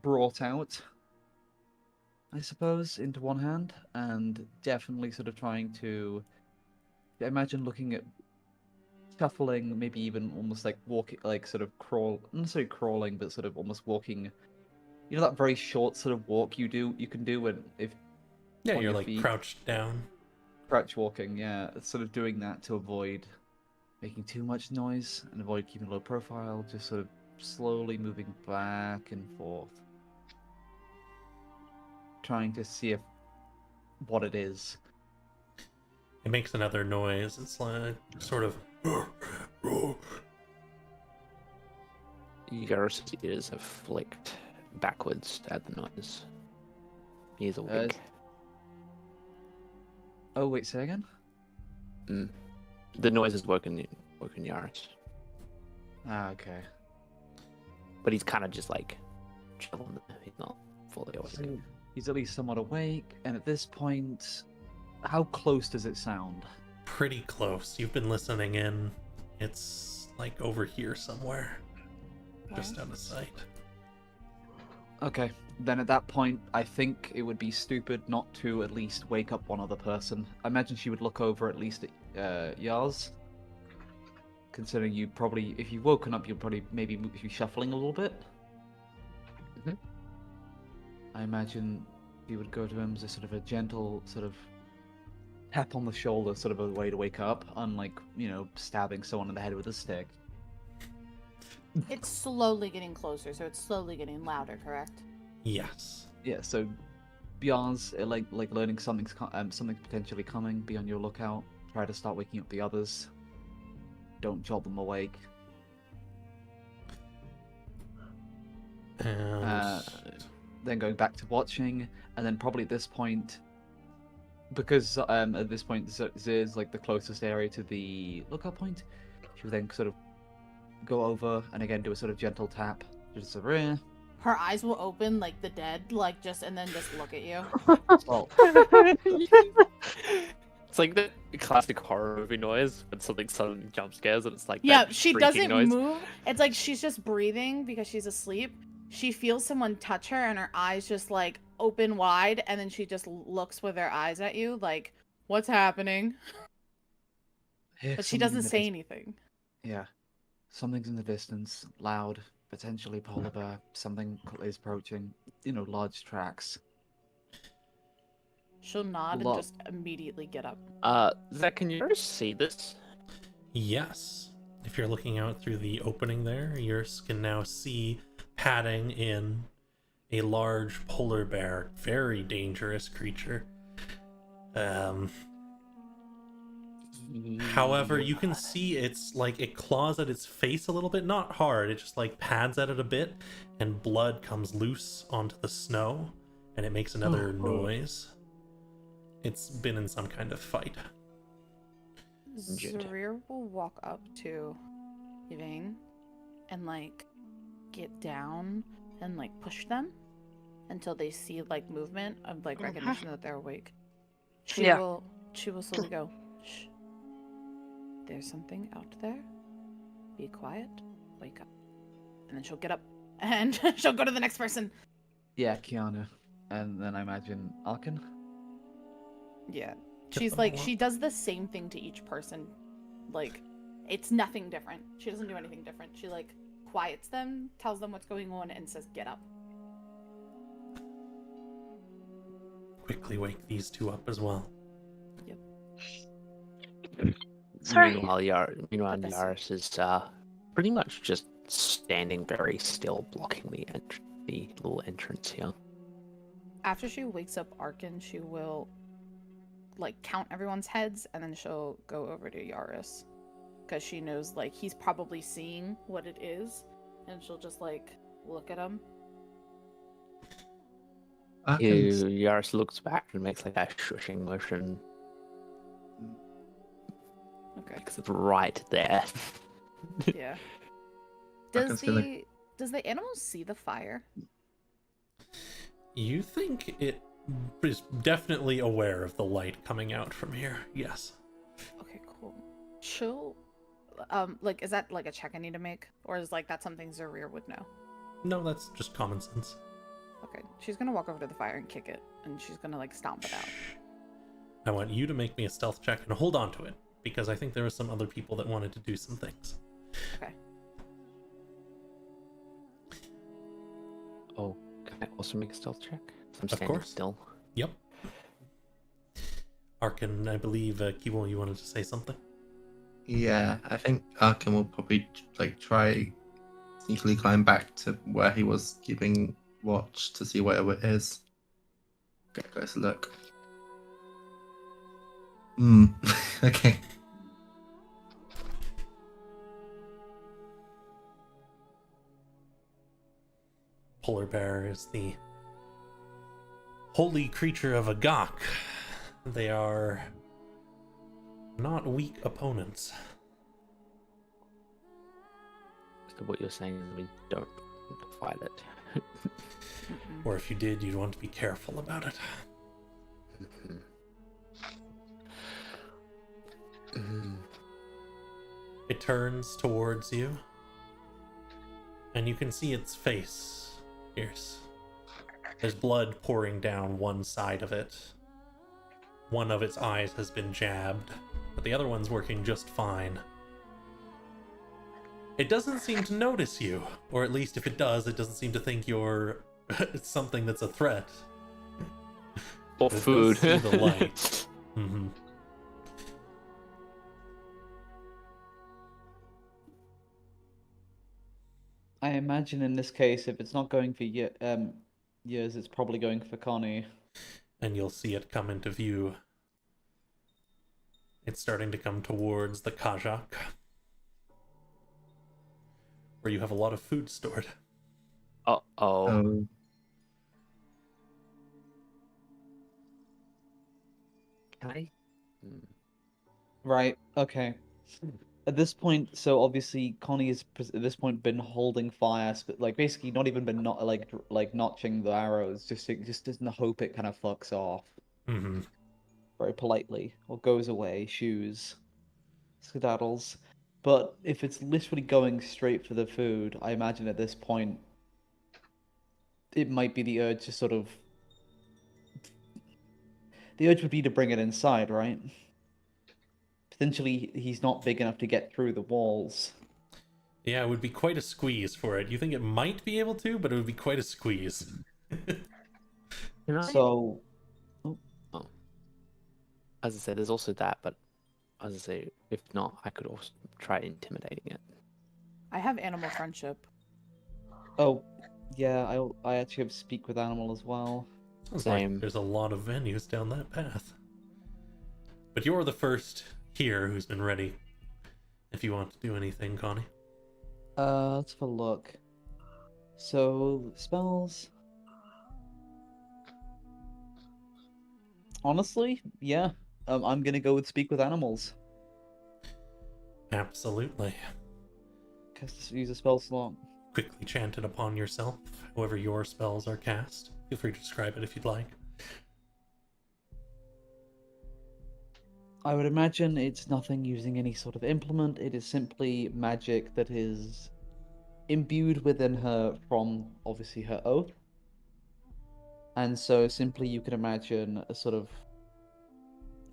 brought out, I suppose, into one hand, and definitely sort of trying to imagine looking at shuffling, maybe even almost like walking, like sort of not necessarily crawling, but sort of almost walking. You know that very short sort of walk you can do when if Yeah, on you're your like feet, crouched down. crouch walking. Yeah, sort of doing that to avoid making too much noise and avoid keeping low profile. Just sort of slowly moving back and forth, trying to see if what it is. It makes another noise. It's like sort of. Garrus' ears have flicked backwards at the noise. He is awake. Oh wait, say again. The noise has woken Yaris. Ah, okay. But he's kind of just like chilling there. He's not fully awake. So he's at least somewhat awake, and at this point, how close does it sound? Pretty close. You've been listening in. It's like over here somewhere. Just out of sight. Okay, then at that point, I think it would be stupid not to at least wake up one other person. I imagine she would look over at least at Yars. Considering you probably, if you've woken up, you'll probably maybe be shuffling a little bit. Mhm. I imagine you would go to him as a sort of a gentle sort of tap on the shoulder, sort of a way to wake up, unlike, stabbing someone in the head with a stick. It's slowly getting closer, so it's slowly getting louder, correct? Yes. Yeah, so Bjarn's like learning something potentially coming. Be on your lookout. Try to start waking up the others. Don't jolt them awake. And Then going back to watching, and then probably at this point, because at this point this is like the closest area to the lookout point, she would then sort of go over and again do a sort of gentle tap, just a rare. Her eyes will open like the dead, and then just look at you. Well, It's like the classic horror movie noise when something suddenly jump scares and it's like Yeah, that she shrieking doesn't noise. move. It's like she's just breathing because she's asleep. She feels someone touch her and her eyes just like open wide, and then she just looks with her eyes at you like, what's happening? But she doesn't say anything. Yeah, something's in the distance, loud, potentially polar bear. Something is approaching. Large tracks. She'll nod and just immediately get up. Zach, can you see this? yes, if you're looking out through the opening there, you can now see padding in a large polar bear, very dangerous creature. However, you can see it's like it claws at its face a little bit, not hard, it just like pads at it a bit, and blood comes loose onto the snow, and it makes another noise. It's been in some kind of fight. Zarir will walk up to Yvain and like get down and like push them until they see like movement of like recognition that they're awake. She will slowly go, shh. There's something out there. Be quiet. Wake up. And then she'll get up and she'll go to the next person. Yeah, Kiana. And then I imagine Arkan. Yeah. She's like, she does the same thing to each person. Like, it's nothing different. She doesn't do anything different. She like quiets them, tells them what's going on, and says, get up. quickly wake these two up as well. Sorry. Oh. Meanwhile, Put this- Yaris is pretty much just standing very still, blocking the little entrance here. After she wakes up Arkin, she will like count everyone's heads and then she'll go over to Yaris. Because she knows like he's probably seeing what it is. And she'll just like look at him. Yaris looks back and makes like a shushing motion. Okay. Because it's right there. Yeah. Arkin's Does the animal see the fire? You think it is definitely aware of the light coming out from here? Yes. Okay, cool. She'll like is that like a check I need to make? Or is like that something Zarir would know? No, that's just common sense. Okay. She's gonna walk over to the fire and kick it, and she's gonna like stomp it out. I want you to make me a stealth check and hold on to it, because I think there were some other people that wanted to do some things. Okay. Oh, can I also make a stealth check? 'Cause I'm Of standing course. still. Yep. Arkin, I believe, Kiwo, you wanted to say something? Yeah, I think Arkin will probably like try sneakily climb back to where he was keeping watch to see whatever it is. Get a closer look. Okay. Polar bear is the holy creature of Agak. They are not weak opponents. So what you're saying is we don't fight it. Mm-mm. Or if you did, you'd want to be careful about it. It turns towards you, and you can see its face pierce. There's blood pouring down one side of it. One of its eyes has been jabbed, but the other one's working just fine. It doesn't seem to notice you, or at least if it does, it doesn't seem to think you're something that's a threat. Or It does food. see the light. Mm-hmm. I imagine in this case, if it's not going for years, it's probably going for Connie. And you'll see it come into view. It's starting to come towards the Kajak, where you have a lot of food stored. Uh-oh. Oh. Can I? Right. Okay. At this point, so obviously Connie has at this point been holding fire, like basically not even been not like notching the arrows, just in the hope it kind of fucks off Mm-hmm. very politely or goes away, shoes, skedaddles. But if it's literally going straight for the food, I imagine at this point it might be the urge to sort of. The urge would be to bring it inside, right? Potentially, he's not big enough to get through the walls. Yeah, it would be quite a squeeze for it. You think it might be able to, but it would be quite a squeeze. Can I? So, As I said, there's also that, but as I say, if not, I could also try intimidating it. I have animal friendship. oh, yeah, I actually have speak with animal as well. Sounds Same. like there's a lot of venues down that path. But you're the first here who's been ready. If you want to do anything, Connie. Let's have a look. So, spells. Honestly, yeah. I'm gonna go with speak with animals. Absolutely. Use a spell slot. Quickly chant it upon yourself, however your spells are cast. Feel free to describe it if you'd like. I would imagine it's nothing using any sort of implement. It is simply magic that is imbued within her from obviously her oath. And so simply you can imagine a sort of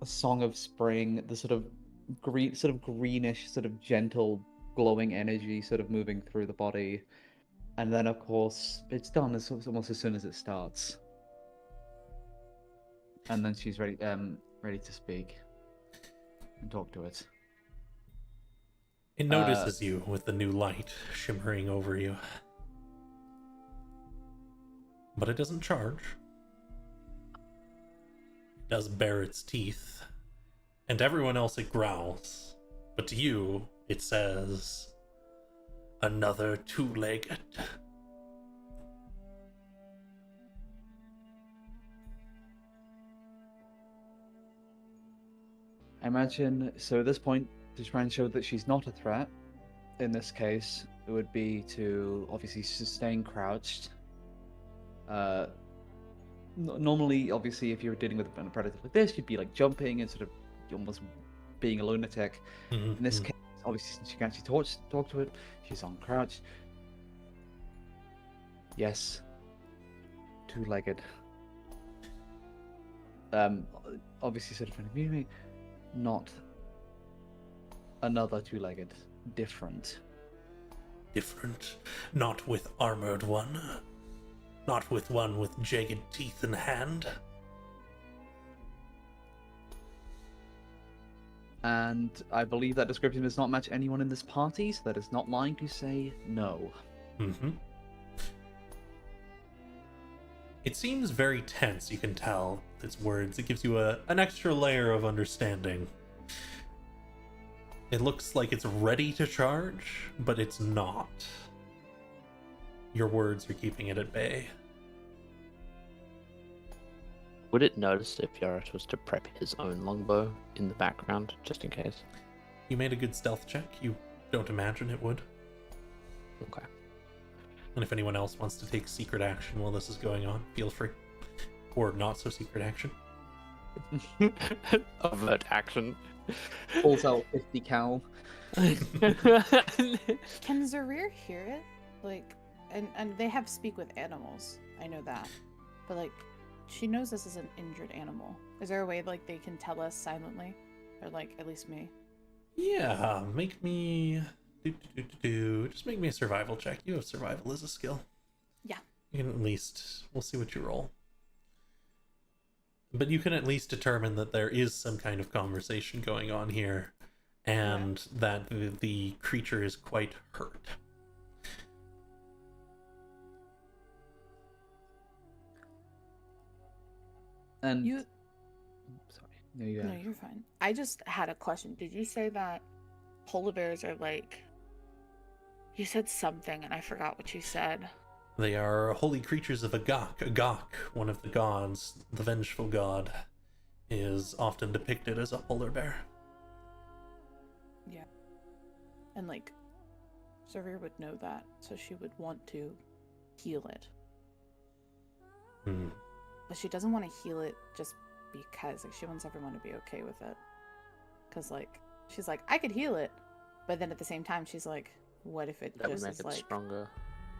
a song of spring, the sort of greenish, sort of gentle, glowing energy sort of moving through the body. And then of course it's done almost as soon as it starts. And then she's ready to speak and talk to it. It notices you with the new light shimmering over you. But it doesn't charge. It does bare its teeth. And to everyone else it growls. But to you, it says, "Another two-legged." I imagine, so at this point, to try and show that she's not a threat, in this case, it would be to obviously sustain crouched. Normally, obviously, if you were dealing with a predator like this, you'd be like jumping and sort of almost being a lunatic. Mm-hmm. In this case, obviously, since you can actually talk to it, she's on crouch. Yes. Two-legged. Obviously, sort of me, not another two-legged. Different. Different. Not with armored one. Not with one with jagged teeth in hand. And I believe that description does not match anyone in this party, so that is not lying to say no. Mm-hmm. It seems very tense, you can tell. Its words. It gives you an extra layer of understanding. It looks like it's ready to charge, but it's not. Your words are keeping it at bay. Would it notice if Yaros was to prep his own longbow in the background, just in case? You made a good stealth check. You don't imagine it would. Okay. And if anyone else wants to take secret action while this is going on, feel free. Or not so secret action. Overt action. Pulls out 50 cal. Can Zarir hear it? Like, and they have speak with animals. I know that, but like, she knows this is an injured animal. Is there a way like they can tell us silently, or like at least me? Yeah, make me just make me a survival check. You have survival as a skill. Yeah. You can at least, we'll see what you roll. But you can at least determine that there is some kind of conversation going on here, and that the creature is quite hurt. And You. sorry, no, you No, you're fine. I just had a question. Did you say that polar bears are like? You said something, and I forgot what you said. They are holy creatures of Agak. Agak, one of the gods, the vengeful god, is often depicted as a polar bear. Yeah. And like, Zarir would know that, so she would want to heal it. Hmm. But she doesn't want to heal it just because. Like, she wants everyone to be okay with it. Because like, she's like, I could heal it, but then at the same time, she's like, what if it That would just make is it like, stronger.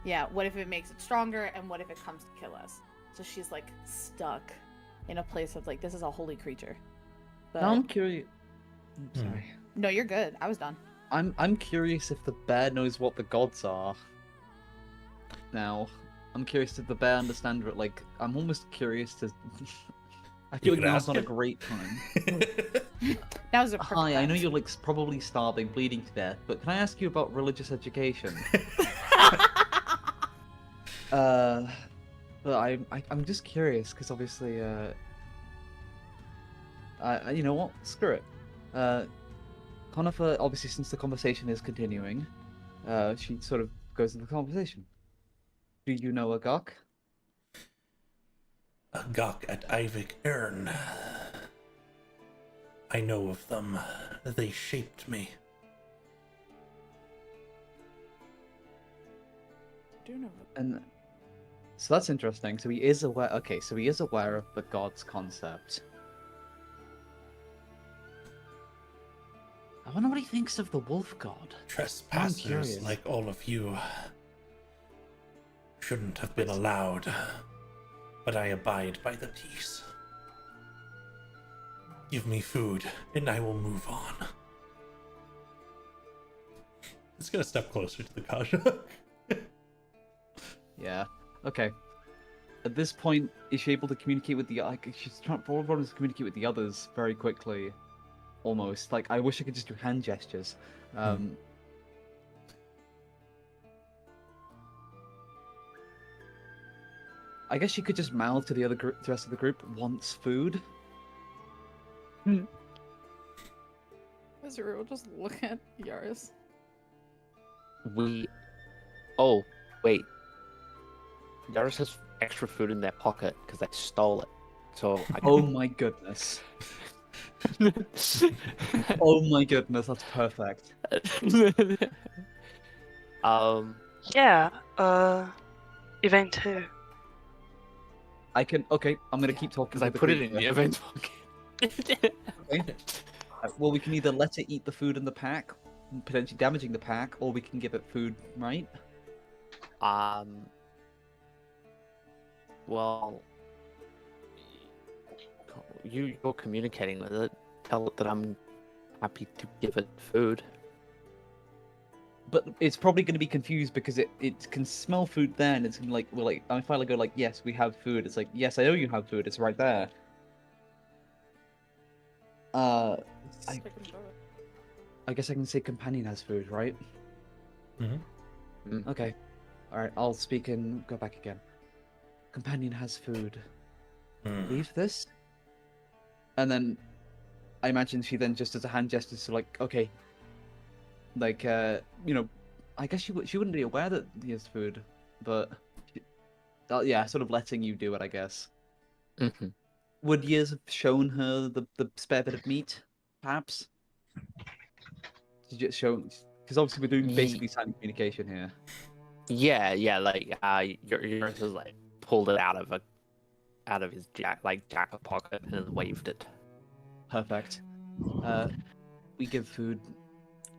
yeah, what if it makes it stronger, and what if it comes to kill us? So she's like stuck in a place of like, this is a holy creature. But Now I'm curious. Hmm. Sorry. no, you're good. I was done. I'm curious if the bear knows what the gods are. Now, I'm curious if the bear understands what, like, I'm almost curious to. I feel You like can now's ask not a him. great time. That was a perfect Hi, I know time. you're like probably starving, bleeding to death, but can I ask you about religious education? But I'm just curious because obviously, you know what? Screw it. Conifer, obviously, since the conversation is continuing, she sort of goes into the conversation. Do you know a Gok? Agak at Ivik Ern. I know of them. They shaped me. I do know. And so that's interesting. So he is aware. Okay, so he is aware of the gods concept. I wonder what he thinks of the wolf god. Trespassers curious. like all of you shouldn't have been allowed, but I abide by the peace. Give me food, and I will move on. It's gonna step closer to the Kajak. Yeah. Okay. At this point, is she able to communicate with the? Like, she's probably to communicate with the others very quickly, almost. Like, I wish I could just do hand gestures. I guess she could just mouth to the other group, the rest of the group, wants food. Azuriel will just look at Yaris. Oh, wait. Yaris has extra food in their pocket because they stole it. So Oh my goodness. Oh my goodness, that's perfect. Yeah, event 2. Okay, I'm gonna keep talking. Because I to the put it in creature. the event pocket. Okay. Well, we can either let it eat the food in the pack, potentially damaging the pack, or we can give it food, right? Well, you're communicating with it. Tell it that I'm happy to give it food. But it's probably going to be confused because it can smell food there, and it's like, well, like if I go like, yes, we have food. It's like, yes, I know you have food. It's right there. I guess I can say companion has food, right? Mm-hmm. Okay. All right. I'll speak and go back again. Companion has food. Leave this. And then, I imagine she then just does a hand gesture, so like, okay. Like, you know, I guess she wouldn't be aware that he has food, but yeah, sort of letting you do it, I guess. Mm-hmm. Would years have shown her the spare bit of meat, perhaps? Did you show? Because obviously we're doing basically silent communication here. Yeah, like yours has like pulled it out of his jacket pocket and then waved it. Perfect. We give food.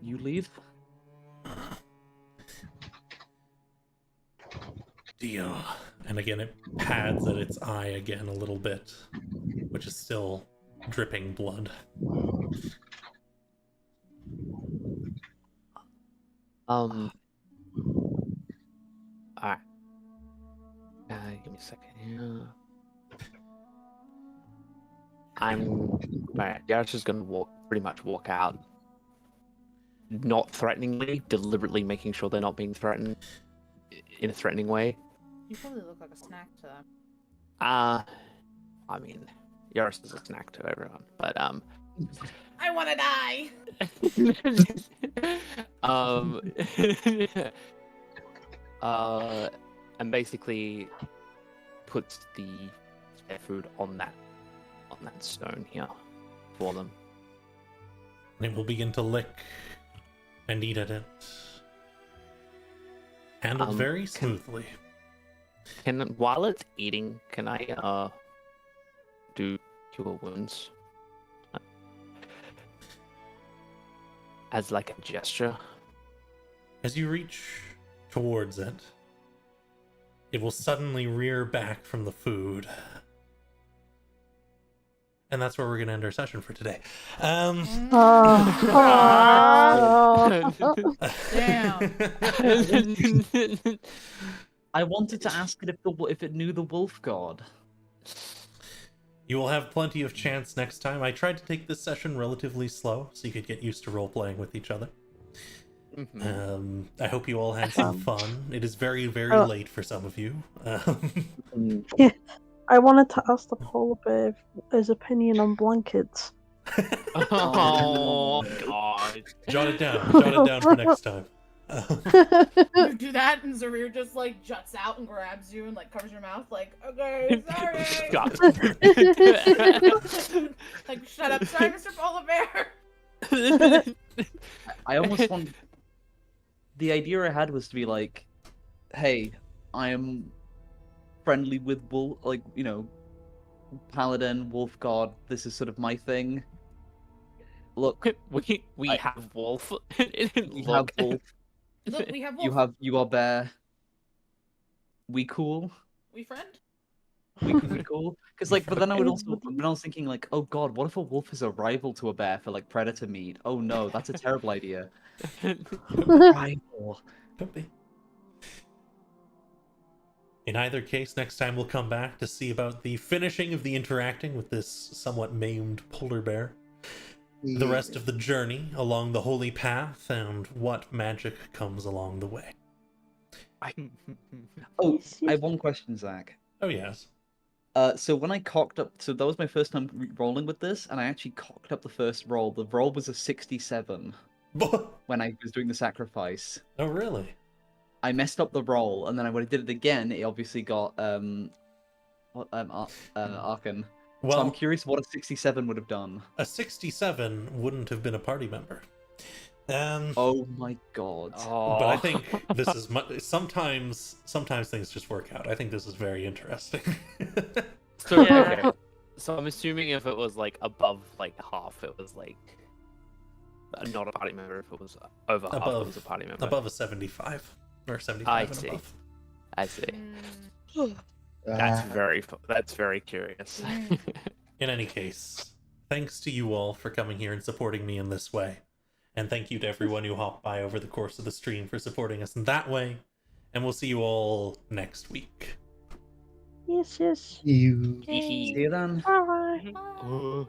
You leave. Deal. And again, it pads at its eye again a little bit, which is still dripping blood. Alright. Give me a second here. Alright, Yaris is gonna pretty much walk out. Not threateningly, deliberately making sure they're not being threatened in a threatening way. You probably look like a snack to them. I mean, Yaris is a snack to everyone, but I want to die. And basically puts the spare food on that stone here for them. And it will begin to lick and eat at it. Handled very smoothly. While it's eating, can I do cure wounds as like a gesture? As you reach towards it, it will suddenly rear back from the food. And that's where we're going to end our session for today. Damn. I wanted to ask it if it knew the wolf god. You will have plenty of chance next time. I tried to take this session relatively slow so you could get used to role-playing with each other. Mm-hmm. I hope you all had some fun. It is very, very late for some of you. I wanted to ask the polar bear his opinion on blankets. Oh god! Jot it down for next time. You do that, and Zarir just like juts out and grabs you and like covers your mouth, like, okay, sorry. Like, shut up, sorry, Mr. Polar Bear. I almost want. The idea I had was to be like, hey, I am friendly with wolf, like, you know, paladin, wolf god. This is sort of my thing. Look, we have wolf. we have wolf. Look, we have wolf. You are bear. We cool. We friend. We cool. Because like, but then I was thinking like, oh god, what if a wolf is a rival to a bear for like predator meat? Oh no, that's a terrible idea. Rival. Could be. In either case, next time we'll come back to see about the finishing of the interacting with this somewhat maimed polar bear, the rest of the journey along the holy path, and what magic comes along the way. Oh, Yes, I yes. have one question, Zach. Oh, yes. So when I cocked up, so that was my first time rolling with this, and I actually cocked up the first roll. The roll was a 67 when I was doing the sacrifice. Oh, really? I messed up the roll, and then when I did it again, it obviously got Arkan. So I'm Well, curious what a 67 would have done. a 67 wouldn't have been a party member. Oh my god. But I think this is sometimes things just work out. I think this is very interesting. So, Yeah. okay. So I'm assuming if it was like above like half, it was like not a party member. If it was over half, it was a party member. Above a 75 or 75 I and see. above. I see. Mm. That's very curious. In any case, thanks to you all for coming here and supporting me in this way. And thank you to everyone who hopped by over the course of the stream for supporting us in that way. And we'll see you all next week. Yes, yes. You. See you then. Bye. Ooh.